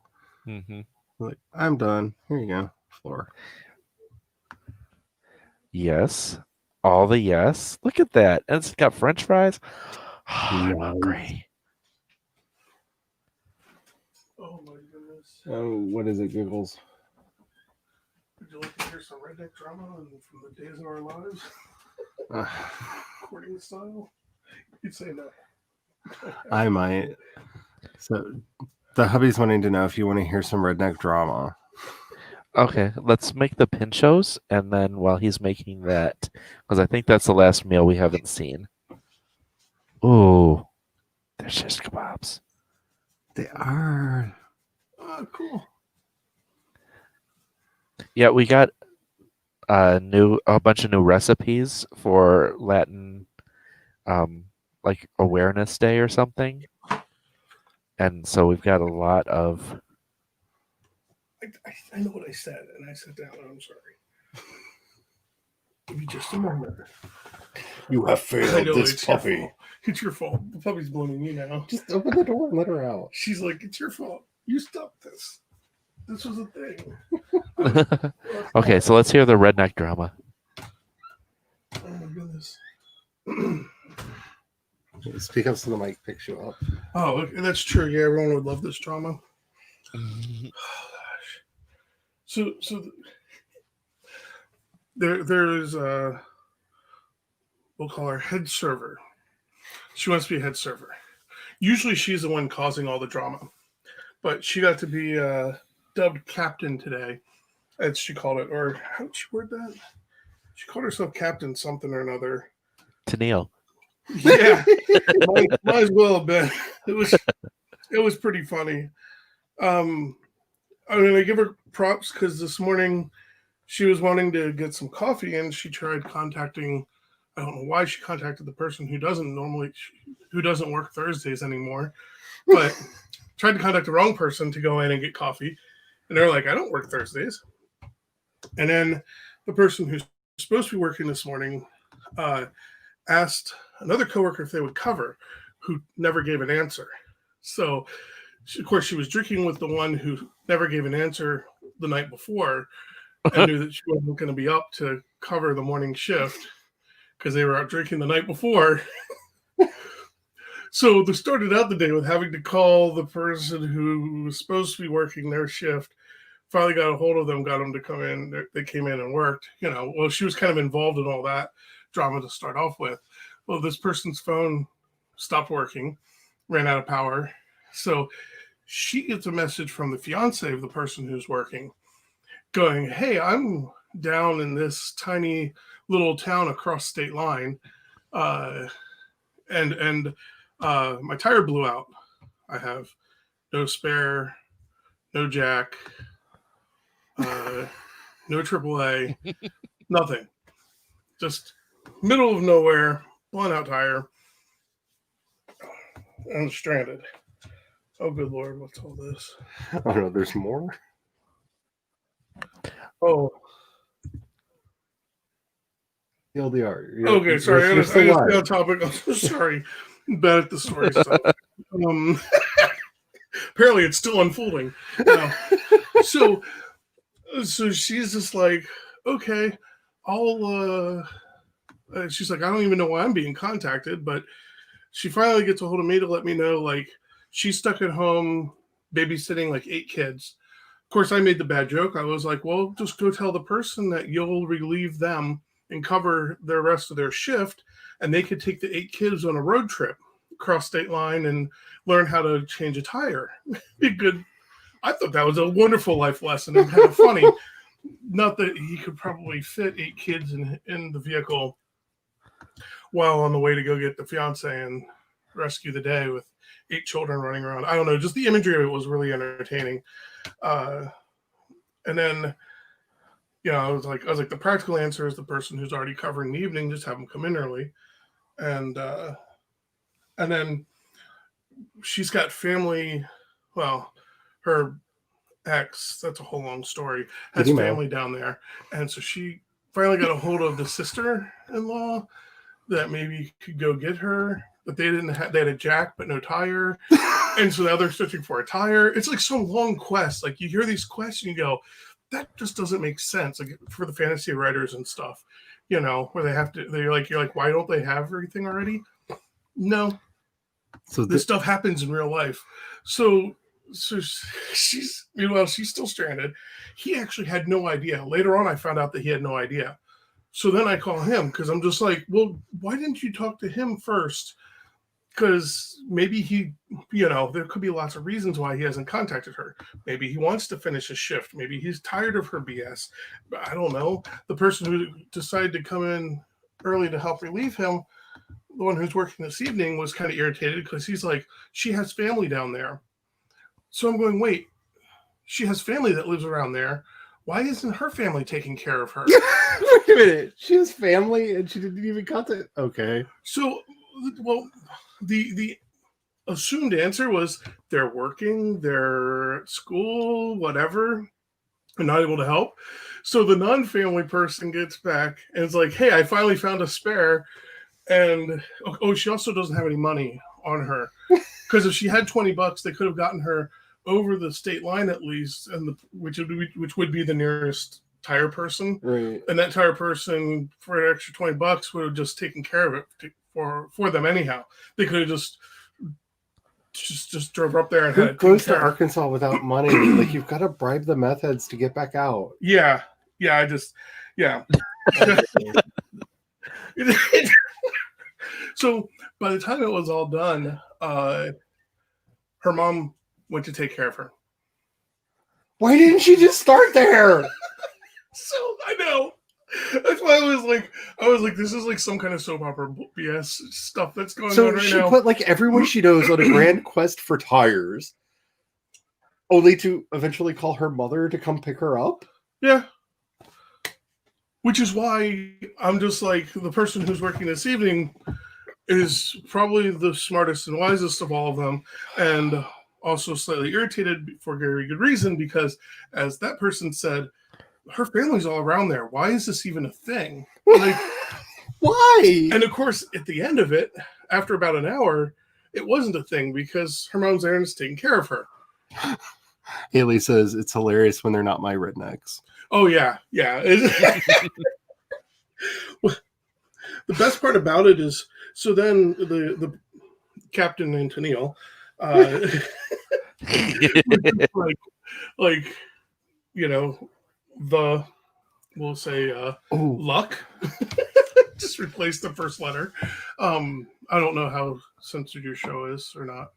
Mm-hmm. Like, I'm done. Here you go. Floor. Yes. All the yes. Look at that. And it's got French fries. Oh, I'm Nice. hungry. Oh, what is it, Googles? Would you like to hear some redneck drama from the days of our lives? Uh, Recording style? You'd say no. I might. So the hubby's wanting to know if you want to hear some redneck drama. Okay, let's make the pinchos, and then while he's making that, because I think that's the last meal we haven't seen. Ooh, they're shish kebabs. They are. Oh, cool. Yeah, we got a bunch of new recipes for Latin, like Awareness Day or something, and so we've got a lot of. I know what I said, and I sat down. I'm sorry. Give me just a moment. You have I failed know this it's your puppy. fault. It's your fault. The puppy's blaming me now. Just open the door and let her out. She's like, it's your fault. You stopped this. This was a thing. Okay, so let's hear the redneck drama. Oh my goodness. Speak up so the mic picks you up. Oh, okay, that's true. Yeah, everyone would love this drama. So there's we'll call her head server. She wants to be a head server. Usually she's the one causing all the drama, but she got to be dubbed captain today, as she called it. Or how did she word that? She called herself captain something or another. Tennille. Yeah, might as well have been. It was pretty funny. I mean, I give her props because this morning she was wanting to get some coffee and she tried contacting. I don't know why she contacted the person who doesn't work Thursdays anymore, but tried to contact the wrong person to go in and get coffee, and they're like, "I don't work Thursdays." And then the person who's supposed to be working this morning asked another coworker if they would cover, who never gave an answer. So, of course, she was drinking with the one who never gave an answer the night before and knew that she wasn't going to be up to cover the morning shift because they were out drinking the night before. So they started out the day with having to call the person who was supposed to be working their shift. Finally got a hold of them, got them to come in. They came in and worked. Well, she was kind of involved in all that drama to start off with. Well, this person's phone stopped working, ran out of power. So she gets a message from the fiance of the person who's working going, "Hey, I'm down in this tiny little town across state line, and my tire blew out. I have no spare, no jack, no AAA, nothing. Just middle of nowhere, blown out tire. I'm stranded." Oh, good Lord, what's all this? Oh no, there's more. Oh, LDR. okay, sorry. I just got on topic. I'm so sorry. Bad at the story stuff. Apparently, it's still unfolding. So she's just like, okay, I'll. She's like, I don't even know why I'm being contacted, but she finally gets a hold of me to let me know, like, she's stuck at home babysitting like 8 kids. Of course, I made the bad joke. I was like, well, just go tell the person that you'll relieve them and cover the rest of their shift, and they could take the 8 kids on a road trip across state line and learn how to change a tire. Be good. I thought that was a wonderful life lesson and kind of funny. Not that he could probably fit 8 kids in the vehicle while on the way to go get the fiance and rescue the day with 8 children running around. I don't know. Just the imagery of it was really entertaining. And then, I was like, the practical answer is the person who's already covering the evening, just have them come in early. And then she's got family. Well, her ex, that's a whole long story, has family down there. And so she finally got a hold of the sister-in-law that maybe could go get her, but they had a jack but no tire. And so now they're searching for a tire. It's like some long quest. Like, you hear these quests and you go, that just doesn't make sense. Like, for the fantasy writers and stuff, where they have to, you're like, why don't they have everything already? No. So this stuff happens in real life. So so she's meanwhile she's still stranded. He actually had no idea. Later on, I found out that he had no idea. So then I call him because I'm just like, well, why didn't you talk to him first? Because maybe he, there could be lots of reasons why he hasn't contacted her. Maybe he wants to finish his shift. Maybe he's tired of her BS. I don't know. The person who decided to come in early to help relieve him, the one who's working this evening, was kind of irritated because he's like, she has family down there. So I'm going, wait, she has family that lives around there. Why isn't her family taking care of her? Wait a minute. She has family and she didn't even contact. Okay. So, well, the assumed answer was they're working, they're at school, whatever, and not able to help. So the non-family person gets back and it's like, hey, I finally found a spare. And she also doesn't have any money on her. Because if she had $20, they could have gotten her over the state line at least, and which would be the nearest tire person. Right. And that tire person, for an extra $20, would have just taken care of it for them anyhow. They could have just drove up there and who goes to Arkansas without money? Like, you've got to bribe the meth heads to get back out. Yeah. So by the time it was all done, her mom went to take care of her. Why didn't she just start there? So I know. That's why I was like, this is like some kind of soap opera BS stuff that's going on right now. So she put like everyone she knows on a grand quest for tires, only to eventually call her mother to come pick her up? Yeah. Which is why I'm just like, the person who's working this evening is probably the smartest and wisest of all of them, and also slightly irritated for very good reason, because as that person said, her family's all around there. Why is this even a thing? Like, why? And of course, at the end of it, after about an hour, it wasn't a thing because her mom's there and is taking care of her. Haley says it's hilarious when they're not my rednecks. Oh, yeah. The best part about it is, so then the captain and Tennille, we'll say luck. Just replace the first letter. I don't know how censored your show is or not.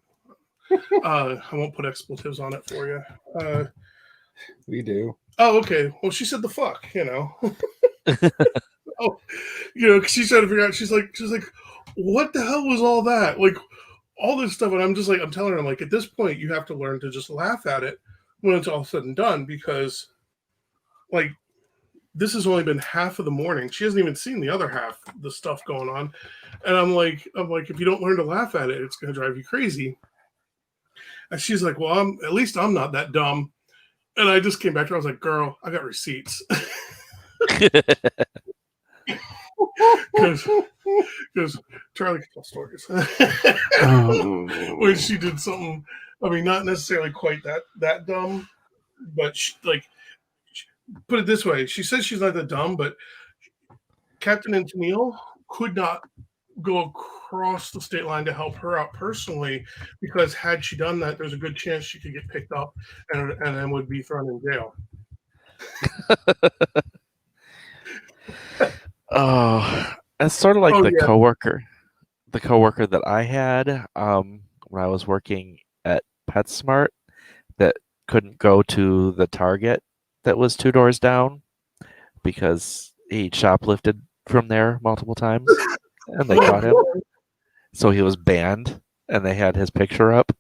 I won't put expletives on it for you. We do. Oh, okay. Well, she said the fuck, Oh, because she's trying to figure out. She's like, what the hell was all that? Like, all this stuff, and I'm just like, I'm telling her, I'm like, at this point, you have to learn to just laugh at it when it's all said and done, because, like, this has only been half of the morning. She hasn't even seen the other half, the stuff going on, and I'm like, if you don't learn to laugh at it, it's going to drive you crazy. And she's like, well, at least I'm not that dumb. And I just came back to her. I was like, girl, I got receipts. Because Charlie can tell stories. When she did something, I mean, not necessarily quite that dumb, but put it this way, she says she's not that dumb, but Captain and Tennille could not go across the state line to help her out personally, because had she done that, there's a good chance she could get picked up and then would be thrown in jail. Oh, it's sort of like coworker that I had when I was working at PetSmart that couldn't go to the Target that was 2 doors down because he shoplifted from there multiple times, and they caught him. So he was banned, and they had his picture up.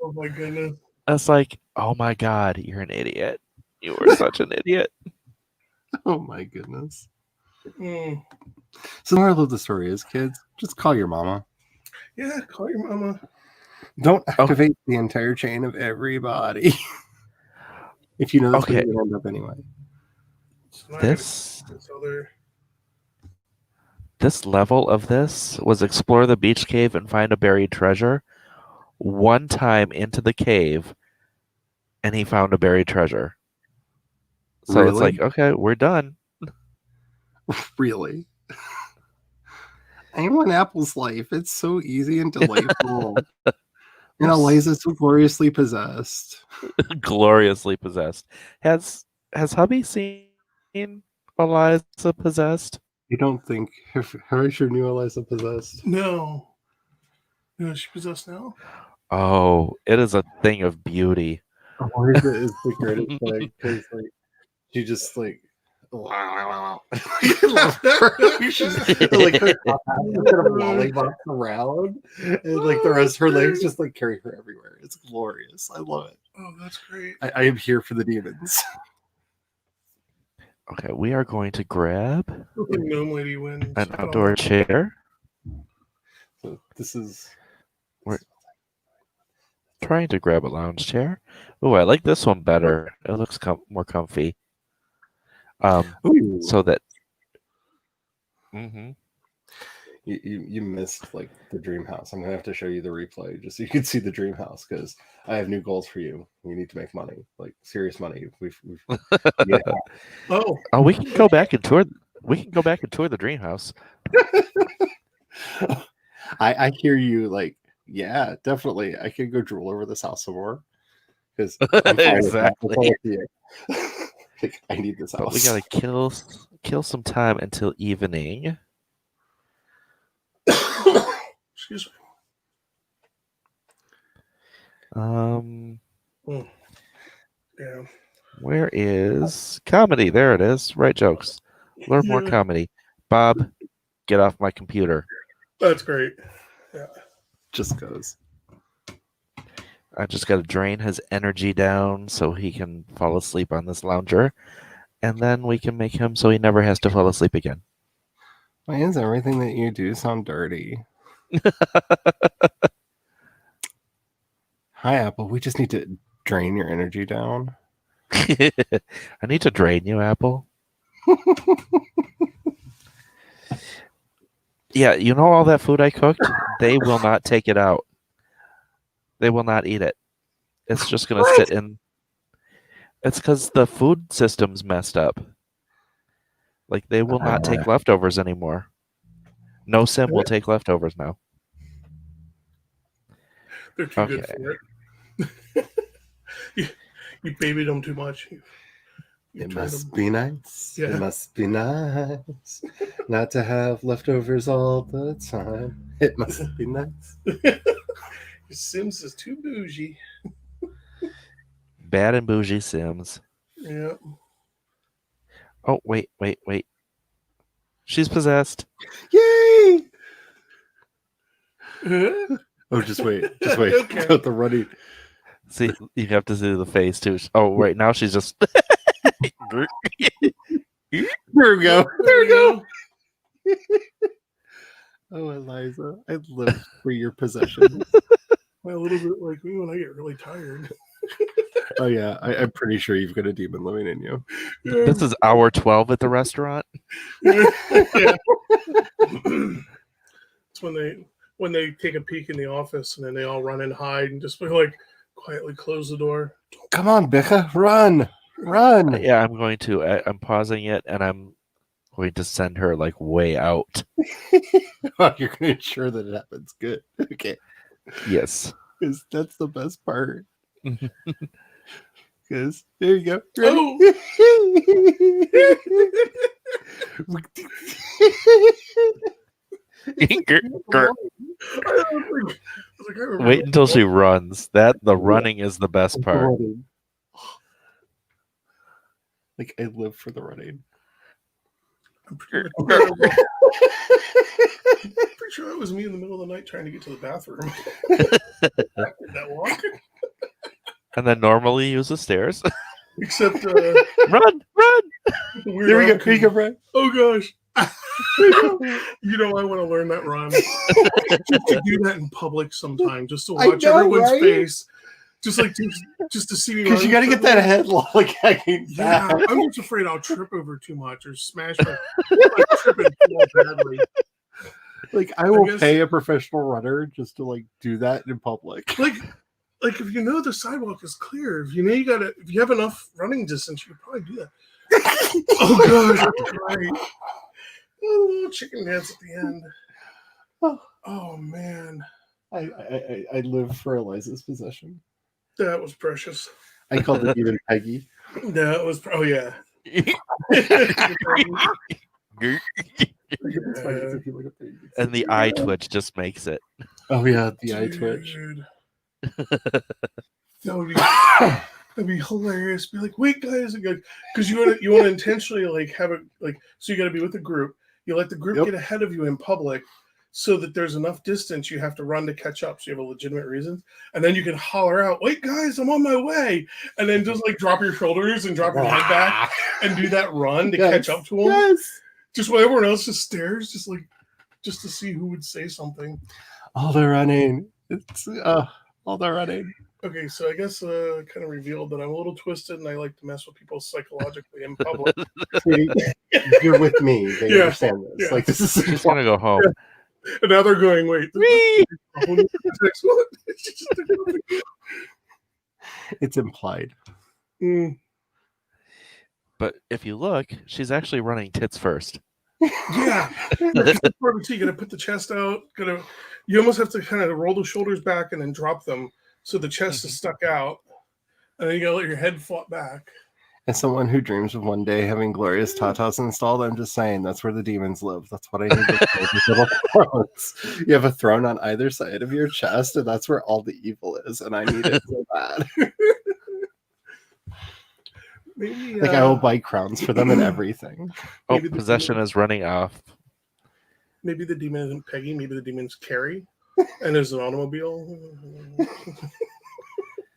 Oh my goodness! I was like, "Oh my god, you're an idiot! You were such an idiot!" Oh my goodness. So the moral of the story is, kids, just call your mama. Yeah, call your mama. Don't activate the entire chain of everybody. If you know that's where you end up anyway. This level of this was explore the beach cave and find a buried treasure. One time into the cave, and he found a buried treasure. So It's like, okay, we're done. Really? I want Apple's life. It's so easy and delightful. And Eliza's so gloriously possessed. Gloriously possessed. Has hubby seen Eliza possessed? You don't think Harisher knew Eliza possessed? No. No, she possessed now? Oh, it is a thing of beauty. Eliza is the greatest thing because like she just like wow. I love her. She's like her kind of lollypops around, and like the rest of her legs just like carry her everywhere. It's glorious. I love it. Oh, that's great. I am here for the demons. Okay, we are going to grab The gnome lady wins. an outdoor chair. So this is We're trying to grab a lounge chair. Oh, I like this one better. It looks more comfy. Ooh. So that. Mm-hmm. You missed like the dream house. I'm gonna have to show you the replay just so you can see the dream house because I have new goals for you. We need to make money, like serious money. We've yeah. Oh, We can go back and tour. We can go back and tour the dream house. I hear you. Like, yeah, definitely. I could go drool over this house some more because Exactly. Like, I need this house. But we gotta kill some time until evening. excuse Um, me. Yeah. where is comedy? There it is. Write jokes. Learn more Yeah. comedy. Bob, get off my computer. That's great. Yeah. Just goes. I just got to drain his energy down so he can fall asleep on this lounger. And then we can make him so he never has to fall asleep again. Why is everything that you do sound dirty? Hi, Apple. We just need to drain your energy down. I need to drain you, Apple. Yeah, you know all that food I cooked? They will not take it out. They will not eat it. It's just going to sit in. It's because the food system's messed up. Like, they will not take leftovers anymore. No sim will take leftovers now. They're too good for it. You babied them too much. It must be nice. Yeah. It must be nice not to have leftovers all the time. It must be nice. Sims is too bougie. Bad and bougie Sims. Yeah. Oh, wait. She's possessed. Yay! Oh, just wait. Okay. Got the running. See, you have to see the face too. Oh, right now she's just. There we go. There we go. Oh, Eliza, I live for your possession. A little bit like me when I get really tired. Oh yeah, I'm pretty sure you've got a demon living in you. This is hour 12 at the restaurant. Yeah. It's when they take a peek in the office and then they all run and hide and just like quietly close the door. Come on, Becca, run. Yeah, I'm pausing it and I'm going to send her like way out. Oh, you're going to ensure that it happens. Good. Okay. Yes. Because that's the best part. Because there you go. Ready? Wait until she runs. The running is the best part. Like, I live for the running. I'm pretty sure that was me in the middle of the night trying to get to the bathroom. That walk. And then normally use the stairs. Except Run! There we go. Here you go, Brad. Oh gosh. You know I want to learn that run. Just to do that in public sometime, just to watch everyone's face. Just to see me. Because you got to get that head like hanging yeah, back. I'm just afraid I'll trip over too much or smash my like, trip and fall badly. Like I will pay a professional runner just to like do that in public. Like if you know the sidewalk is clear, if you know if you have enough running distance, you could probably do that. Oh gosh, that's great. Oh, little chicken dance at the end. Oh man. I live for Eliza's possession. That was precious. I called the demon Peggy. That was. Oh yeah. It's funny, it's if you look up there, you can see And the eye twitch just makes it. Oh yeah, the eye twitch. Dude. That'd be hilarious. Be like, wait, guys, because you want to intentionally like have it like so you got to be with a group. You let the group get ahead of you in public, so that there's enough distance you have to run to catch up. So you have a legitimate reason, and then you can holler out, "Wait, guys, I'm on my way!" And then just like drop your shoulders and drop your head back and do that run to catch up to them. Yes. Just while everyone else just stares, just to see who would say something. All they're running. It's all they're running. Okay, so I guess kind of revealed that I'm a little twisted and I like to mess with people psychologically in public. See, you're with me. They understand this. Yeah. Like this is She's gonna go home. And now they're going, wait. It's implied. Mm. But if you look, she's actually running tits first. Yeah. You gotta put the chest out. You almost have to kind of roll the shoulders back and then drop them so the chest is stuck out. And then you gotta let your head flop back. As someone who dreams of one day having glorious tatas installed, I'm just saying that's where the demons live. That's what I need to say. These little thrones. You have a throne on either side of your chest, and that's where all the evil is, and I need it so bad. Maybe, like I will buy crowns for them and everything. Oh, possession is running off. Maybe the demon isn't Peggy. Maybe the demon's Carrie, and there's an automobile.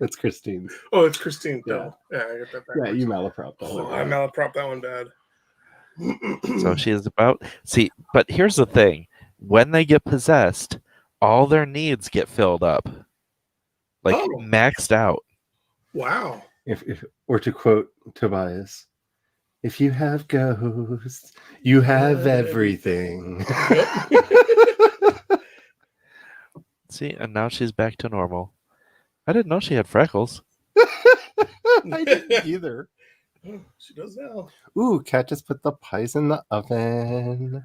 It's Christine's. Oh, it's Christine. Yeah, yeah, I got that back. Yeah, you malapropped that. I malapropped that one bad. So she is about. See, but here's the thing: when they get possessed, all their needs get filled up, like maxed out. Wow. If or to quote Tobias, if you have ghosts, you have everything. See, and now she's back to normal. I didn't know she had freckles. I didn't either. She does now. Ooh, Kat just put the pies in the oven.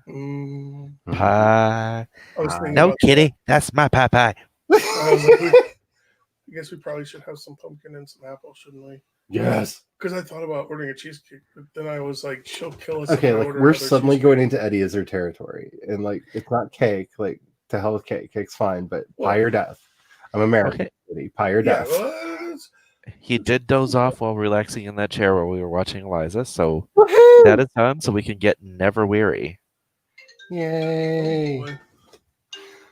Pie. No, no, kitty. That's my pie. I guess we probably should have some pumpkin and some apple, shouldn't we? Yes. Because I thought about ordering a cheesecake, but then I was like, she'll kill us. Okay, like we're suddenly going into Eddie Izzard territory. And like it's not cake, like to hell with cake. Cake's fine, but pie or death. I'm American. Okay. Pie or death. He did doze off while relaxing in that chair while we were watching Eliza, so Woo-hoo! That is done, so we can get Never Weary. Yay.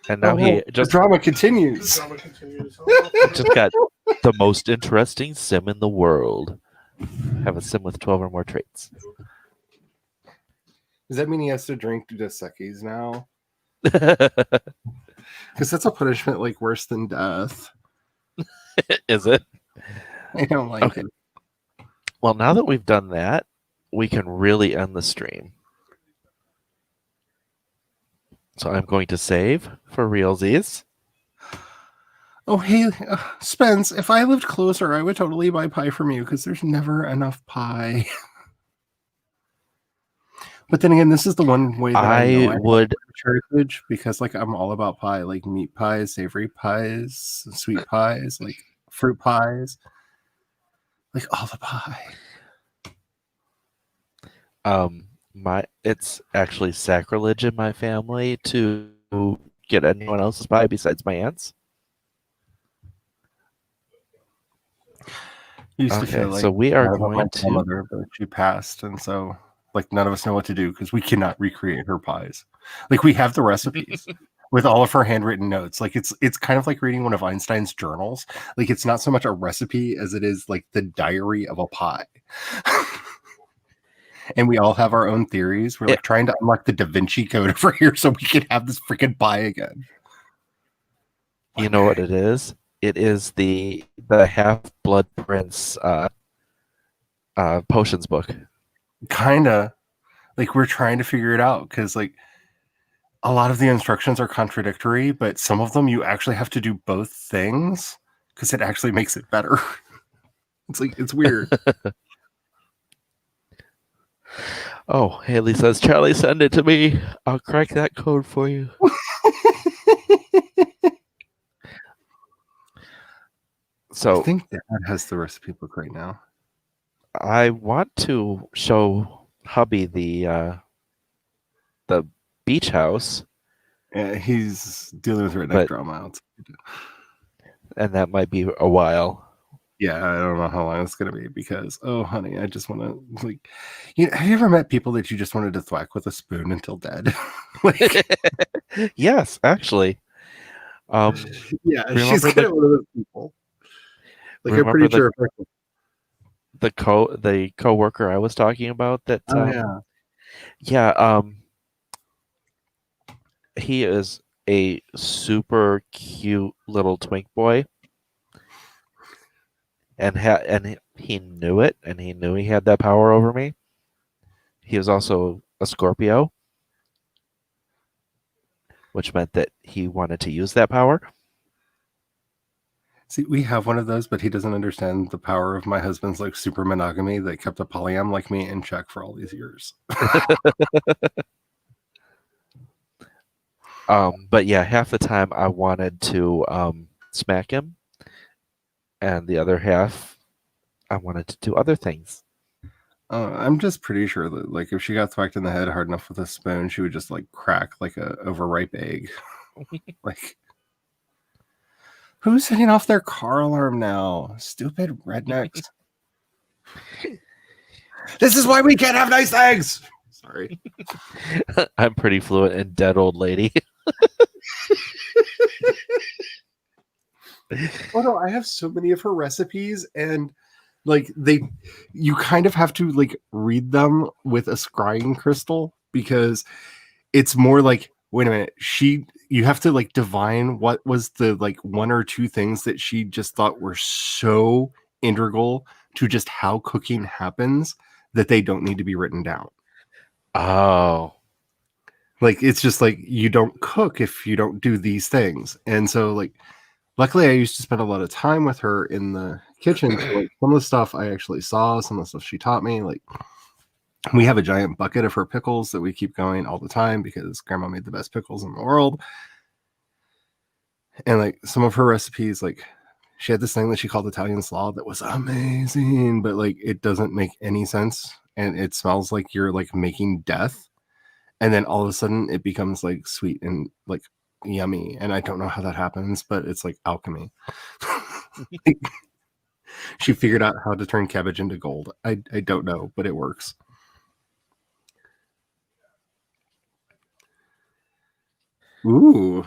And now the drama continues. The drama continues. Just got the most interesting sim in the world. Have a sim with 12 or more traits. Does that mean he has to drink Dos Equis now? Because that's a punishment like worse than death. Is it? I don't like it. Well, now that we've done that, we can really end the stream. So I'm going to save for realsies. Oh, hey, Spence, if I lived closer, I would totally buy pie from you because there's never enough pie. But then again, this is the one way that I would heritage because like I'm all about pie, like meat pies, savory pies, sweet pies, like fruit pies, like all the pie. It's actually sacrilege in my family to get anyone else's pie besides my aunt's. Used to feel like so we are going to. Mother, but she passed, and so like none of us know what to do because we cannot recreate her pies. Like we have the recipes with all of her handwritten notes. Like it's kind of like reading one of Einstein's journals. Like it's not so much a recipe as it is like the diary of a pie. And we all have our own theories. We're like trying to unlock the Da Vinci Code over here so we can have this freaking pie again. You know what it is? It is the Half-Blood Prince potions book. Kinda. Like we're trying to figure it out because like a lot of the instructions are contradictory, but some of them you actually have to do both things because it actually makes it better. It's like it's weird. Oh, Haley says, Charlie, send it to me. I'll crack that code for you. So think Dad has the recipe book right now. I want to show hubby the beach house, Yeah, he's dealing with redneck But- drama outside. and that might be a while. Yeah, I don't know how long it's gonna be because, oh honey, I just want to like, have you ever met people that you just wanted to thwack with a spoon until dead? Like, Yes, actually. yeah, remember she's kind of one of those people. Like, I'm remember pretty the- sure. the coworker I was talking about that Oh yeah, yeah, he is a super cute little twink boy, and he knew it, and he knew he had that power over me. He was also a Scorpio, which meant that he wanted to use that power. see, we have one of those, but he doesn't understand the power of my husband's like super monogamy that kept a polyam like me in check for all these years. But yeah, half the time I wanted to smack him, and the other half I wanted to do other things. I'm just pretty sure that like if she got thwacked in the head hard enough with a spoon, she would just like crack like a overripe egg. Like, who's setting off their car alarm now? Stupid rednecks. This is why we can't have nice things. Sorry. I'm pretty fluent in dead old lady. Oh no, I have so many of her recipes, and like you kind of have to like read them with a scrying crystal because it's more like, wait a minute, you have to like divine what was the like one or two things that she just thought were so integral to just how cooking happens that they don't need to be written down. Oh. Like, it's just like, you don't cook if you don't do these things. And so like, luckily I used to spend a lot of time with her in the kitchen. So like, some of the stuff I actually saw, some of the stuff she taught me, like we have a giant bucket of her pickles that we keep going all the time because grandma made the best pickles in the world. And like some of her recipes, like she had this thing that she called Italian slaw that was amazing, but like it doesn't make any sense. And it smells like you're like making death. And then all of a sudden it becomes like sweet and like yummy. And I don't know how that happens, but it's like alchemy. She figured out how to turn cabbage into gold. I don't know, but it works. Ooh,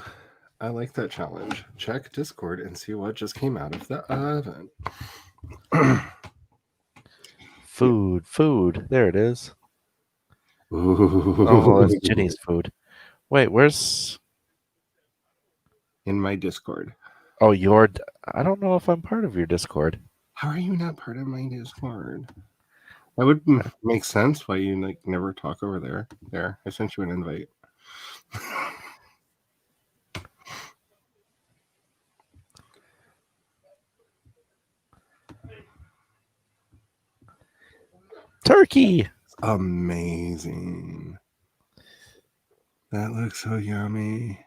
I like that challenge. Check Discord and see what just came out of the oven. Food. There it is. Ooh. Oh, that's Jenny's food. Wait, where's... In my Discord. Oh, I don't know if I'm part of your Discord. How are you not part of my Discord? That would make sense why you like never talk over there. There, I sent you an invite. Turkey! Amazing. That looks so yummy.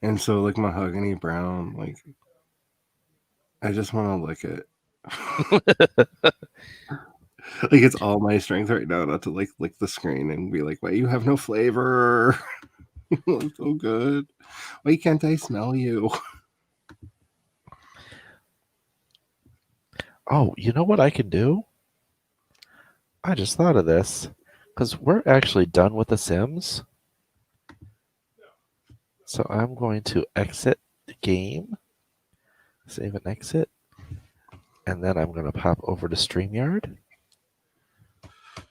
And so like mahogany brown, like I just want to lick it. Like it's all my strength right now not to like lick the screen and be like, why you have no flavor? You look so good. Why can't I smell you? Oh, you know what I can do? I just thought of this. Because we're actually done with The Sims. So I'm going to exit the game. Save and exit. And then I'm going to pop over to StreamYard.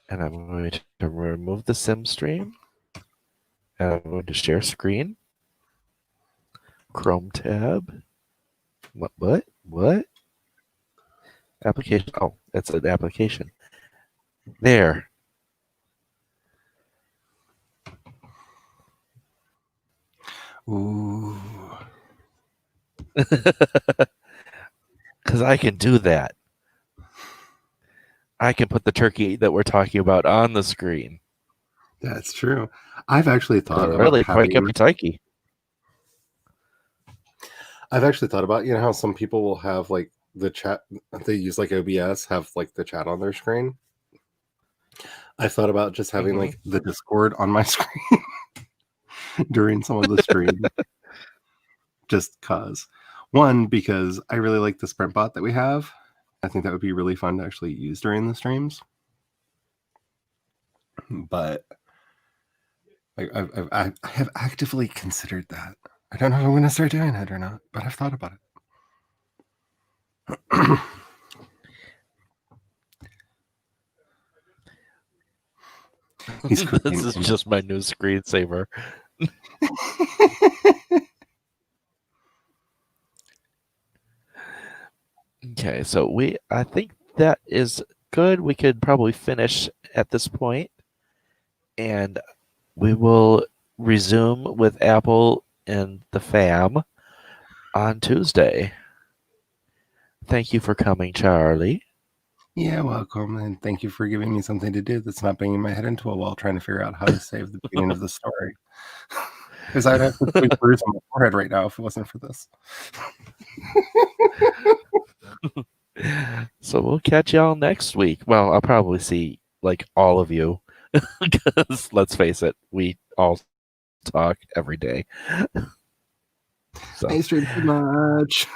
And I'm going to remove the Sim stream. And I'm going to share screen. Chrome tab. What? Application. Oh, it's an application. There. Ooh. Because I can do that. I can put the turkey that we're talking about on the screen. That's true. I've actually thought about Really quite turkey. I've actually thought about, you know how some people will have like the chat, they use like OBS, have like the chat on their screen. I thought about just having like the Discord on my screen during some of the stream. Just cause. One, because I really like the sprint bot that we have. I think that would be really fun to actually use during the streams. But I have actively considered that. I don't know if I'm going to start doing it or not, but I've thought about it. He's This is just my new screensaver. Okay, so I think that is good. We could probably finish at this point, and we will resume with Apple and the fam on Tuesday. Thank you for coming, Charlie. Yeah, welcome, and thank you for giving me something to do that's not banging my head into a wall trying to figure out how to save the beginning of the story. Because I'd have to put bruise on my forehead right now if it wasn't for this. So we'll catch y'all next week. Well, I'll probably see like all of you because let's face it, we all talk every day. So. I stream too much.